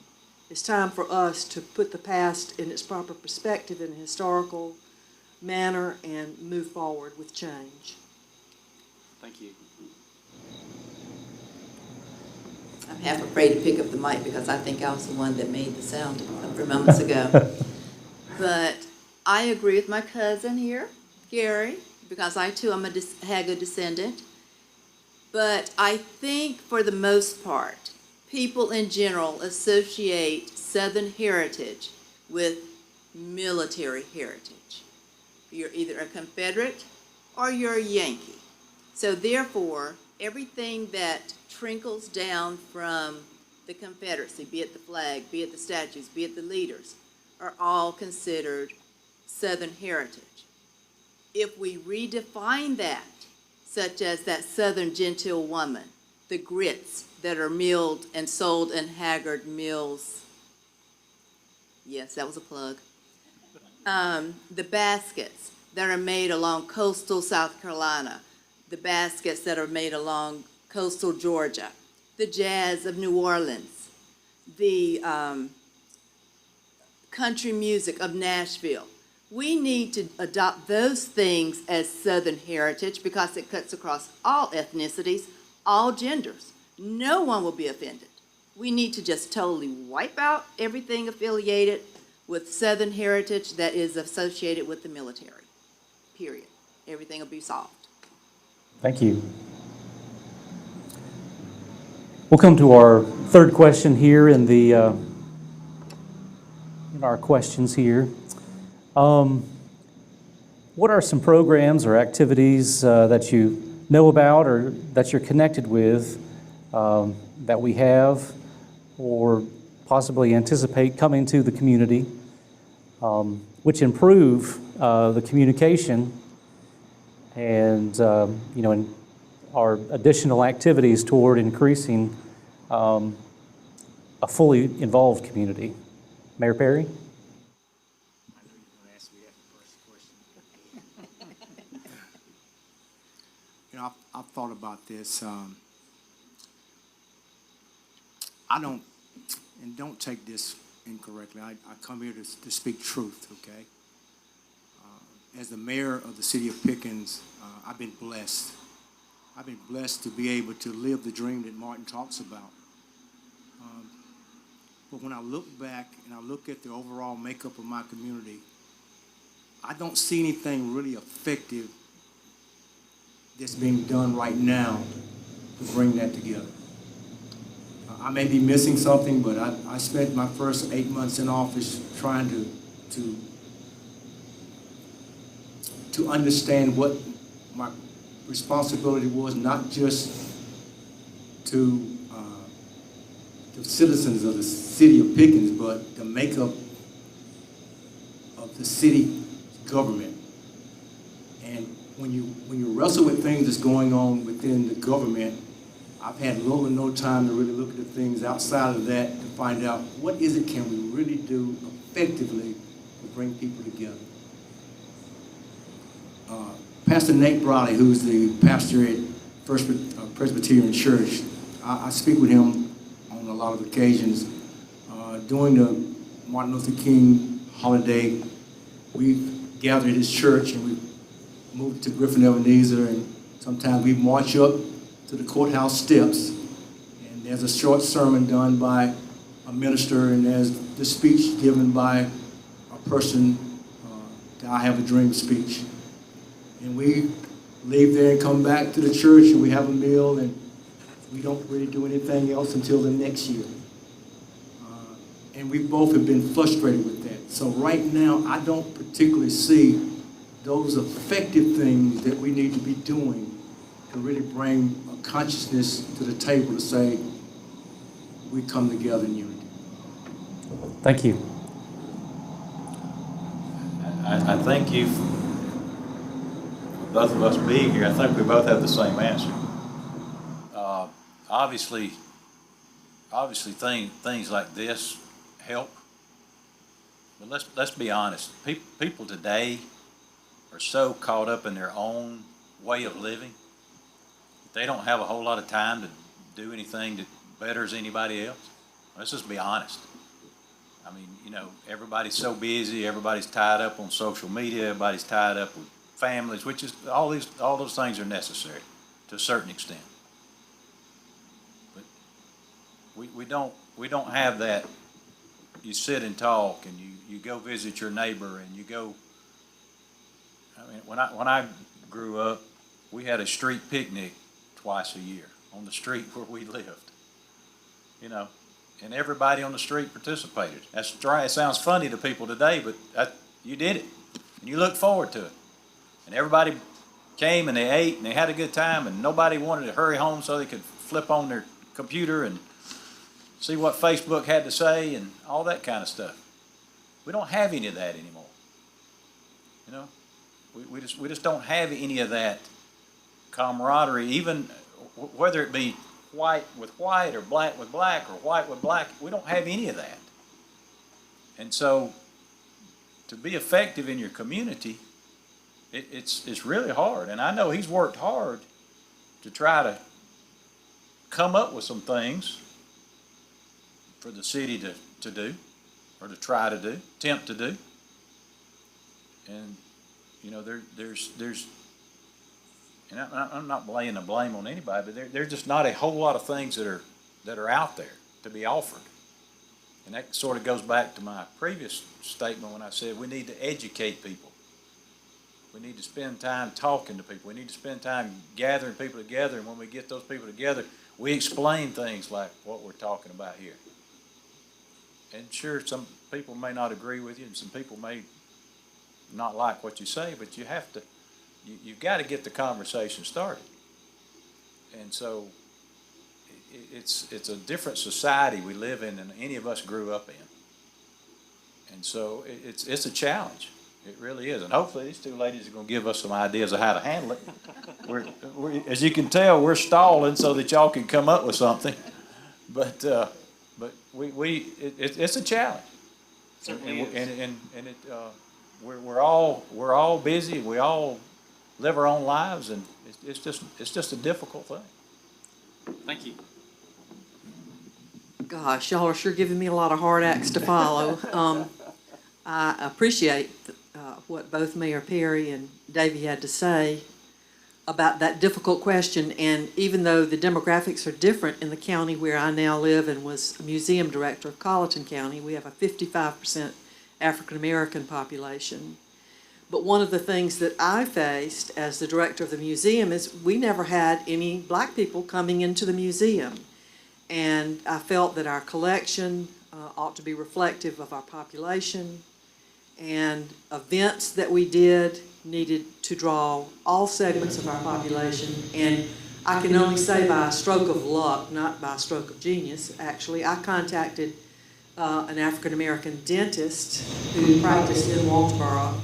It's time for us to put the past in its proper perspective in a historical manner and move forward with change. Thank you. I'm half afraid to pick up the mic because I think I was the one that made the sound a few moments ago. But I agree with my cousin here, Gary, because I too am a Hagood descendant. But I think for the most part, people in general associate Southern heritage with military heritage. You're either a Confederate or you're a Yankee. So therefore, everything that trickles down from the Confederacy, be it the flag, be it the statues, be it the leaders, are all considered Southern heritage. If we redefine that, such as that Southern genteel woman, the grits that are milled and sold in Hagood Mills, yes, that was a plug, the baskets that are made along coastal South Carolina, the baskets that are made along coastal Georgia, the jazz of New Orleans, the country music of Nashville. We need to adopt those things as Southern heritage because it cuts across all ethnicities, all genders. No one will be offended. We need to just totally wipe out everything affiliated with Southern heritage that is associated with the military, period. Everything will be solved. Thank you. We'll come to our third question here in our questions here. What are some programs or activities that you know about or that you're connected with that we have or possibly anticipate coming to the community, which improve the communication and and our additional activities toward increasing a fully involved community? Mayor Perry? I've thought about this. Don't take this incorrectly. I come here to speak truth, okay? As the mayor of the city of Pickens, I've been blessed. I've been blessed to be able to live the dream that Martin talks about. But when I look back and I look at the overall makeup of my community, I don't see anything really effective that's being done right now to bring that together. I may be missing something, but I spent my first 8 months in office trying to understand what my responsibility was, not just to the citizens of the city of Pickens, but the makeup of the city government. And when you wrestle with things that's going on within the government, I've had little or no time to really look at the things outside of that to find out what is it can we really do effectively to bring people together. Pastor Nate Brawley, who's the pastor at First Presbyterian Church, I speak with him on a lot of occasions. During the Martin Luther King holiday, we gathered at his church and we moved to Griffin Ebenezer, and sometimes we march up to the courthouse steps, and there's a short sermon done by a minister, and there's the speech given by a person, the I Have a Dream speech. And we leave there and come back to the church, and we have a meal, and we don't really do anything else until the next year. And we both have been frustrated with that. So right now, I don't particularly see those effective things that we need to be doing to really bring a consciousness to the table to say, we come together in unity. Thank you. I think both of us being here, I think we both have the same answer. Obviously things like this help, but let's be honest. People today are so caught up in their own way of living that they don't have a whole lot of time to do anything that betters anybody else. Let's just be honest. I mean, you know, everybody's so busy, everybody's tied up on social media, everybody's tied up with families, which is all those things are necessary to a certain extent. But we don't have that. You sit and talk, and you go visit your neighbor, and you go. I mean, when I grew up, we had a street picnic twice a year on the street where we lived. You know, and everybody on the street participated. That's right. It sounds funny to people today, but you did it, and you looked forward to it. And everybody came, and they ate, and they had a good time, and nobody wanted to hurry home so they could flip on their computer and see what Facebook had to say and all that kind of stuff. We don't have any of that anymore. You know, we just don't have any of that camaraderie, even whether it be white with white or black with black or white with black. We don't have any of that. And so to be effective in your community, it's really hard. And I know he's worked hard to try to come up with some things for the city to do, or to try to do, attempt to do. And, you know, there's and I'm not laying the blame on anybody, but there's just not a whole lot of things that are out there to be offered. And that sort of goes back to my previous statement when I said we need to educate people. We need to spend time talking to people. We need to spend time gathering people together, and when we get those people together, we explain things like what we're talking about here. And sure, some people may not agree with you, and some people may not like what you say, but you've got to get the conversation started. And so it's a different society we live in than any of us grew up in. And so it's a challenge. It really is. And hopefully these two ladies are going to give us some ideas of how to handle it. We're, as you can tell, we're stalling so that y'all can come up with something. But it's a challenge. We're all busy. We all live our own lives, and it's just a difficult thing. Thank you. Gosh, y'all are sure giving me a lot of hard acts to follow. I appreciate what both Mayor Perry and Davey had to say about that difficult question. And even though the demographics are different in the county where I now live and was museum director of Colleton County, we have a 55% African American population. But one of the things that I faced as the director of the museum is we never had any black people coming into the museum. And I felt that our collection ought to be reflective of our population, and events that we did needed to draw all segments of our population. And I can only say by a stroke of luck, not by a stroke of genius, actually, I contacted an African-American dentist who practiced in Walterboro,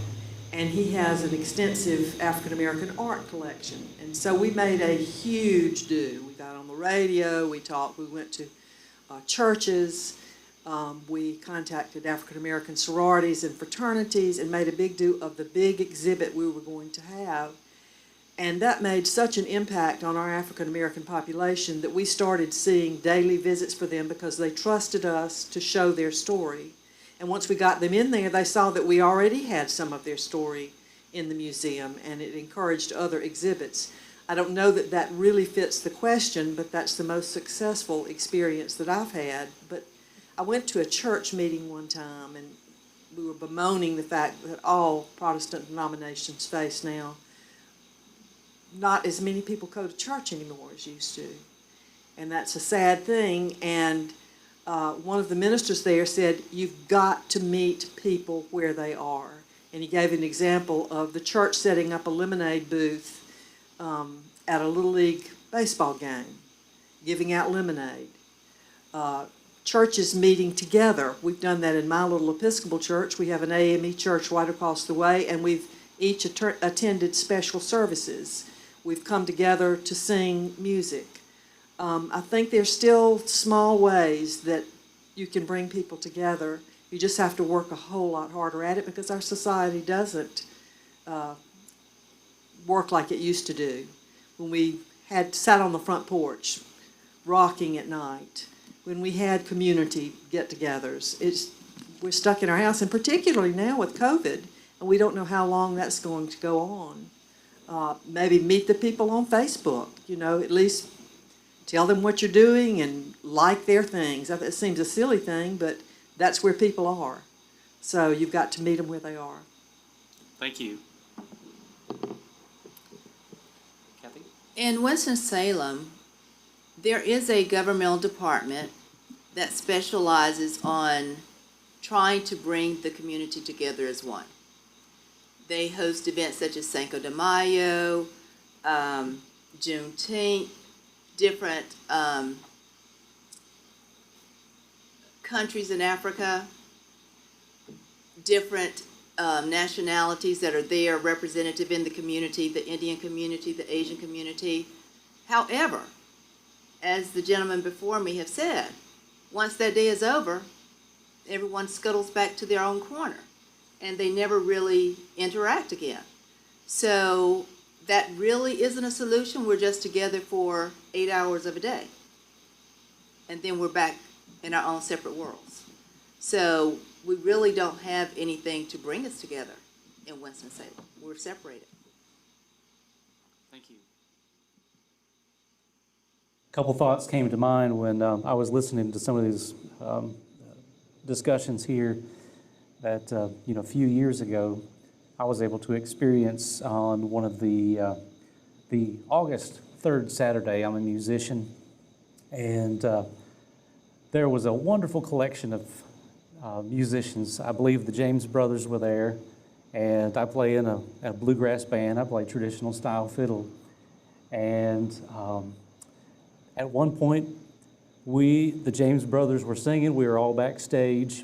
and he has an extensive African-American art collection. And so we made a huge do. We got on the radio, we talked, we went to churches, we contacted African-American sororities and fraternities and made a big do of the big exhibit we were going to have. And that made such an impact on our African-American population that we started seeing daily visits for them because they trusted us to show their story. And once we got them in there, they saw that we already had some of their story in the museum, and it encouraged other exhibits. I don't know that that really fits the question, but that's the most successful experience that I've had. But I went to a church meeting one time, and we were bemoaning the fact that all Protestant denominations face now, not as many people go to church anymore as used to. And that's a sad thing. And one of the ministers there said, you've got to meet people where they are. And he gave an example of the church setting up a lemonade booth at a Little League baseball game, giving out lemonade. Churches meeting together. We've done that in my little Episcopal church. We have an AME church right across the way, and we've each attended special services. We've come together to sing music. I think there's still small ways that you can bring people together. You just have to work a whole lot harder at it because our society doesn't work like it used to do. When we sat on the front porch, rocking at night, when we had community get-togethers, we're stuck in our house, and particularly now with COVID, and we don't know how long that's going to go on. Maybe meet the people on Facebook, at least tell them what you're doing and like their things. It seems a silly thing, but that's where people are. So you've got to meet them where they are. Thank you. Kathy? In Winston-Salem, there is a governmental department that specializes on trying to bring the community together as one. They host events such as Cinco de Mayo, Juneteenth, different countries in Africa, different nationalities that are there representative in the community, the Indian community, the Asian community. However, as the gentleman before me have said, once that day is over, everyone scuttles back to their own corner, and they never really interact again. So that really isn't a solution. We're just together for 8 hours of a day, and then we're back in our own separate worlds. So we really don't have anything to bring us together in Winston-Salem. We're separated. Thank you. A couple thoughts came to mind when I was listening to some of these discussions here that, a few years ago, I was able to experience on one of the August 3rd Saturday. I'm a musician, and there was a wonderful collection of musicians. I believe the James Brothers were there, and I play in a bluegrass band. I play traditional style fiddle, and at one point, the James Brothers were singing. We were all backstage,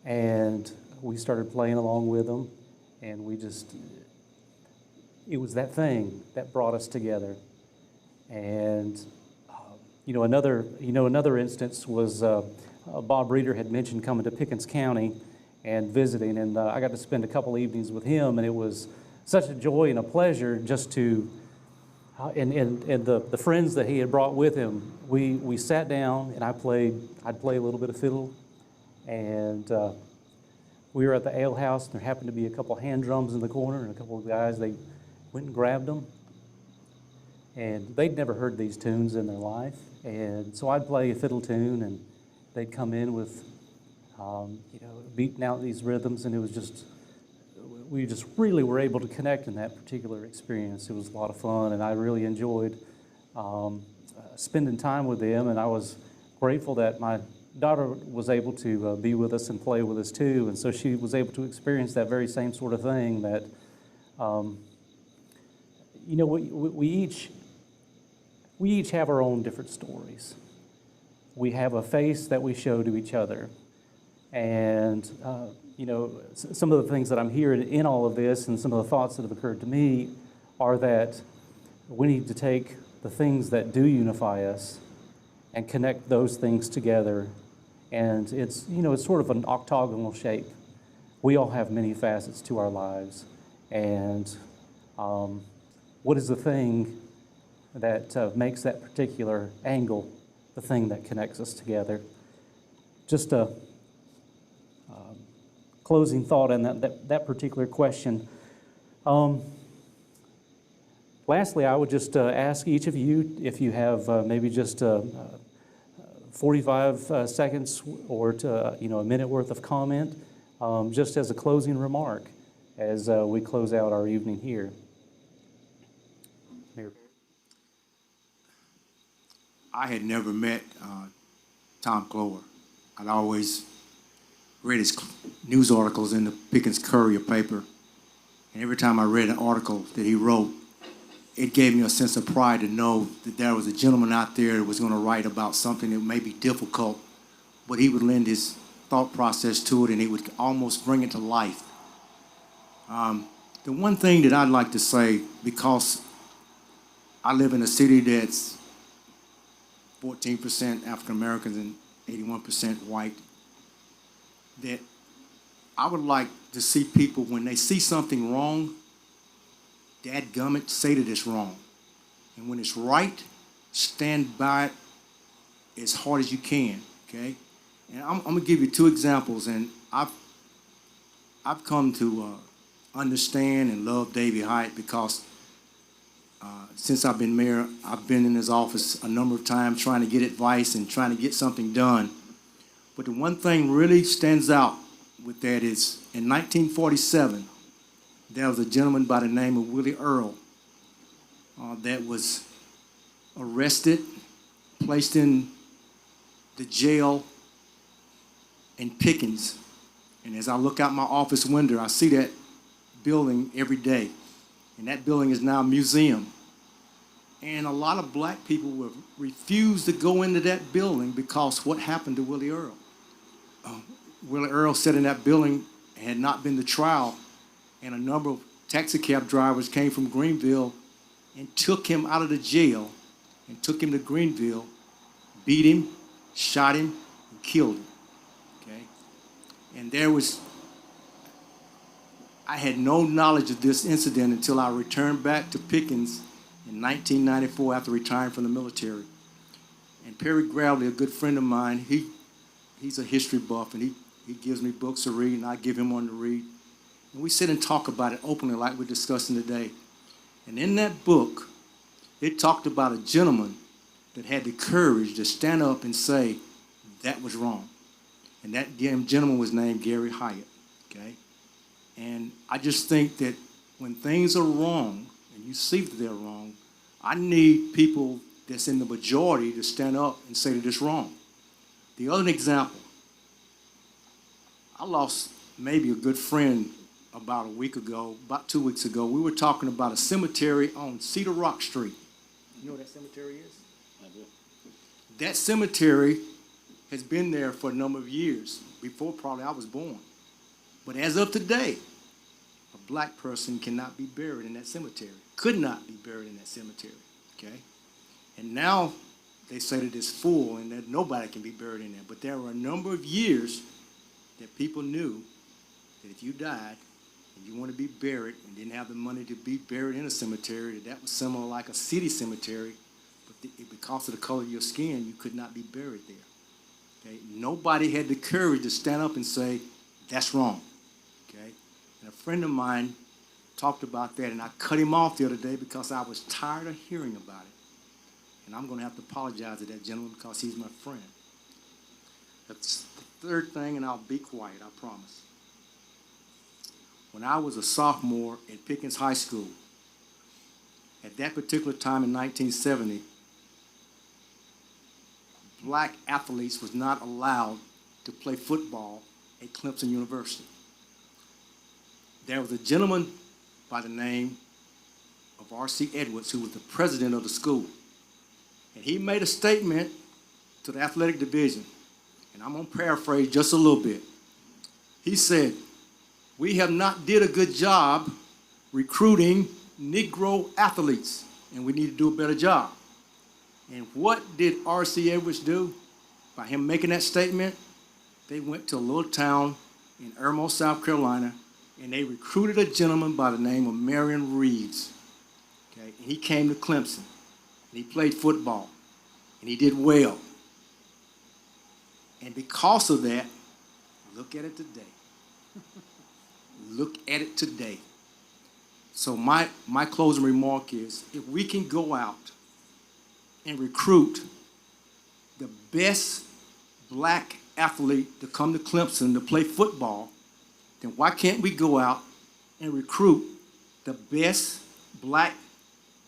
and we started playing along with them, and it was that thing that brought us together. And another instance was Bob Reeder had mentioned coming to Pickens County and visiting, and I got to spend a couple evenings with him, and it was such a joy and a pleasure just to. And the friends that he had brought with him, we sat down and I'd play a little bit of fiddle, and we were at the ale house, and there happened to be a couple hand drums in the corner, and a couple of guys, they went and grabbed them, and they'd never heard these tunes in their life, and so I'd play a fiddle tune, and they'd come in with beating out these rhythms, and it was just. We just really were able to connect in that particular experience. It was a lot of fun, and I really enjoyed spending time with them, and I was grateful that my daughter was able to be with us and play with us too, and so she was able to experience that very same sort of thing that, we each have our own different stories. We have a face that we show to each other, and some of the things that I'm hearing in all of this and some of the thoughts that have occurred to me are that we need to take the things that do unify us and connect those things together. And it's sort of an octagonal shape. We all have many facets to our lives. And what is the thing that makes that particular angle the thing that connects us together? Just a closing thought on that particular question. Lastly, I would just ask each of you if you have maybe just 45 seconds or to, a minute worth of comment, just as a closing remark as we close out our evening here. Mayor. I had never met Tom Cloer. I'd always read his news articles in the Pickens Courier paper. And every time I read an article that he wrote, it gave me a sense of pride to know that there was a gentleman out there that was going to write about something that may be difficult, but he would lend his thought process to it and he would almost bring it to life. The one thing that I'd like to say, because I live in a city that's 14% African Americans and 81% white, that I would like to see people, when they see something wrong, dadgummit, say that it's wrong. And when it's right, stand by it as hard as you can, okay? And I'm gonna give you two examples, and I've come to understand and love Davy Hyatt because since I've been mayor, I've been in his office a number of times trying to get advice and trying to get something done. But the one thing really stands out with that is in 1947, there was a gentleman by the name of Willie Earl that was arrested, placed in the jail in Pickens. And as I look out my office window, I see that building every day. And that building is now a museum. And a lot of black people will refuse to go into that building because what happened to Willie Earl. Willie Earl sat in that building and had not been to trial, and a number of taxi cab drivers came from Greenville and took him out of the jail and took him to Greenville, beat him, shot him, and killed him, okay? And I had no knowledge of this incident until I returned back to Pickens in 1994 after retiring from the military. And Perry Gravely, a good friend of mine, he's a history buff, and he gives me books to read, and I give him one to read. And we sit and talk about it openly like we're discussing today. And in that book, it talked about a gentleman that had the courage to stand up and say, that was wrong. And that gentleman was named Gary Hyatt, okay? And I just think that when things are wrong, and you see that they're wrong, I need people that's in the majority to stand up and say that it's wrong. The other example, I lost maybe a good friend about 2 weeks ago. We were talking about a cemetery on Cedar Rock Street. You know what that cemetery is? I do. That cemetery has been there for a number of years, before probably I was born. But as of today, a black person cannot be buried in that cemetery, could not be buried in that cemetery, okay? And now they say that it's full and that nobody can be buried in there. But there were a number of years that people knew that if you died and you want to be buried and didn't have the money to be buried in a cemetery, that was similar like a city cemetery, but because of the color of your skin, you could not be buried there. Okay? Nobody had the courage to stand up and say, that's wrong. Okay? And a friend of mine talked about that, and I cut him off the other day because I was tired of hearing about it. And I'm going to have to apologize to that gentleman because he's my friend. That's the third thing, and I'll be quiet, I promise. When I was a sophomore at Pickens High School, at that particular time in 1970, black athletes was not allowed to play football at Clemson University. There was a gentleman by the name of R.C. Edwards who was the president of the school. And he made a statement to the athletic division, and I'm going to paraphrase just a little bit. He said, we have not did a good job recruiting Negro athletes, and we need to do a better job. And what did R.C. Edwards do? By him making that statement, they went to a little town in Irmo, South Carolina, and they recruited a gentleman by the name of Marion Reeves. Okay? And he came to Clemson. And he played football, and he did well. And because of that, look at it today. Look at it today. So my closing remark is, if we can go out and recruit the best black athlete to come to Clemson to play football, then why can't we go out and recruit the best black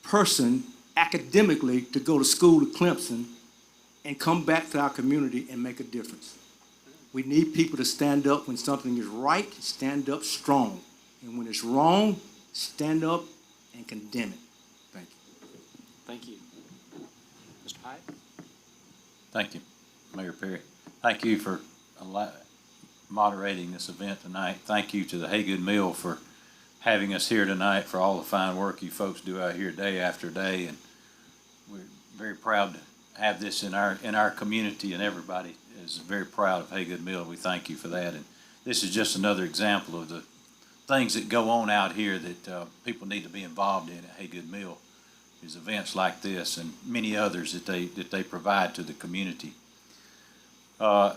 person academically to go to school to Clemson and come back to our community and make a difference? We need people to stand up when something is right, stand up strong. And when it's wrong, stand up and condemn it. Thank you. Thank you. Mr. Hyde? Thank you, Mayor Perry. Thank you for moderating this event tonight. Thank you to the Hagood Mill for having us here tonight, for all the fine work you folks do out here day after day. And we're very proud to have this in our community, and everybody is very proud of Hagood Mill. We thank you for that. And this is just another example of the things that go on out here that people need to be involved in at Hagood Mill, is events like this and many others that they provide to the community. I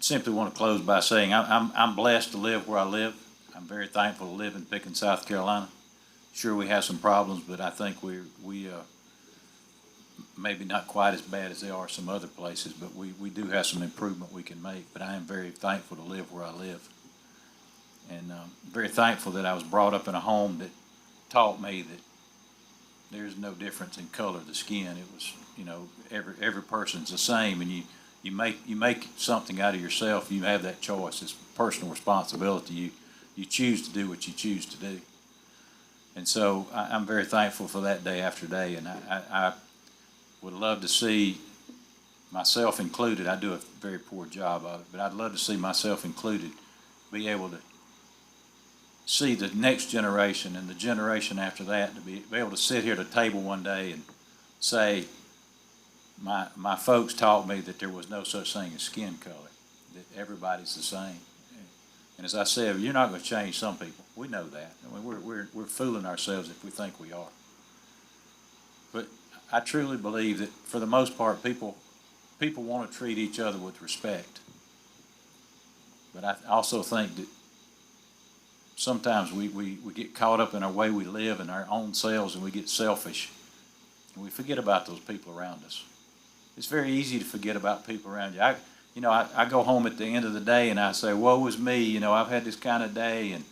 simply want to close by saying I'm blessed to live where I live. I'm very thankful to live in Pickens, South Carolina. Sure, we have some problems, but I think we maybe not quite as bad as they are some other places, but we do have some improvement we can make. But I am very thankful to live where I live. And very thankful that I was brought up in a home that taught me that there's no difference in color of the skin. It was, every person's the same, and you make something out of yourself. You have that choice. It's personal responsibility. You choose to do what you choose to do. And so I'm very thankful for that day after day, and I would love to see myself included. I do a very poor job of it, but I'd love to see myself included, be able to see the next generation and the generation after that, to be able to sit here at a table one day and say, my folks taught me that there was no such thing as skin color, that everybody's the same. And as I said, you're not going to change some people. We know that. I mean, we're fooling ourselves if we think we are. But I truly believe that for the most part, people want to treat each other with respect. But I also think that sometimes we get caught up in our way we live and our own selves, and we get selfish, and we forget about those people around us. It's very easy to forget about people around you. I go home at the end of the day and I say, woe is me, I've had this kind of day, and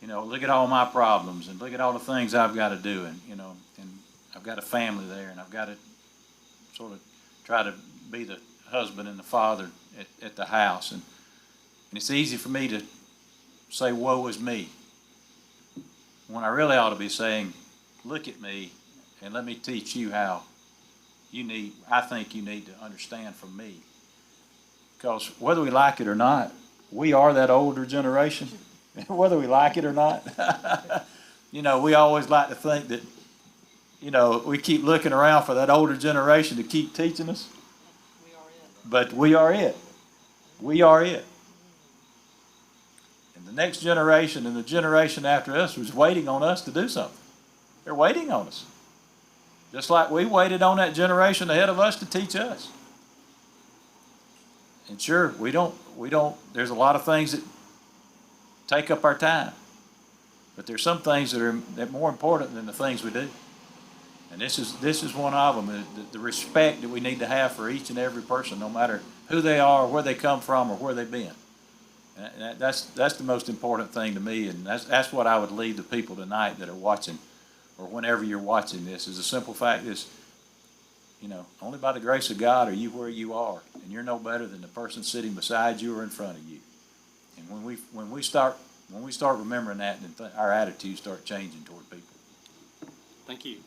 look at all my problems, and look at all the things I've got to do, and I've got a family there, and I've got to sort of try to be the husband and the father at the house, and it's easy for me to say, woe is me, when I really ought to be saying, look at me and let me teach you how I think you need to understand from me. Because whether we like it or not, we are that older generation, whether we like it or not. We always like to think that, we keep looking around for that older generation to keep teaching us. We are it. But we are it. We are it. And the next generation and the generation after us was waiting on us to do something. They're waiting on us. Just like we waited on that generation ahead of us to teach us. And sure, we don't, there's a lot of things that take up our time. But there's some things that are more important than the things we do. And this is one of them, the respect that we need to have for each and every person, no matter who they are, where they come from, or where they've been. And that's the most important thing to me, and that's what I would leave the people tonight that are watching, or whenever you're watching this, is the simple fact is, only by the grace of God are you where you are, and you're no better than the person sitting beside you or in front of you. And when we start remembering that, then our attitudes start changing toward people. Thank you.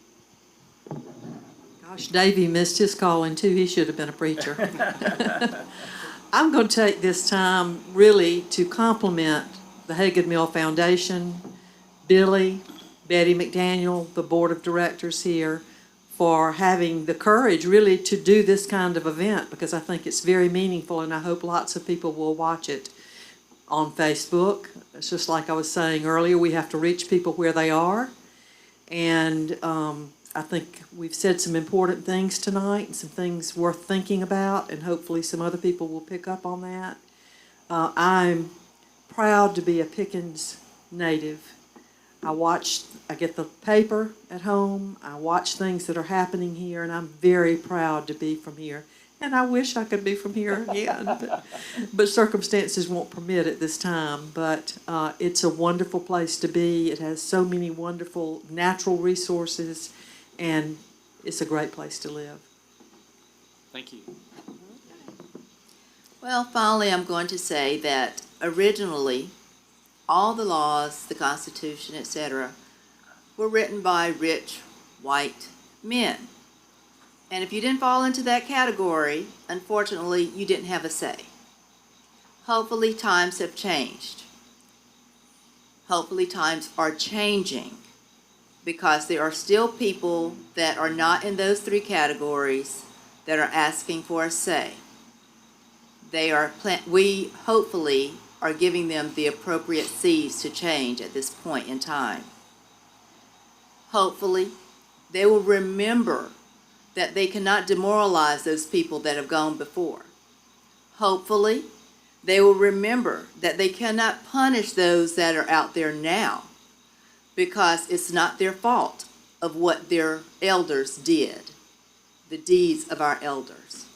Gosh, Davey missed his calling too. He should have been a preacher. I'm going to take this time really to compliment the Hagood Mill Foundation, Billy, Betty McDaniel, the board of directors here, for having the courage really to do this kind of event, because I think it's very meaningful, and I hope lots of people will watch it on Facebook. It's just like I was saying earlier, we have to reach people where they are. And I think we've said some important things tonight and some things worth thinking about, and hopefully some other people will pick up on that. I'm proud to be a Pickens native. I get the paper at home, I watch things that are happening here, and I'm very proud to be from here. And I wish I could be from here again, but circumstances won't permit at this time. But it's a wonderful place to be. It has so many wonderful natural resources, and it's a great place to live. Thank you. Well, finally, I'm going to say that originally, all the laws, the Constitution, etc., were written by rich, white men. And if you didn't fall into that category, unfortunately, you didn't have a say. Hopefully, times have changed. Hopefully, times are changing, because there are still people that are not in those three categories that are asking for a say. We hopefully are giving them the appropriate seeds to change at this point in time. Hopefully, they will remember that they cannot demoralize those people that have gone before. Hopefully, they will remember that they cannot punish those that are out there now, because it's not their fault of what their elders did, the deeds of our elders.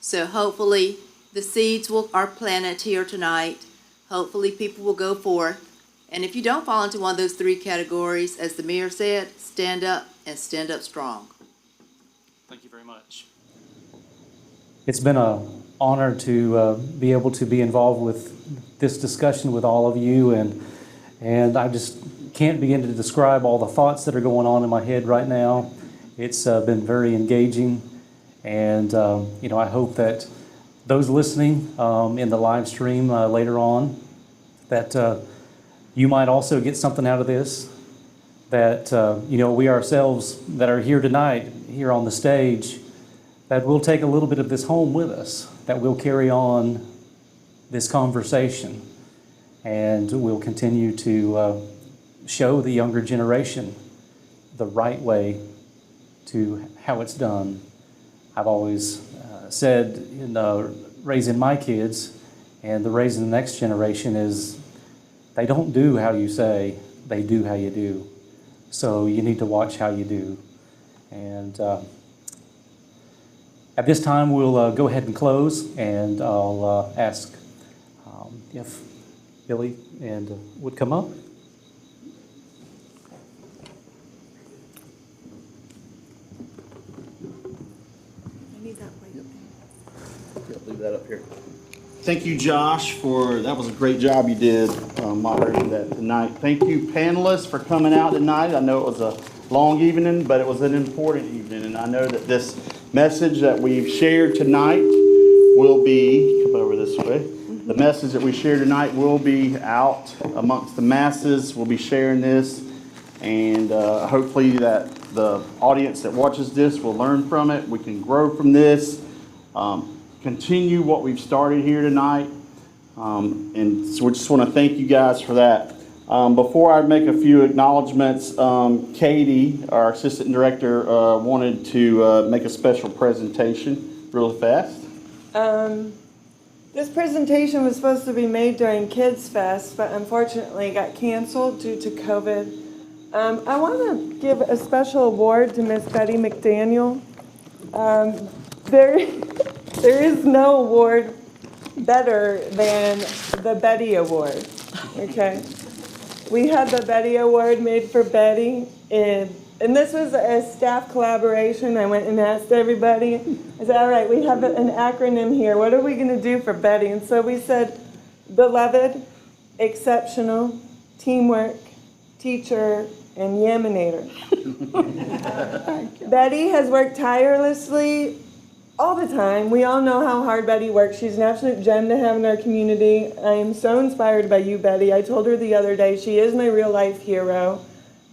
So hopefully, the seeds are planted here tonight. Hopefully, people will go forth. And if you don't fall into one of those three categories, as the mayor said, stand up and stand up strong. Thank you very much. It's been an honor to be able to be involved with this discussion with all of you, and I just can't begin to describe all the thoughts that are going on in my head right now. It's been very engaging, and I hope that those listening in the live stream later on, that you might also get something out of this, that we ourselves that are here tonight, here on the stage, that we'll take a little bit of this home with us, that we'll carry on this conversation, and we'll continue to show the younger generation the right way to how it's done. I've always said in raising my kids and the raising the next generation is they don't do how you say, they do how you do. So you need to watch how you do. And at this time, we'll go ahead and close, and I'll ask if Billy would come up. Leave that up here. Thank you, Josh, that was a great job you did moderating that tonight. Thank you, panelists, for coming out tonight. I know it was a long evening, but it was an important evening, and I know that this message that we've shared tonight will be, come over this way, the message that we share tonight will be out amongst the masses. We'll be sharing this, and hopefully that the audience that watches this will learn from it. We can grow from this. Continue what we've started here tonight. And so we just want to thank you guys for that. Before I make a few acknowledgments, Katie, our assistant director, wanted to make a special presentation really fast. This presentation was supposed to be made during Kids Fest, but unfortunately got canceled due to COVID. I want to give a special award to Miss Betty McDaniel. There is no award better than the Betty Award, okay? We had the Betty Award made for Betty, and this was a staff collaboration. I went and asked everybody. I said, all right, we have an acronym here. What are we going to do for Betty? And so we said, beloved, exceptional, teamwork, teacher, and yaminator. Betty has worked tirelessly all the time. We all know how hard Betty works. She's an absolute gem to have in our community. I am so inspired by you, Betty. I told her the other day, she is my real life hero.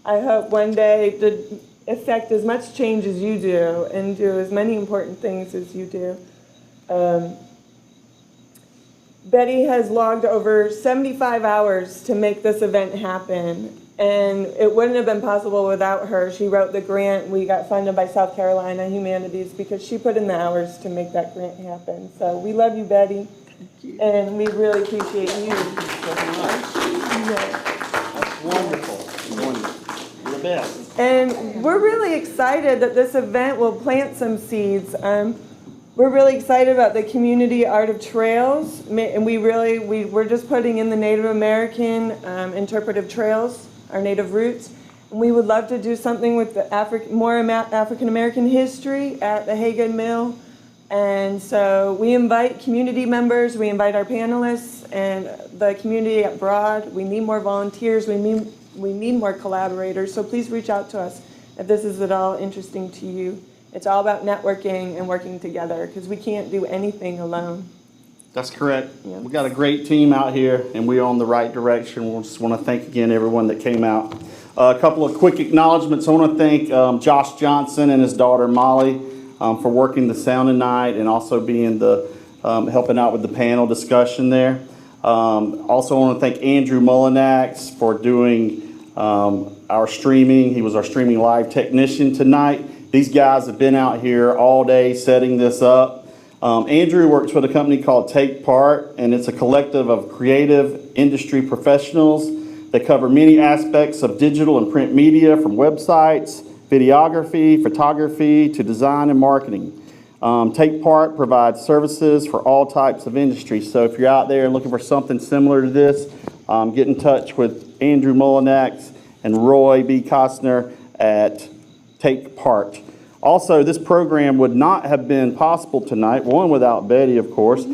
I hope one day to affect as much change as you do and do as many important things as you do. Betty has logged over 75 hours to make this event happen. And it wouldn't have been possible without her. She wrote the grant. We got funded by South Carolina Humanities because she put in the hours to make that grant happen. So we love you, Betty. Thank you. And we really appreciate you. Wonderful. Wonderful. You're the best. And we're really excited that this event will plant some seeds. We're really excited about the community art of trails, and we're just putting in the Native American interpretive trails, our native roots. And we would love to do something with the more African American history at the Hagood Mill. And so we invite community members, we invite our panelists and the community abroad. We need more volunteers, we need more collaborators. So please reach out to us if this is at all interesting to you. It's all about networking and working together because we can't do anything alone. That's correct. Yeah. We got a great team out here, and we're on the right direction. We just want to thank again everyone that came out. A couple of quick acknowledgments. I want to thank Josh Johnson and his daughter Molly for working the sound tonight and also being the helping out with the panel discussion there. Also, I want to thank Andrew Mullinax for doing our streaming. He was our streaming live technician tonight. These guys have been out here all day setting this up. Andrew works with a company called Take Part, and it's a collective of creative industry professionals that cover many aspects of digital and print media, from websites, videography, photography, to design and marketing. Take Part provides services for all types of industries. So if you're out there looking for something similar to this, get in touch with Andrew Mullinax and Roy B. Costner at Take Part. Also, this program would not have been possible tonight, one, without Betty, of course,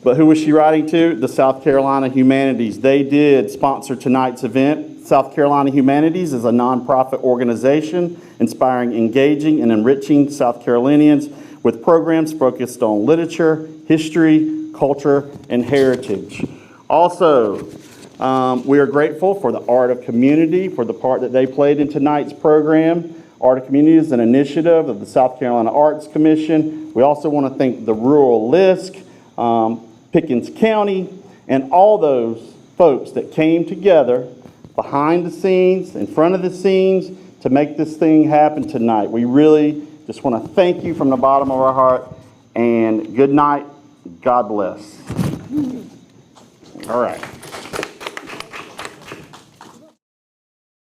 but who was she writing to? The South Carolina Humanities. They did sponsor tonight's event. South Carolina Humanities is a nonprofit organization inspiring, engaging, and enriching South Carolinians with programs focused on literature, history, culture, and heritage. Also, we are grateful for the Art of Community for the part that they played in tonight's program. Art of Community is an initiative of the South Carolina Arts Commission. We also want to thank the Rural LISC, Pickens County, and all those folks that came together behind the scenes, in front of the scenes, to make this thing happen tonight. We really just want to thank you from the bottom of our heart, and good night. God bless. All right.